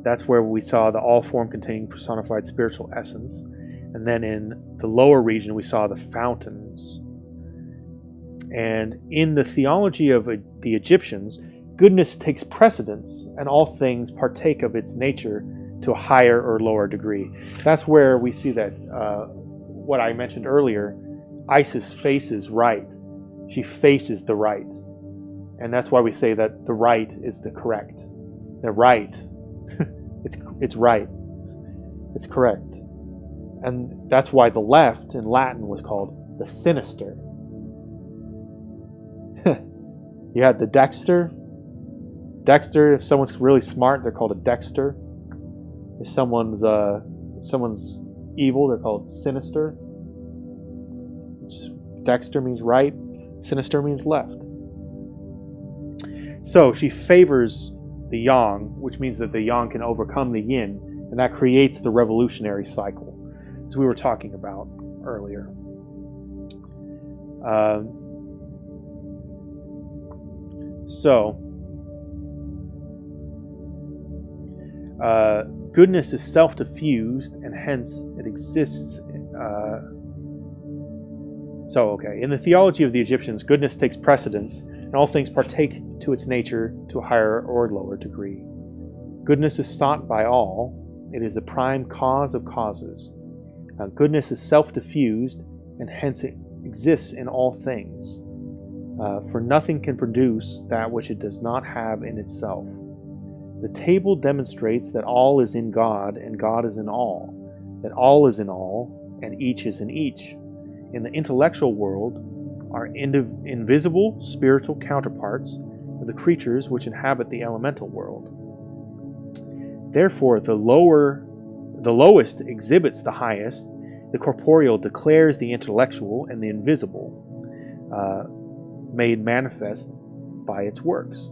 that's where we saw the all-form containing personified spiritual essence. And then in the lower region, we saw the fountains. And in the theology of the Egyptians, goodness takes precedence, and all things partake of its nature to a higher or lower degree. That's where we see that what I mentioned earlier, Isis faces right. She faces the right. And that's why we say that the right is the correct. The right. It's right. It's correct. And that's why the left in Latin was called the sinister. You had the dexter. Dexter, if someone's really smart, they're called a dexter. If someone's evil, they're called sinister. Dexter means right, sinister means left. So she favors the yang, which means that the yang can overcome the yin, and that creates the revolutionary cycle, as we were talking about earlier. Goodness is self-diffused, and hence it exists. In the theology of the Egyptians, goodness takes precedence, and all things partake to its nature to a higher or lower degree. Goodness is sought by all. It is the prime cause of causes. Goodness is self-diffused, and hence it exists in all things. For nothing can produce that which it does not have in itself. The table demonstrates that all is in God and God is in all, that all is in all and each is in each. In the intellectual world are invisible spiritual counterparts of the creatures which inhabit the elemental world. Therefore, the lowest exhibits the highest, the corporeal declares the intellectual, and the invisible made manifest by its works.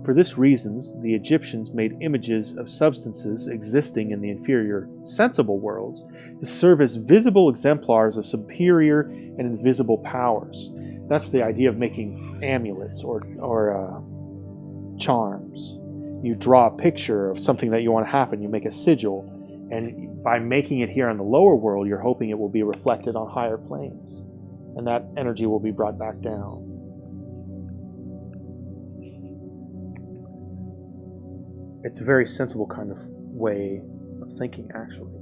For this reasons, the Egyptians made images of substances existing in the inferior sensible worlds to serve as visible exemplars of superior and invisible powers. That's the idea of making amulets or charms. You draw a picture of something that you want to happen, you make a sigil, and by making it here on the lower world, you're hoping it will be reflected on higher planes, and that energy will be brought back down. It's a very sensible kind of way of thinking, actually.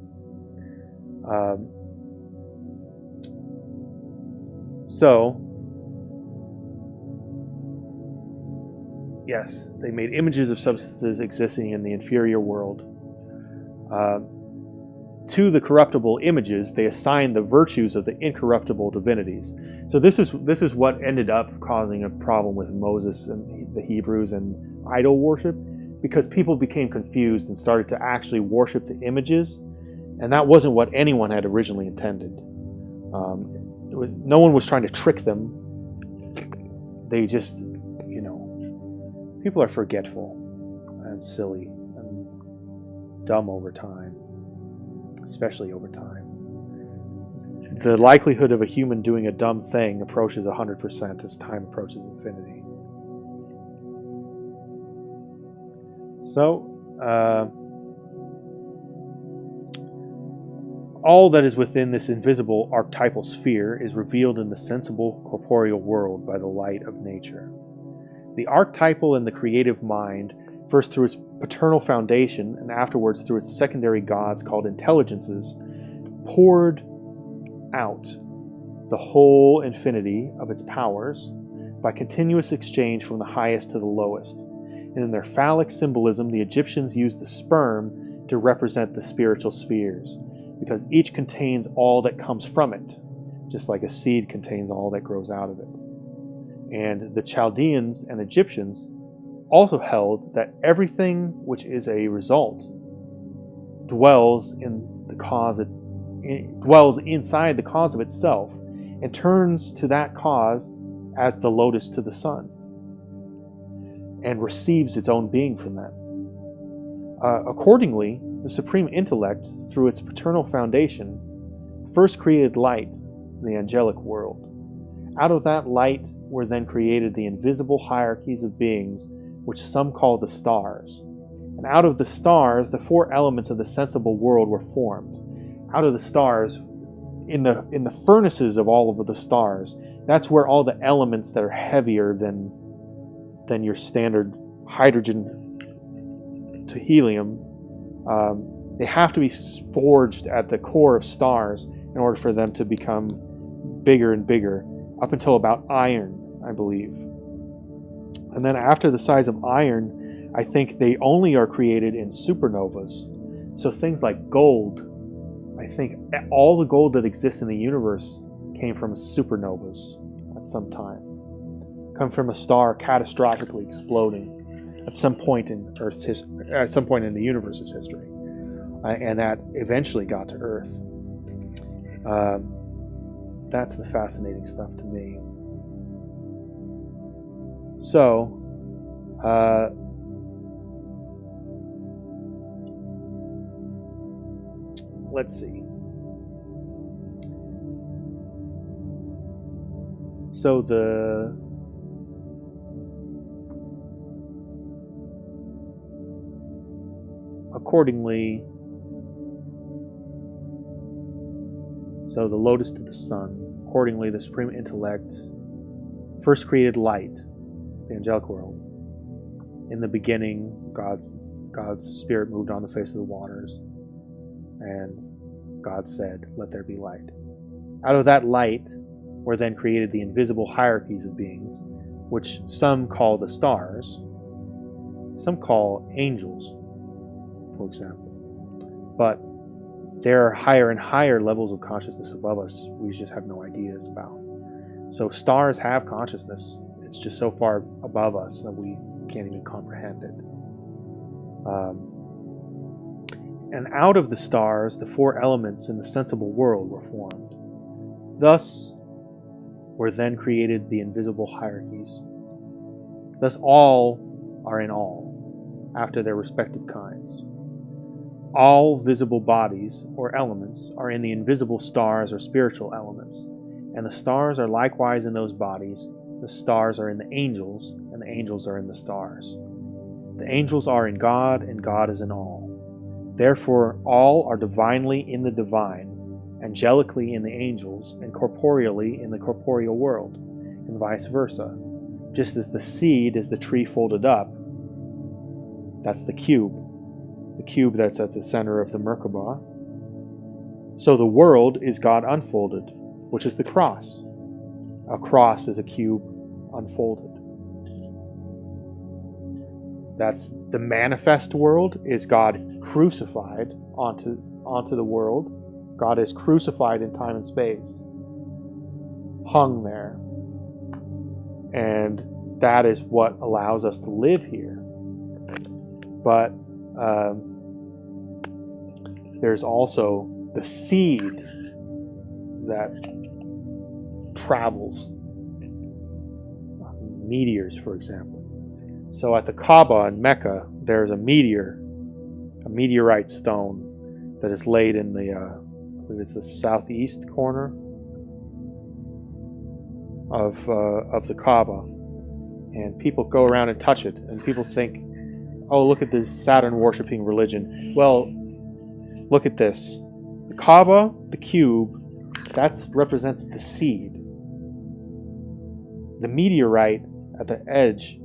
Yes, they made images of substances existing in the inferior world. To the corruptible images, they assigned the virtues of the incorruptible divinities. So this is what ended up causing a problem with Moses and the Hebrews and idol worship, because people became confused and started to actually worship the images, and that wasn't what anyone had originally intended. No one was trying to trick them. They just, people are forgetful and silly and dumb over time, especially over time. The likelihood of a human doing a dumb thing approaches 100% as time approaches infinity. So, all that is within this invisible archetypal sphere is revealed in the sensible corporeal world by the light of nature. The archetypal and the creative mind, first through its paternal foundation and afterwards through its secondary gods called intelligences, poured out the whole infinity of its powers by continuous exchange from the highest to the lowest. And in their phallic symbolism, the Egyptians used the sperm to represent the spiritual spheres, because each contains all that comes from it, just like a seed contains all that grows out of it. And the Chaldeans and Egyptians also held that everything which is a result dwells inside the cause of itself and turns to that cause as the lotus to the sun, and receives its own being from that. Accordingly, the Supreme Intellect, through its paternal foundation, first created light in the angelic world. Out of that light were then created the invisible hierarchies of beings, which some call the stars. And out of the stars, the four elements of the sensible world were formed. Out of the stars, in the furnaces of all of the stars, that's where all the elements that are heavier than your standard hydrogen to helium, they have to be forged at the core of stars in order for them to become bigger and bigger, up until about iron, I believe. And then after the size of iron, I think they only are created in supernovas. So things like gold, I think all the gold that exists in the universe came from supernovas at some time. Come from a star catastrophically exploding at some point in Earth's history, at some point in the universe's history, and that eventually got to Earth. That's the fascinating stuff to me. So, let's see. So accordingly, so the lotus to the sun, accordingly the Supreme Intellect first created light, the angelic world. In the beginning, God's spirit moved on the face of the waters, and God said, "Let there be light." Out of that light were then created the invisible hierarchies of beings, which some call the stars, some call angels, for example. But there are higher and higher levels of consciousness above us we just have no ideas about. So stars have consciousness. It's just so far above us that we can't even comprehend it. And out of the stars, the four elements in the sensible world were formed. Thus were then created the invisible hierarchies. Thus all are in all, after their respective kinds. All visible bodies or elements are in the invisible stars or spiritual elements, and the stars are likewise in those bodies. The stars are in the angels, and the angels are in the stars. The angels are in God, and God is in all. Therefore, all are divinely in the divine, angelically in the angels, and corporeally in the corporeal world, and vice versa. Just as the seed is the tree folded up, that's the cube that's at the center of the Merkabah. So the world is God unfolded, which is the cross. A cross is a cube unfolded. That's the manifest world, is God crucified onto the world. God is crucified in time and space, hung there. And that is what allows us to live here. But there's also the seed that travels. Meteors, for example. So at the Kaaba in Mecca, there's a meteorite stone that is laid in the, I believe it's the southeast corner of the Kaaba, and people go around and touch it, and people think, "Oh, look at this Saturn-worshipping religion." Well, look at this: the Kaaba, the cube, that represents the seed. The meteorite at the edge,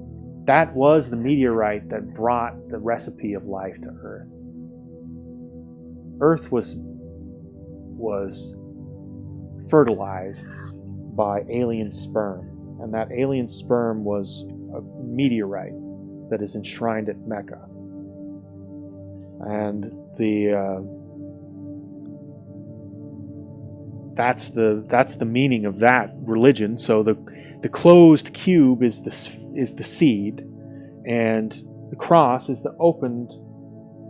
that was the meteorite that brought the recipe of life to Earth. Earth was fertilized by alien sperm, and that alien sperm was a meteorite that is enshrined at Mecca. And that's the meaning of that religion. So the closed cube is the seed, and the cross is the opened.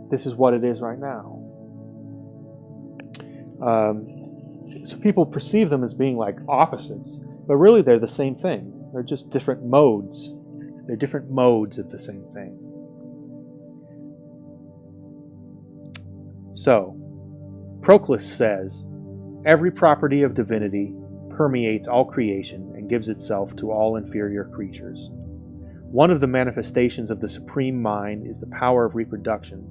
This is what it is right now. So people perceive them as being like opposites, but really they're the same thing. They're just different modes. They're different modes of the same thing. So, Proclus says, every property of divinity permeates all creation and gives itself to all inferior creatures. One of the manifestations of the Supreme Mind is the power of reproduction,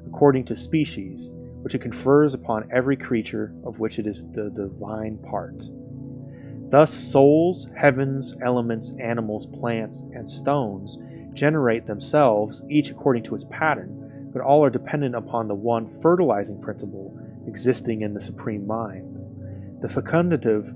according to species, which it confers upon every creature of which it is the divine part. Thus souls, heavens, elements, animals, plants, and stones generate themselves, each according to its pattern, but all are dependent upon the one fertilizing principle existing in the Supreme Mind. The fecundative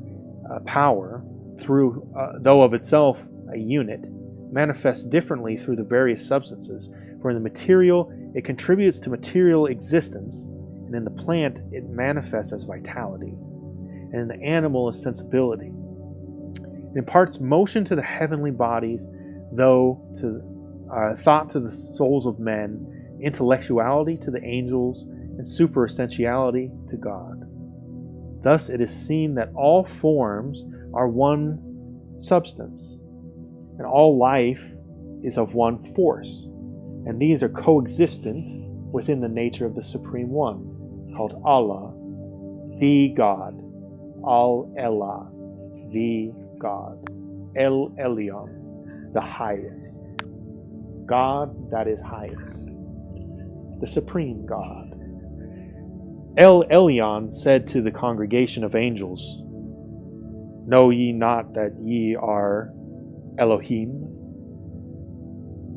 power, though of itself a unit, manifests differently through the various substances, for in the material it contributes to material existence, and in the plant it manifests as vitality, and in the animal as sensibility. It imparts motion to the heavenly bodies, though thought to the souls of men, intellectuality to the angels, and superessentiality to God. Thus it is seen that all forms are one substance, and all life is of one force, and these are coexistent within the nature of the Supreme One, called Allah, the God, Al-Elah, the God, El Elyon, the highest, God that is highest, the Supreme God. El Elyon said to the congregation of angels, know ye not that ye are Elohim,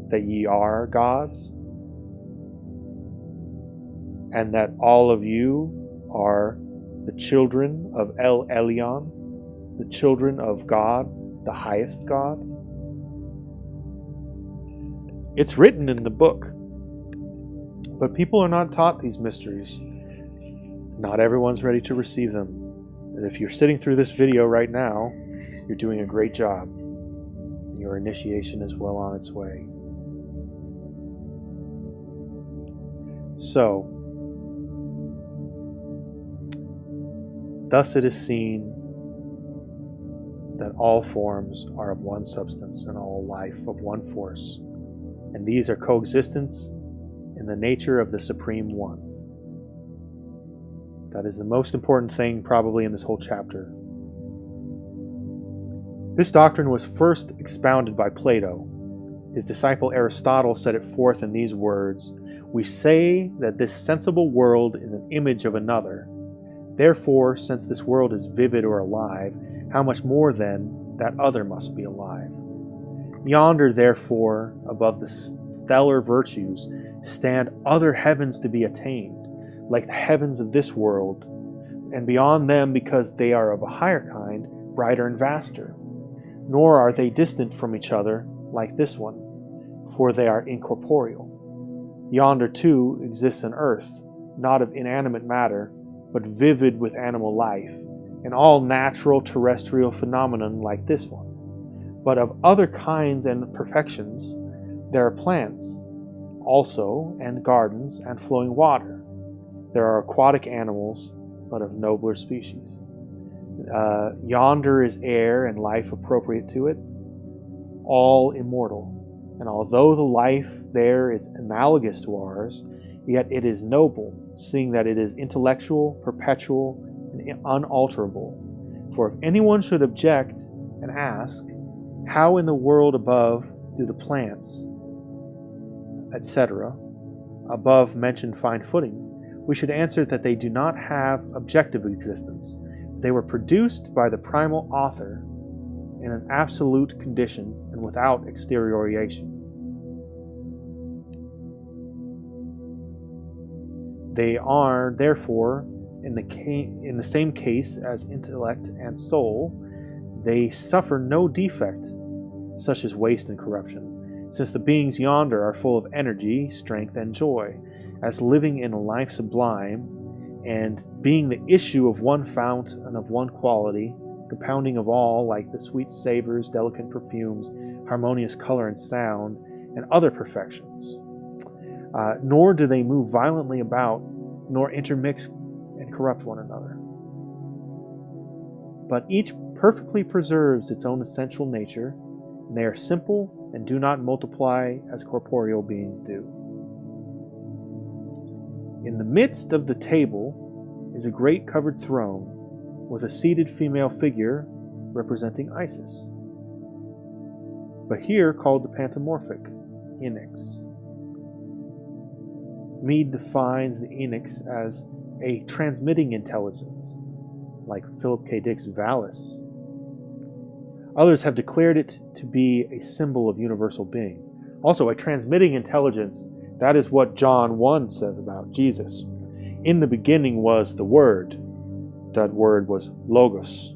that ye are gods, and that all of you are the children of El Elyon? the children of God, the highest God? It's written in the book, but people are not taught these mysteries. Not everyone's ready to receive them. And if you're sitting through this video right now, you're doing a great job. Your initiation is well on its way. So, thus it is seen that all forms are of one substance and all life of one force, and these are coexistents in the nature of the Supreme One. That is the most important thing probably in this whole chapter. This doctrine was first expounded by Plato. His disciple Aristotle set it forth in these words: "We say that this sensible world is an image of another. Therefore, since this world is vivid or alive, how much more then that other must be alive? Yonder, therefore, above the stellar virtues, stand other heavens to be attained, like the heavens of this world, and beyond them, because they are of a higher kind, brighter and vaster. Nor are they distant from each other like this one, for they are incorporeal. Yonder, too, exists an earth, not of inanimate matter, but vivid with animal life, and all natural terrestrial phenomenon like this one. But of other kinds and perfections, there are plants also, and gardens, and flowing water. There are aquatic animals, but of nobler species. Yonder is air and life appropriate to it, all immortal. And although the life there is analogous to ours, yet it is noble, seeing that it is intellectual, perpetual, and unalterable. For if anyone should object and ask, how in the world above do the plants, etc., above mentioned find footing, we should answer that they do not have objective existence. They were produced by the primal author in an absolute condition and without exterioration. They are, therefore, in the same case as intellect and soul, they suffer no defect, such as waste and corruption, since the beings yonder are full of energy, strength, and joy, as living in a life sublime, and being the issue of one fount and of one quality, compounding of all, like the sweet savors, delicate perfumes, harmonious color and sound, and other perfections. Nor do they move violently about, nor intermix and corrupt one another. But each perfectly preserves its own essential nature, and they are simple and do not multiply as corporeal beings do. In the midst of the table is a great covered throne with a seated female figure representing Isis, but here called the pantomorphic, Enix. Mead defines the Enix as a transmitting intelligence, like Philip K. Dick's Valis. Others have declared it to be a symbol of universal being. Also, a transmitting intelligence, that is what John 1 says about Jesus. In the beginning was the Word. That word was Logos.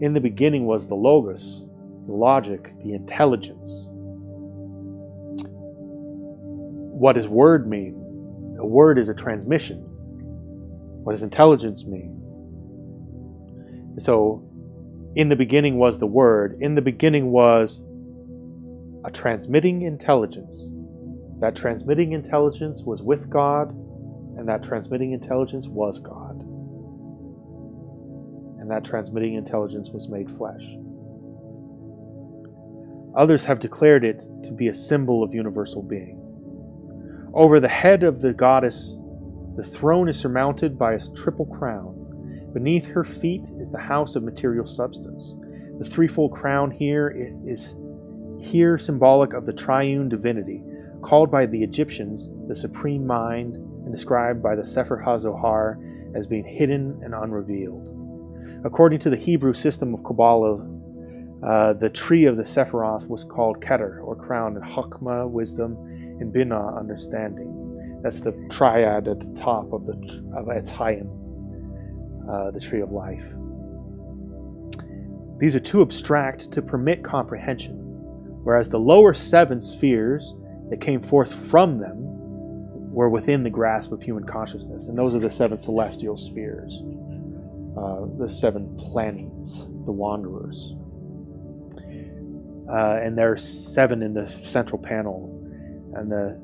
In the beginning was the Logos, the logic, the intelligence. What does word mean? A word is a transmission. What does intelligence mean? So, in the beginning was the Word. In the beginning was a transmitting intelligence. That transmitting intelligence was with God, and that transmitting intelligence was God. And that transmitting intelligence was made flesh. Others have declared it to be a symbol of universal being. Over the head of the goddess, the throne is surmounted by a triple crown. Beneath her feet is the house of material substance. The threefold crown here is symbolic of the triune divinity, called by the Egyptians the Supreme Mind, and described by the Sefer HaZohar as being hidden and unrevealed. According to the Hebrew system of Kabbalah, the tree of the Sephiroth was called Keter, or crown, and Chokmah, wisdom, and Binah, understanding. That's the triad at the top of Etz Chaim, the tree of life. These are too abstract to permit comprehension, whereas the lower 7 spheres that came forth from them were within the grasp of human consciousness, and those are the 7 celestial spheres, the 7 planets, the wanderers. And there are 7 in the central panel, and the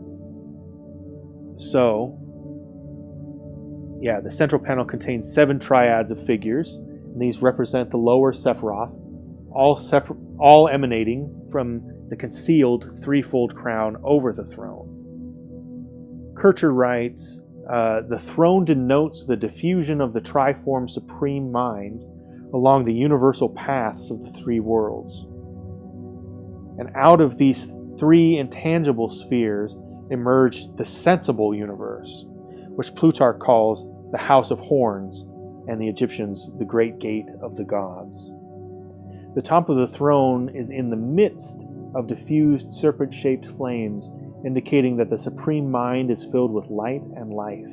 central panel contains 7 triads of figures, and these represent the lower Sephiroth, all emanating from the concealed threefold crown over the throne. Kircher writes, the throne denotes the diffusion of the triform supreme mind along the universal paths of the 3 worlds. And out of these 3 intangible spheres emerged the sensible universe, which Plutarch calls the House of Horns, and the Egyptians the Great Gate of the Gods. The top of the throne is in the midst of diffused serpent-shaped flames, indicating that the Supreme Mind is filled with light and life,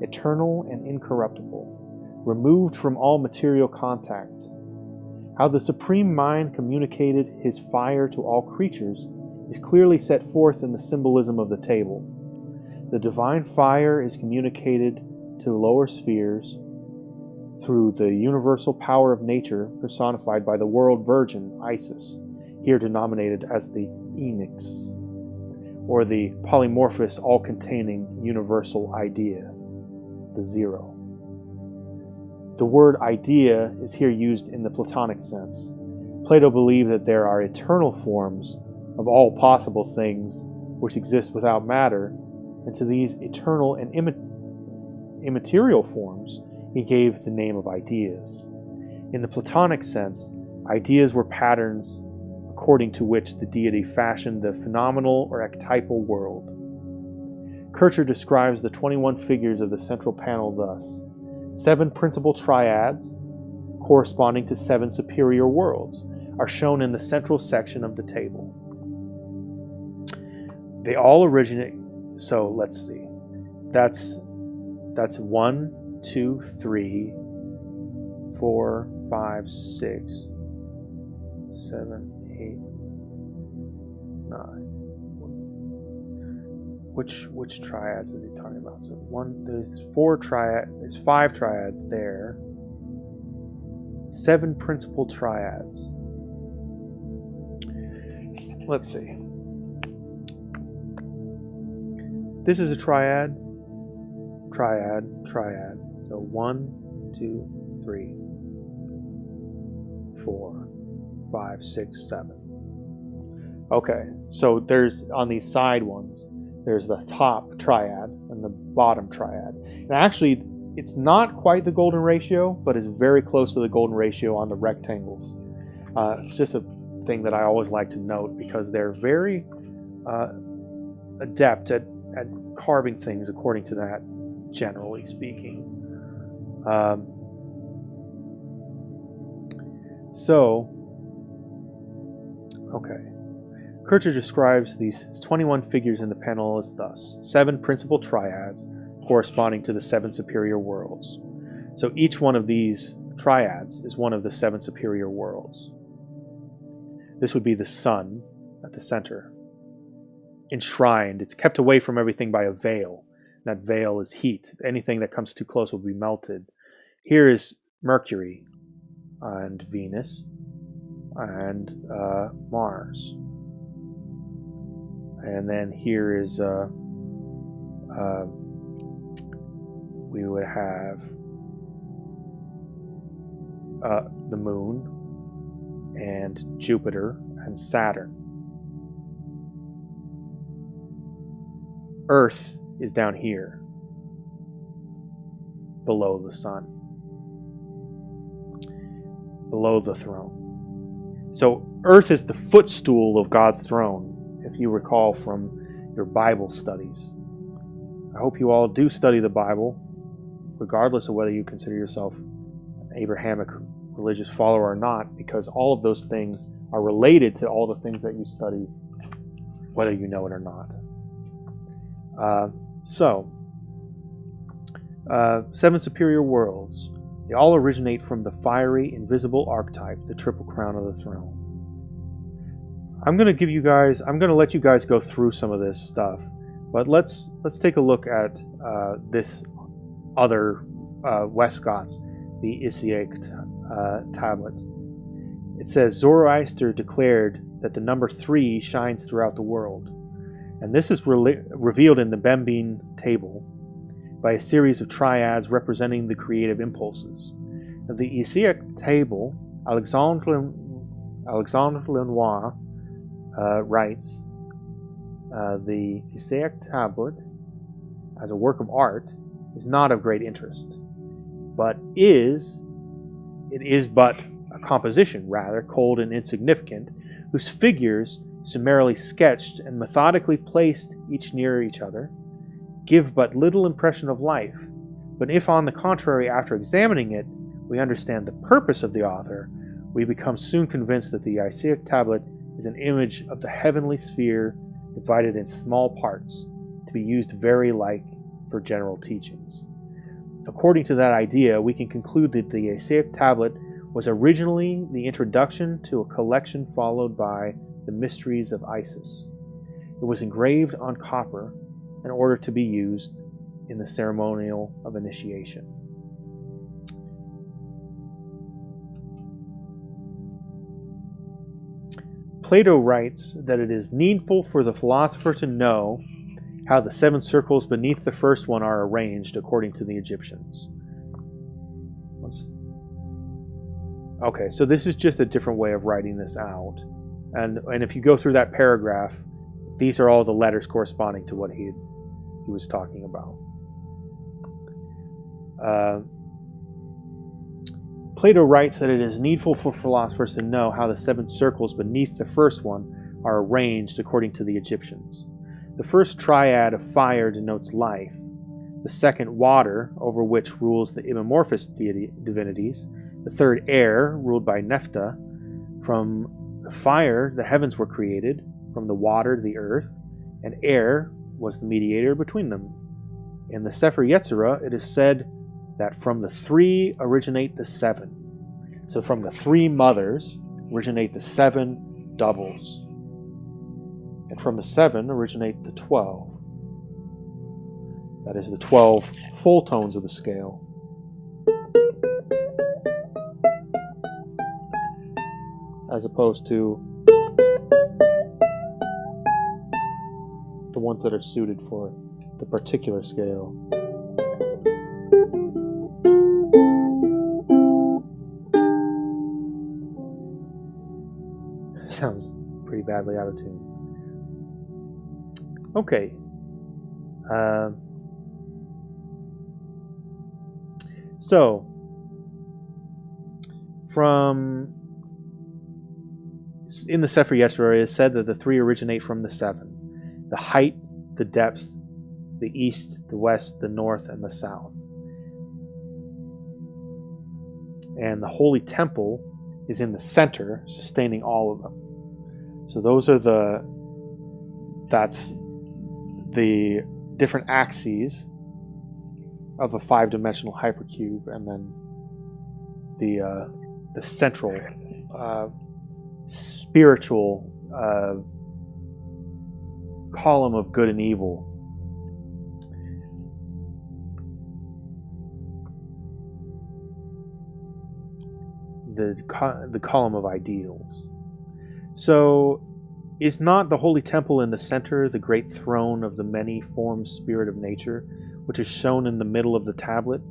eternal and incorruptible, removed from all material contact. How the Supreme Mind communicated his fire to all creatures is clearly set forth in the symbolism of the table. The divine fire is communicated to lower spheres through the universal power of nature personified by the world virgin Isis, here denominated as the Enix, or the polymorphous all-containing universal idea, the Zero. The word idea is here used in the Platonic sense. Plato believed that there are eternal forms of all possible things which exist without matter, and to these eternal and immaterial forms he gave the name of ideas. In the Platonic sense, ideas were patterns according to which the deity fashioned the phenomenal or archetypal world. Kircher describes the 21 figures of the central panel thus: 7 principal triads, corresponding to 7 superior worlds, are shown in the central section of the table. They all originate, so let's see, that's 1, 2, 3, 4, 5, 6, 7, 8, 9. Which triads are they talking about? So there's 5 triads there. 7 principal triads. Let's see. This is a triad. So 1, 2, 3, 4, 5, 6, 7. Okay, so there's on these side ones, there's the top triad and the bottom triad. And actually, it's not quite the golden ratio, but it's very close to the golden ratio on the rectangles. It's just a thing that I always like to note because they're very adept at carving things according to that, generally speaking. Okay. Kircher describes these 21 figures in the panel as thus: 7 principal triads corresponding to the 7 superior worlds. So each one of these triads is one of the 7 superior worlds. This would be the sun at the center. Enshrined, it's kept away from everything by a veil. That veil is heat. Anything that comes too close will be melted. Here is Mercury and Venus and Mars. And then here is we would have the moon and Jupiter and Saturn. Earth is down here, below the sun, below the throne. So Earth is the footstool of God's throne, if you recall from your Bible studies. I hope you all do study the Bible, regardless of whether you consider yourself an Abrahamic religious follower or not, because all of those things are related to all the things that you study, whether you know it or not. 7 superior worlds. They all originate from the fiery, invisible archetype, the triple crown of the throne. I'm going to let you guys go through some of this stuff, but let's take a look at this other Westcott's, the Isiac tablet. It says, Zoroaster declared that the number 3 shines throughout the world, and this is revealed in the Bembine table by a series of triads representing the creative impulses. Of the Isiac table, Alexandre Lenoir writes, the Isiac tablet, as a work of art, is not of great interest, but it is but a composition, rather cold and insignificant, whose figures, summarily sketched and methodically placed each near each other, give but little impression of life. But if, on the contrary, after examining it, we understand the purpose of the author, we become soon convinced that the Isiac tablet is an image of the heavenly sphere divided in small parts, to be used very like for general teachings. According to that idea, we can conclude that the Isiac tablet was originally the introduction to a collection followed by the Mysteries of Isis. It was engraved on copper in order to be used in the ceremonial of initiation. Plato writes that it is needful for the philosopher to know how the 7 circles beneath the first one are arranged according to the Egyptians. Okay, so this is just a different way of writing this out. And if you go through that paragraph, these are all the letters corresponding to what he was talking about. Plato writes that it is needful for philosophers to know how the 7 circles beneath the first one are arranged according to the Egyptians. The first triad of fire denotes life, the second water, over which rules the imamorphous divinities, the third air, ruled by Nephthah. From the fire the heavens were created, from the water the earth, and air was the mediator between them. In the Sefer Yetzirah it is said that from the 3 originate the 7. So from the 3 mothers originate the 7 doubles. And from the 7 originate the 12. That is the 12 full tones of the scale. As opposed to the ones that are suited for the particular scale. Sounds pretty badly out of tune. Okay. So, in the Sefer Yetzirah it is said that the 3 originate from the 7. The height, the depth, the east, the west, the north, and the south. And the holy temple is in the center, sustaining all of them. So that's the different axes of a 5-dimensional hypercube, and then the central spiritual column of good and evil. The column of ideals. So, is not the holy temple in the center the great throne of the many-formed spirit of nature, which is shown in the middle of the tablet?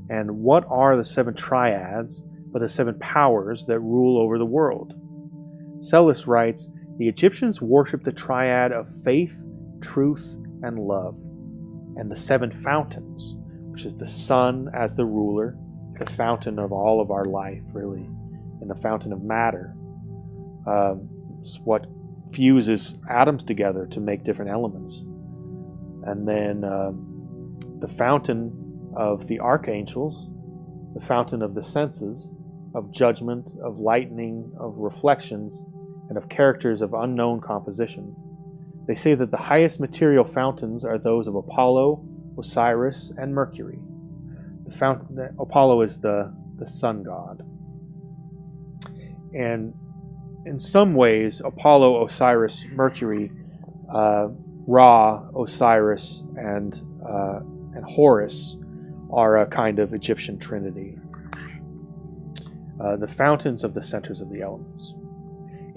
And what are the 7 triads but the 7 powers that rule over the world? Sellis writes, the Egyptians worshipped the triad of faith, truth, and love, and the 7 fountains, which is the sun as the ruler, the fountain of all of our life, really, and the fountain of matter. It's what fuses atoms together to make different elements. And then the fountain of the archangels, the fountain of the senses, of judgment, of lightning, of reflections, and of characters of unknown composition. They say that the highest material fountains are those of Apollo, Osiris, and Mercury. The Apollo is the sun god. And in some ways, Apollo, Osiris, Mercury, Ra, Osiris, and Horus are a kind of Egyptian trinity. The fountains of the centers of the elements.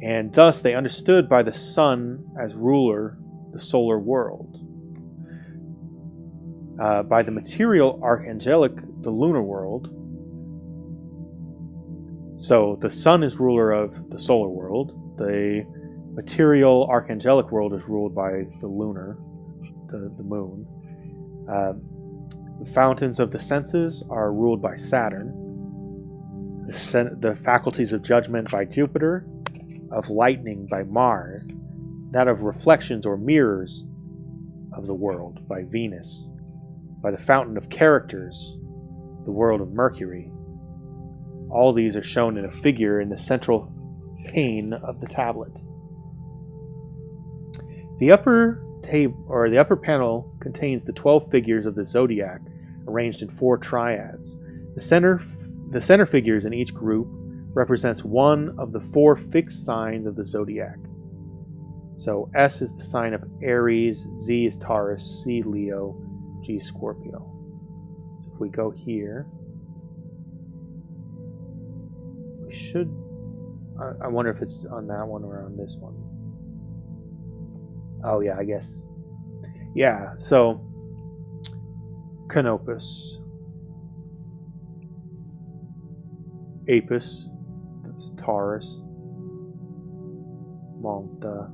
And thus they understood by the sun as ruler the solar world. By the material archangelic, the lunar world. So the sun is ruler of the solar world. The material archangelic world is ruled by the lunar, the moon. The fountains of the senses are ruled by Saturn. The faculties of judgment by Jupiter, of lightning by Mars, that of reflections or mirrors of the world by Venus, by the fountain of characters, the world of Mercury. All these are shown in a figure in the central pane of the tablet. The upper panel contains the 12 figures of the zodiac arranged in 4 triads. The center figures in each group represents one of the 4 fixed signs of the zodiac. So S is the sign of Aries, Z is Taurus, C Leo, G Scorpio. If we go here, we should, I wonder if it's on that one or on this one. Oh yeah, I guess. Yeah, so Canopus, Apis, that's Taurus, Manta,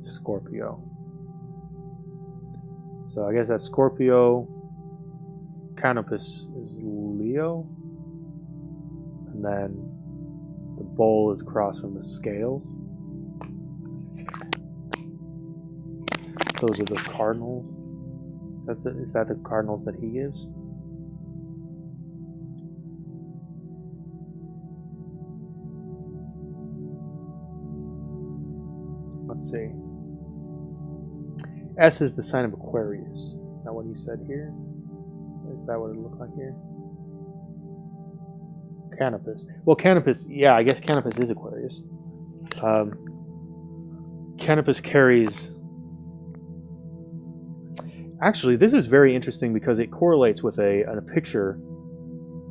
Scorpio. So I guess that's Scorpio. Canopus is Leo. And then the bowl is across from the scales. Those are the cardinals. Is that the cardinals that he gives? Let's see. S is the sign of Aquarius. Is that what he said here? Is that what it looked like here? Canopus. Well, Canopus, yeah, I guess Canopus is Aquarius. Canopus carries... Actually, this is very interesting because it correlates with a picture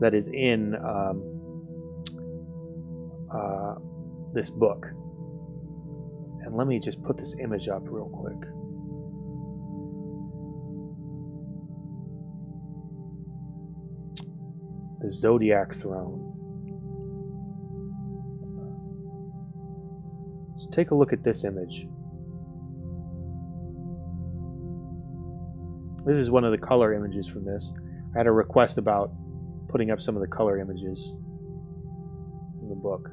that is in this book. And let me just put this image up real quick. The Zodiac Throne. So take a look at this image. This is one of the color images from this. I had a request about putting up some of the color images in the book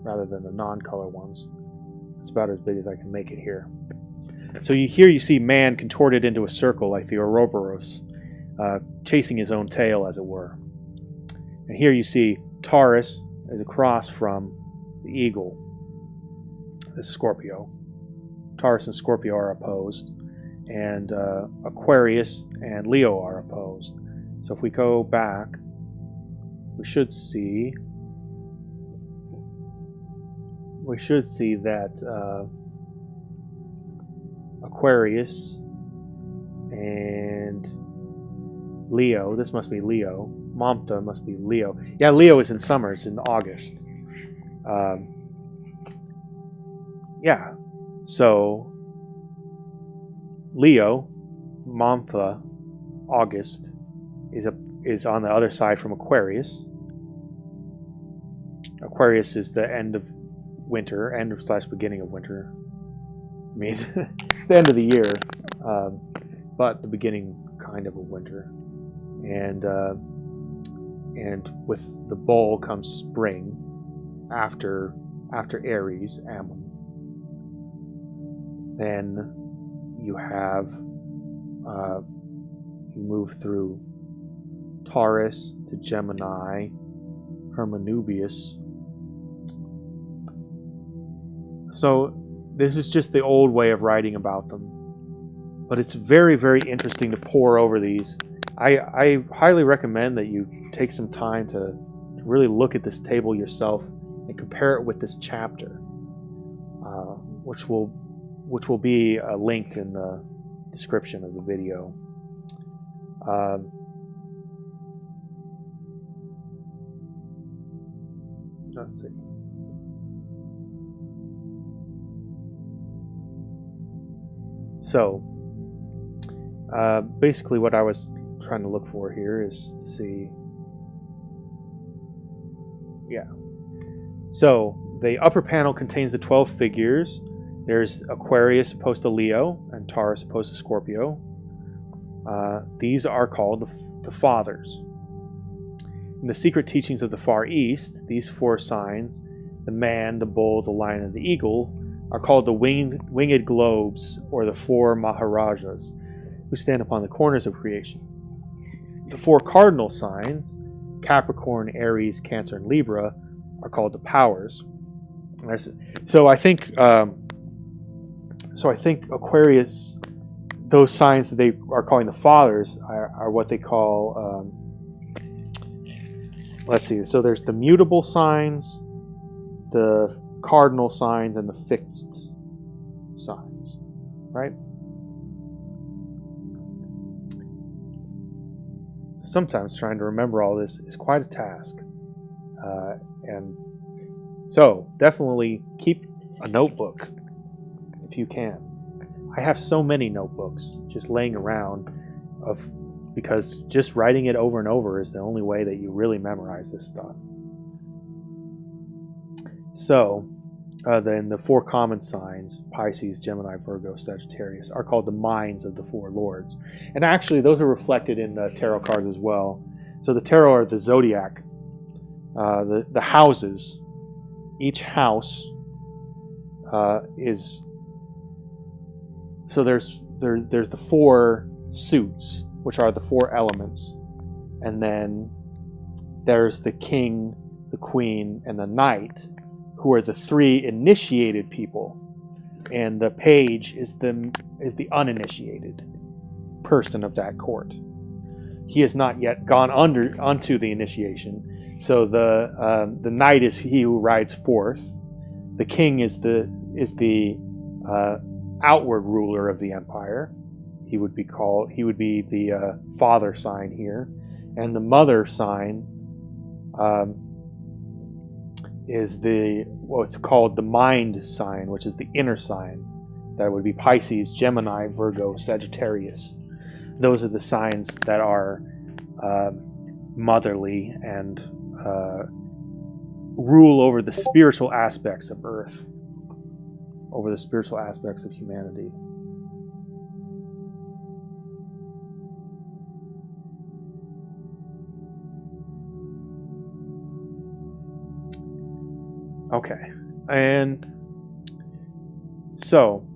rather than the non-color ones. It's about as big as I can make it here. So here you see man contorted into a circle like the Ouroboros, chasing his own tail, as it were. And here you see Taurus is across from the eagle, the Scorpio. Taurus and Scorpio are opposed, and Aquarius and Leo are opposed. So if we go back, we should see that Aquarius and Leo, this must be Leo, Mamta must be Leo. Yeah, Leo is in summer, it's in August. Yeah, so Leo, Mamta, August is on the other side from Aquarius. Aquarius is the end of winter, beginning of winter. I mean, it's the end of the year, but the beginning kind of a winter. And with the bowl comes spring after Aries, Ammon. Then you have you move through Taurus to Gemini, Hermanubius. So this is just the old way of writing about them. But it's very, very interesting to pore over these. I highly recommend that you take some time to really look at this table yourself and compare it with this chapter, which will be linked in the description of the video. Let's see. So, basically what I was trying to look for here is to see... Yeah. So, the upper panel contains the 12 figures. There's Aquarius opposed to Leo and Taurus opposed to Scorpio. These are called the Fathers. In the secret teachings of the Far East, these 4 signs, the man, the bull, the lion, and the eagle, are called the winged globes, or the 4 Maharajas, who stand upon the corners of creation. The 4 cardinal signs, Capricorn, Aries, Cancer, and Libra, are called the powers. So I think Aquarius, those signs that they are calling the fathers, are what they call... let's see. So there's the mutable signs, the cardinal signs, and the fixed signs, right? Sometimes trying to remember all this is quite a task. And so definitely keep a notebook if you can. I have so many notebooks just laying around because just writing it over and over is the only way that you really memorize this stuff. So then the 4 common signs, Pisces, Gemini, Virgo, Sagittarius, are called the minds of the 4 lords. And actually those are reflected in the tarot cards as well. So the tarot are the zodiac, the houses. Each house is... So there's the 4 suits, which are the 4 elements. And then there's the king, the queen, and the knight, who are the 3 initiated people. And the page is the uninitiated person of that court. He has not yet gone onto the initiation. So the knight is he who rides forth. The king is the outward ruler of the empire. He would be the father sign here, and the mother sign is what's called the mind sign, which is the inner sign. That would be Pisces, Gemini, Virgo, Sagittarius. Those are the signs that are motherly and rule over the spiritual aspects of Earth, over the spiritual aspects of humanity. Okay, and so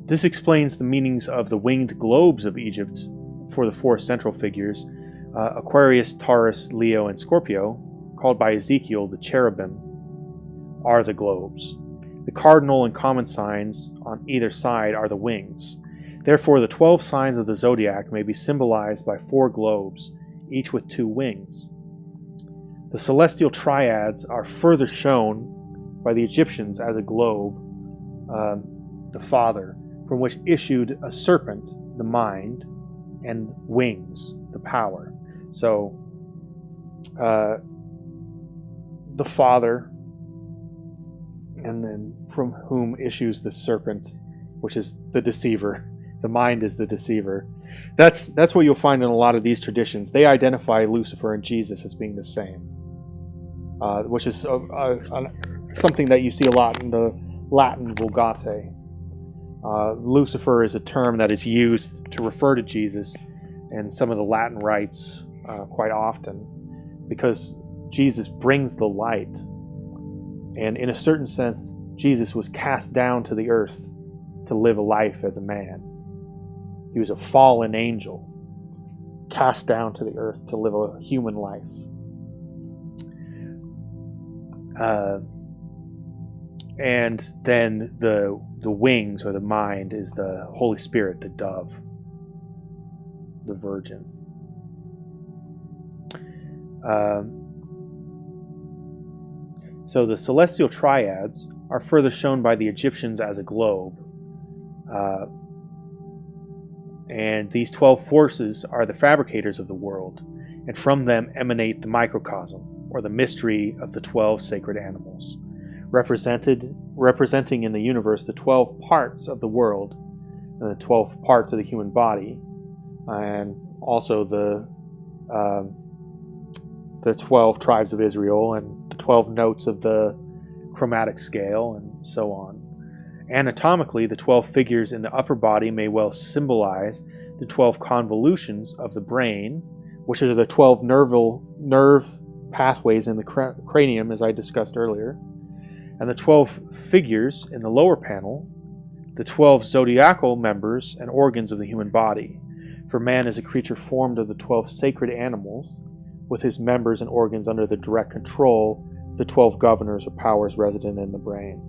this explains the meanings of the winged globes of Egypt for the 4 central figures, Aquarius, Taurus, Leo, and Scorpio, called by Ezekiel the cherubim, are the globes. The cardinal and common signs on either side are the wings. Therefore, the 12 signs of the zodiac may be symbolized by 4 globes, each with 2 wings. The celestial triads are further shown by the Egyptians as a globe, the father, from which issued a serpent, the mind, and wings, the power. So, the father, and then from whom issues the serpent, which is the deceiver. The mind is the deceiver. That's what you'll find in a lot of these traditions. They identify Lucifer and Jesus as being the same, which is something that you see a lot in the Latin Vulgate. Lucifer is a term that is used to refer to Jesus in some of the Latin rites quite often, because Jesus brings the light. And in a certain sense, Jesus was cast down to the earth to live a life as a man. He was a fallen angel, cast down to the earth to live a human life. And then the wings or the mind is the Holy Spirit, the dove, the virgin. So the celestial triads are further shown by the Egyptians as a globe. And these 12 forces are the fabricators of the world, and from them emanate the microcosm, or the mystery of the 12 sacred animals, representing in the universe the 12 parts of the world, and the 12 parts of the human body, and also the 12 tribes of Israel, and the 12 notes of the chromatic scale, and so on. Anatomically, the 12 figures in the upper body may well symbolize the 12 convolutions of the brain, which are the 12 nerve pathways in the cranium, as I discussed earlier. And the 12 figures in the lower panel, the 12 zodiacal members and organs of the human body. For man is a creature formed of the 12 sacred animals, with his members and organs under the direct control of the 12 governors or powers resident in the brain.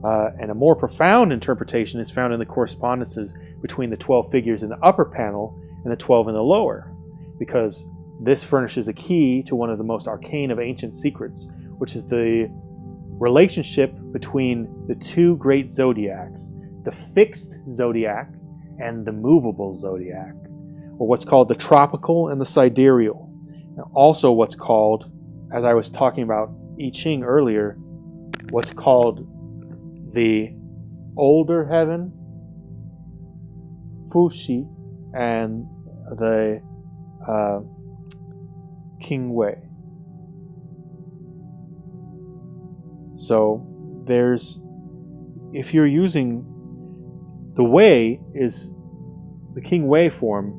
And a more profound interpretation is found in the correspondences between the 12 figures in the upper panel and the 12 in the lower, because this furnishes a key to one of the most arcane of ancient secrets, which is the relationship between the two great zodiacs, the fixed zodiac and the movable zodiac, or what's called the tropical and the sidereal, and also what's called, as I was talking about I Ching earlier, what's called the older heaven, Fuxi, and the King Wei. So if you're using the Wei, is the King Wei form,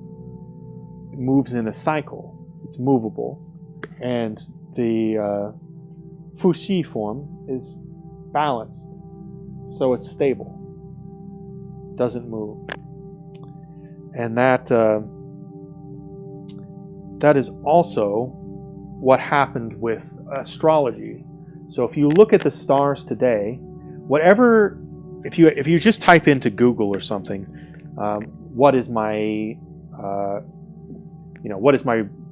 it moves in a cycle, it's movable, and the Fuxi form is balanced, so it's stable, doesn't move. And that is also what happened with astrology. So if you look at the stars today, if you just type into Google or something, what is my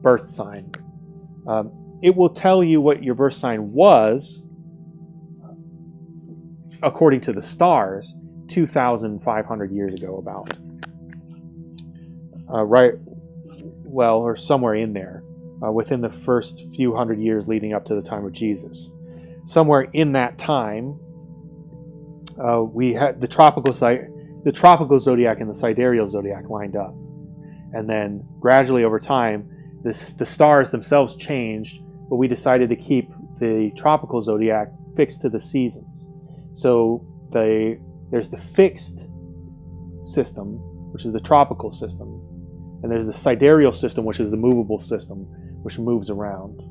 birth sign? It will tell you what your birth sign was according to the stars 2,500 years ago, about. Or somewhere in there, within the first few hundred years leading up to the time of Jesus. Somewhere in that time, we had the tropical zodiac and the sidereal zodiac lined up. And then gradually over time, the stars themselves changed, but we decided to keep the tropical zodiac fixed to the seasons. So there's the fixed system, which is the tropical system, and there's the sidereal system, which is the movable system, which moves around.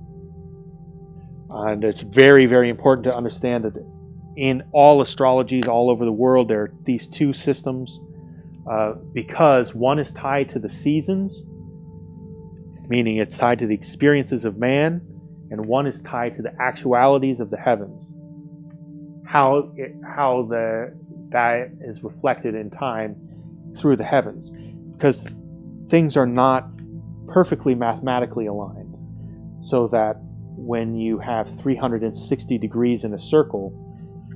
And it's very, very important to understand that in all astrologies all over the world, there are these two systems, because one is tied to the seasons, meaning it's tied to the experiences of man, and one is tied to the actualities of the heavens. How that is reflected in time through the heavens, because things are not perfectly mathematically aligned, so that when you have 360 degrees in a circle,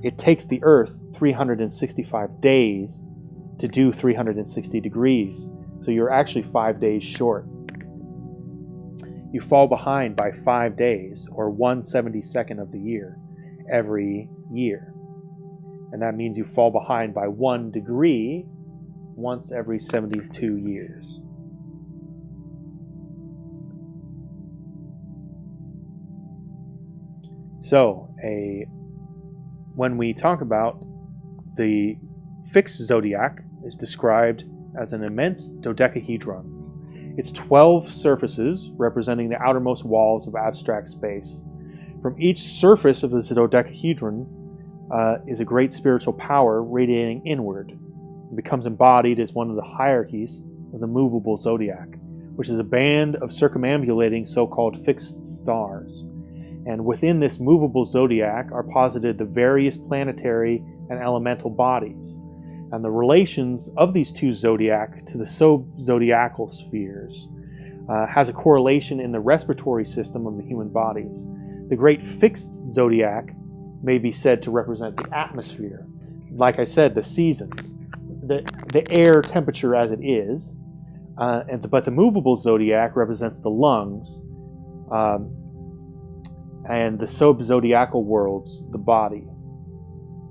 it takes the Earth 365 days to do 360 degrees. So you're actually 5 days short. You fall behind by 5 days, or 1/72nd of the year, every year. And that means you fall behind by 1 degree once every 72 years. So, when we talk about the fixed zodiac, is described as an immense dodecahedron. It's 12 surfaces representing the outermost walls of abstract space. From each surface of the dodecahedron is a great spiritual power radiating inward. It becomes embodied as one of the hierarchies of the movable zodiac, which is a band of circumambulating so-called fixed stars. And within this movable zodiac are posited the various planetary and elemental bodies, and the relations of these two zodiac to the sub-zodiacal spheres has a correlation in the respiratory system of the human bodies. The great fixed zodiac may be said to represent the atmosphere, like I said, the seasons, the air temperature as it is, but the movable zodiac represents the lungs, and the sub-zodiacal worlds, the body.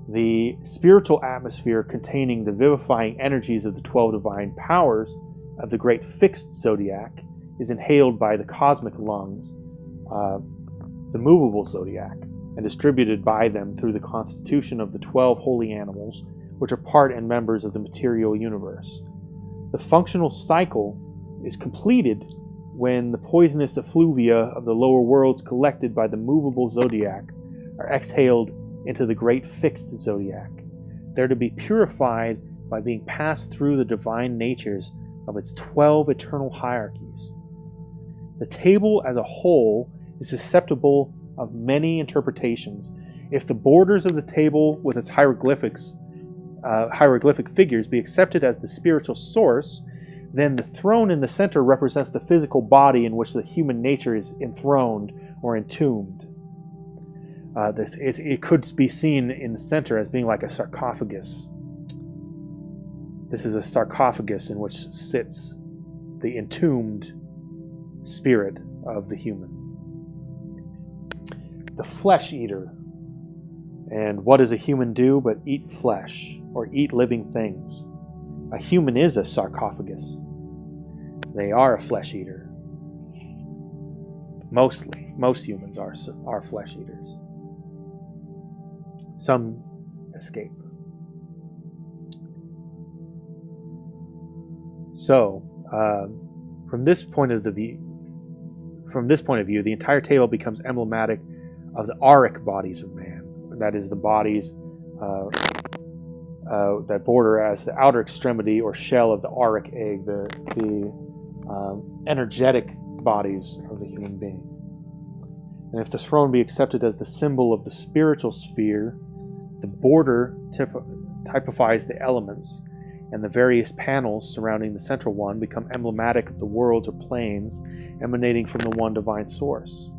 The spiritual atmosphere containing the vivifying energies of the 12 divine powers of the great fixed zodiac is inhaled by the cosmic lungs, the movable zodiac, and distributed by them through the constitution of the 12 holy animals, which are part and members of the material universe. The functional cycle is completed when the poisonous effluvia of the lower worlds collected by the movable zodiac are exhaled into the great fixed zodiac. They're to be purified by being passed through the divine natures of its 12 eternal hierarchies. The table as a whole is susceptible of many interpretations. If the borders of the table with its hieroglyphic figures be accepted as the spiritual source, then the throne in the center represents the physical body in which the human nature is enthroned or entombed. It could be seen in the center as being like a sarcophagus. This is a sarcophagus in which sits the entombed spirit of the human. The flesh eater. And what does a human do but eat flesh or eat living things? A human is a sarcophagus. They are a flesh eater. Mostly. Most humans are flesh eaters. Some escape. So, from this point of view, the entire table becomes emblematic of the auric bodies of man. That is, the bodies that border as the outer extremity or shell of the auric egg, the energetic bodies of the human being. And if the throne be accepted as the symbol of the spiritual sphere, the border typifies the elements, and the various panels surrounding the central one become emblematic of the worlds or planes emanating from the one divine source.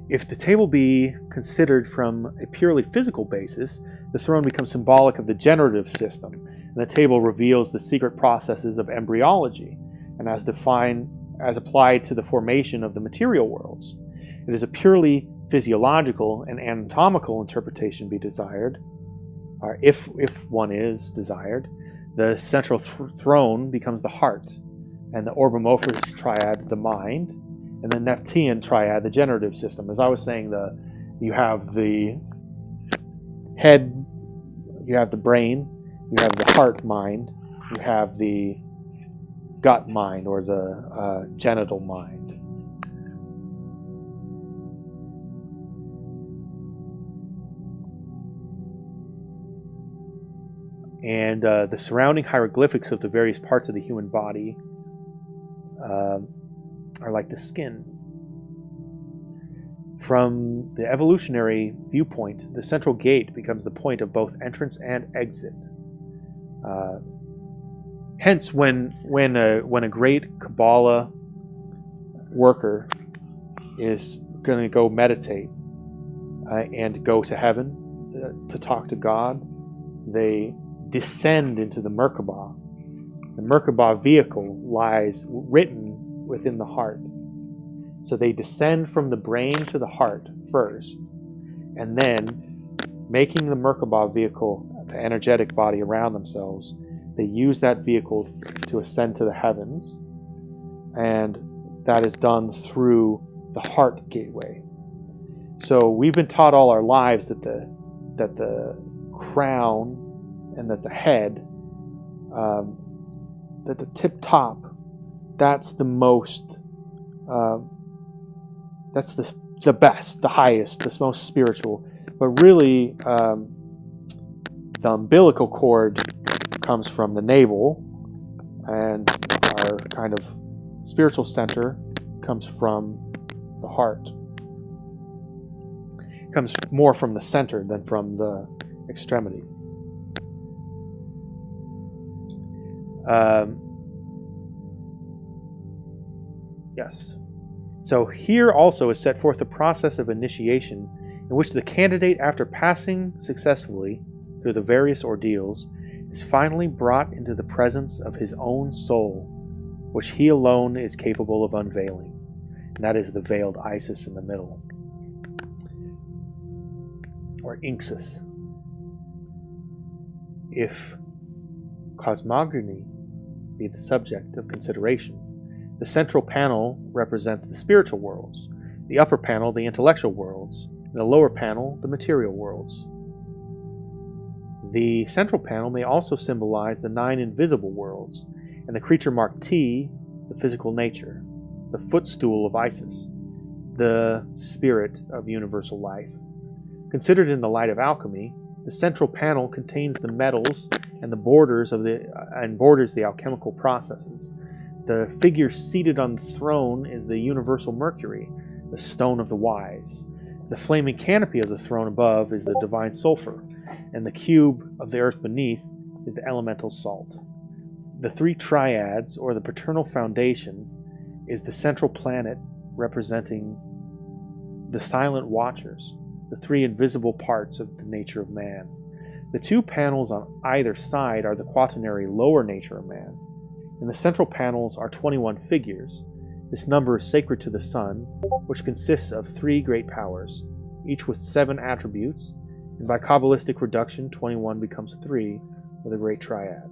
If the table be considered from a purely physical basis, the throne becomes symbolic of the generative system, and the table reveals the secret processes of embryology, and as applied to the formation of the material worlds. It is a purely physiological and anatomical interpretation be desired, or if one is desired. The central throne becomes the heart, and the Orbamorphous triad the mind, and the Neptunian triad the generative system. As I was saying, you have the head, you have the brain, you have the heart mind, you have the gut mind, or the genital mind. And the surrounding hieroglyphics of the various parts of the human body are like the skin. From the evolutionary viewpoint, the central gate becomes the point of both entrance and exit. Hence, when a great Kabbalah worker is going to go meditate and go to heaven to talk to God, they descend into the Merkabah. The Merkabah vehicle lies written within the heart. So they descend from the brain to the heart first, and then, making the Merkabah vehicle the energetic body around themselves, they use that vehicle to ascend to the heavens, and that is done through the heart gateway. So we've been taught all our lives that the crown and that the head, that the tip top, that's the most, that's the best, the highest, the most spiritual. But really, the umbilical cord comes from the navel, and our kind of spiritual center comes from the heart. It comes more from the center than from the extremity. Yes. So here also is set forth the process of initiation in which the candidate, after passing successfully through the various ordeals, is finally brought into the presence of his own soul, which he alone is capable of unveiling, and that is the veiled Isis in the middle, or Inxis. If cosmogony be the subject of consideration, the central panel represents the spiritual worlds, the upper panel the intellectual worlds, and the lower panel the material worlds. The central panel may also symbolize the 9 invisible worlds, and the creature marked T, the physical nature, the footstool of Isis, the spirit of universal life. Considered in the light of alchemy, the central panel contains the metals and borders the alchemical processes. The figure seated on the throne is the universal Mercury, the stone of the wise. The flaming canopy of the throne above is the divine sulfur, and the cube of the earth beneath is the elemental salt. The 3 triads, or the paternal foundation, is the central planet representing the silent watchers, the 3 invisible parts of the nature of man. The 2 panels on either side are the quaternary lower nature of man. In the central panels are 21 figures. This number is sacred to the sun, which consists of 3 great powers, each with 7 attributes, and by Kabbalistic reduction, 21 becomes 3 with a great triad.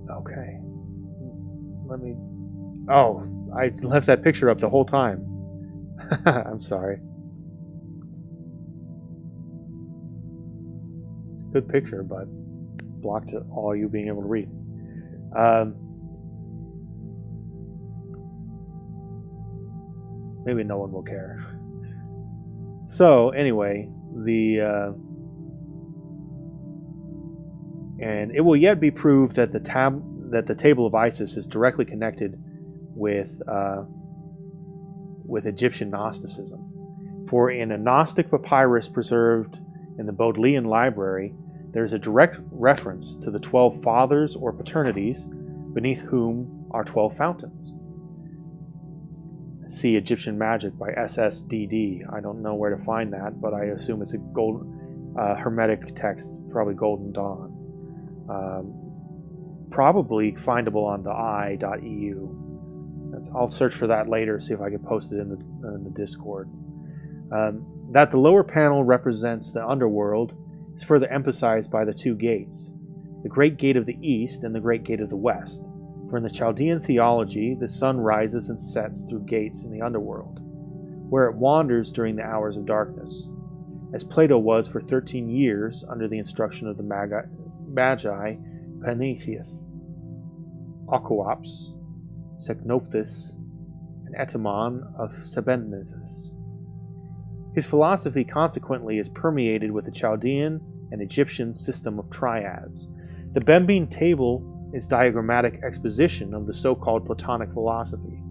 Okay. Oh, I left that picture up the whole time. I'm sorry. It's a good picture, but blocked all you being able to read. Maybe no one will care. So anyway, and it will yet be proved that the table of Isis is directly connected with Egyptian Gnosticism. For in a Gnostic papyrus preserved in the Bodleian Library, there is a direct reference to the 12 fathers or paternities, beneath whom are 12 fountains. See Egyptian Magic by SSDD. I don't know where to find that, but I assume it's a Hermetic text, probably Golden Dawn. Probably findable on the i.eu. I'll search for that later, see if I can post it in the Discord. That the lower panel represents the underworld is further emphasized by the 2 gates, the Great Gate of the East and the Great Gate of the West. For in the Chaldean theology, the sun rises and sets through gates in the underworld, where it wanders during the hours of darkness, as Plato was for 13 years under the instruction of the Magi Panethius, Ochoaps, Secnopthys, and Etemon of Sebennythus. His philosophy consequently is permeated with the Chaldean and Egyptian system of triads. The Bembine table is diagrammatic exposition of the so-called Platonic philosophy,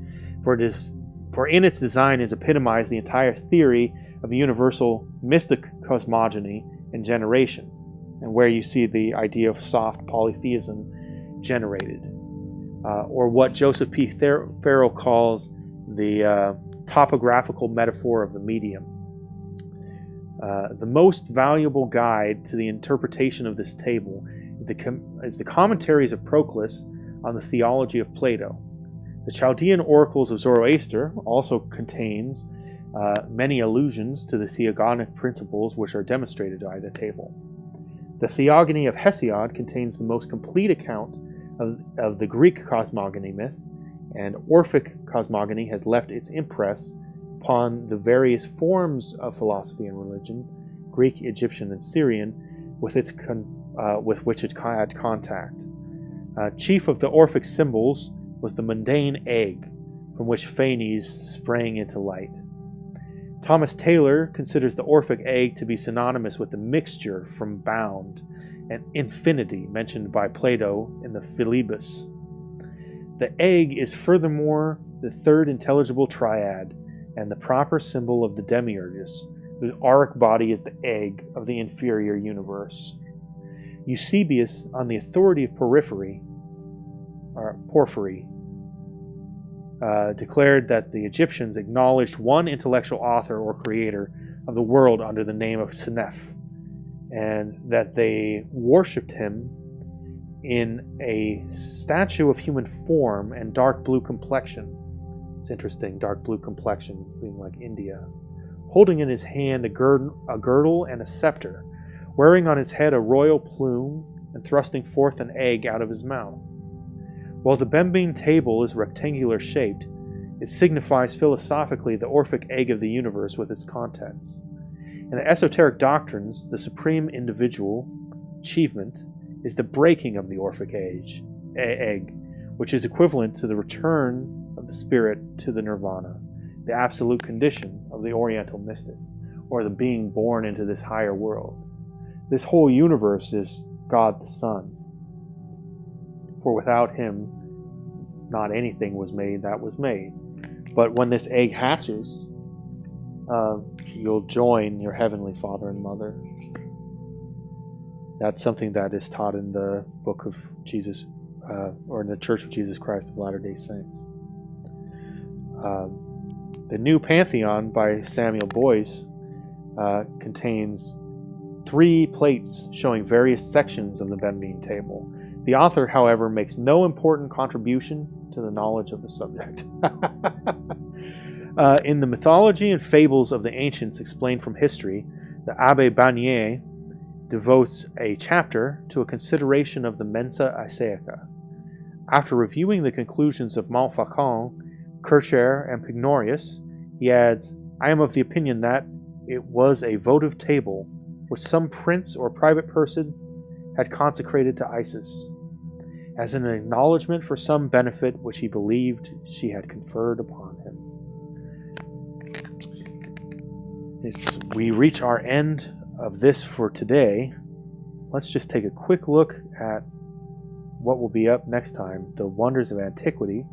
for in its design is epitomized the entire theory of universal mystic cosmogony and generation, and where you see the idea of soft polytheism generated, or what Joseph P. Farrell calls the topographical metaphor of the medium. The most valuable guide to the interpretation of this table is the commentaries of Proclus on the theology of Plato. The Chaldean oracles of Zoroaster also contains many allusions to the theogonic principles which are demonstrated by the table. The Theogony of Hesiod contains the most complete account of the Greek cosmogony myth, and Orphic cosmogony has left its impress upon the various forms of philosophy and religion, Greek, Egyptian, and Syrian, with which it had contact. Chief of the Orphic symbols was the mundane egg, from which Phanes sprang into light. Thomas Taylor considers the Orphic egg to be synonymous with the mixture from bound and infinity mentioned by Plato in the Philebus. The egg is furthermore the third intelligible triad and the proper symbol of the demiurgus, whose auric body is the egg of the inferior universe. Eusebius, on the authority of Porphyry, declared that the Egyptians acknowledged one intellectual author or creator of the world under the name of Seneph, and that they worshipped him in a statue of human form and dark blue complexion. It's interesting, dark blue complexion being like India. Holding in his hand a girdle and a scepter, wearing on his head a royal plume, and thrusting forth an egg out of his mouth. While the Bembine table is rectangular shaped, it signifies philosophically the Orphic egg of the universe with its contents. In the esoteric doctrines, the supreme individual achievement is the breaking of the Orphic egg, which is equivalent to the return of the spirit to the nirvana, the absolute condition of the Oriental mystics, or the being born into this higher world. This whole universe is God the Son. For without him, not anything was made that was made. But when this egg hatches, you'll join your heavenly Father and Mother. That's something that is taught in the Book of Jesus, or in the Church of Jesus Christ of Latter-day Saints. The New Pantheon by Samuel Boyce contains 3 plates showing various sections of the Bembine table. The author, however, makes no important contribution to the knowledge of the subject. In the mythology and fables of the ancients explained from history, the Abbé Bagnier devotes a chapter to a consideration of the Mensa Isaica. After reviewing the conclusions of Montfaucon, Kircher, and Pignorius, he adds, "I am of the opinion that it was a votive table which some prince or private person had consecrated to Isis, as an acknowledgment for some benefit which he believed she had conferred upon him." We reach our end of this for today. Let's just take a quick look at what will be up next time, the Wonders of Antiquity.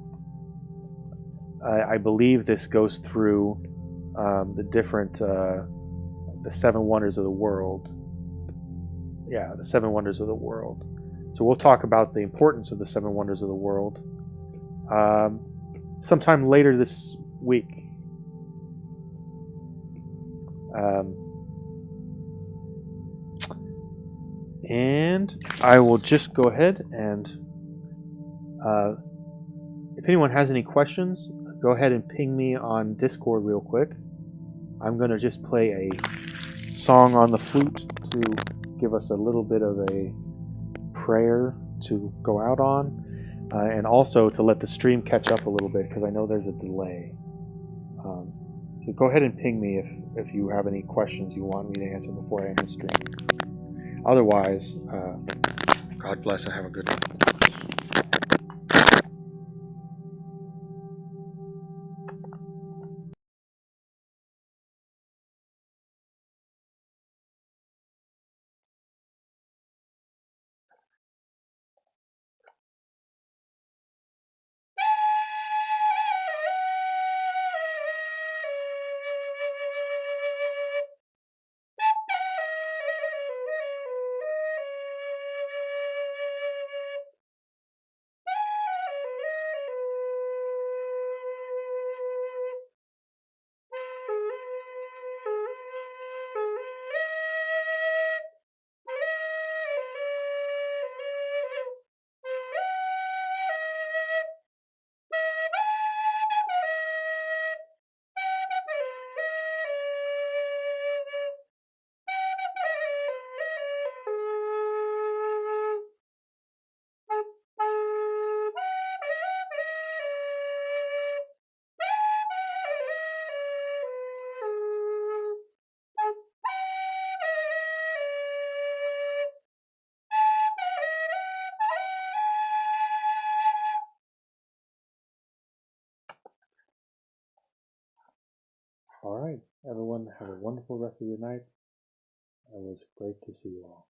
I believe this goes through the different, the 7 wonders of the world. Yeah, the 7 wonders of the world. So we'll talk about the importance of the 7 wonders of the world sometime later this week. And I will just go ahead and if anyone has any questions, go ahead and ping me on Discord real quick. I'm going to just play a song on the flute to give us a little bit of a prayer to go out on, and also to let the stream catch up a little bit, because I know there's a delay. So go ahead and ping me if you have any questions you want me to answer before I end the stream. Otherwise, God bless and have a good one. All right, everyone, have a wonderful rest of your night. It was great to see you all.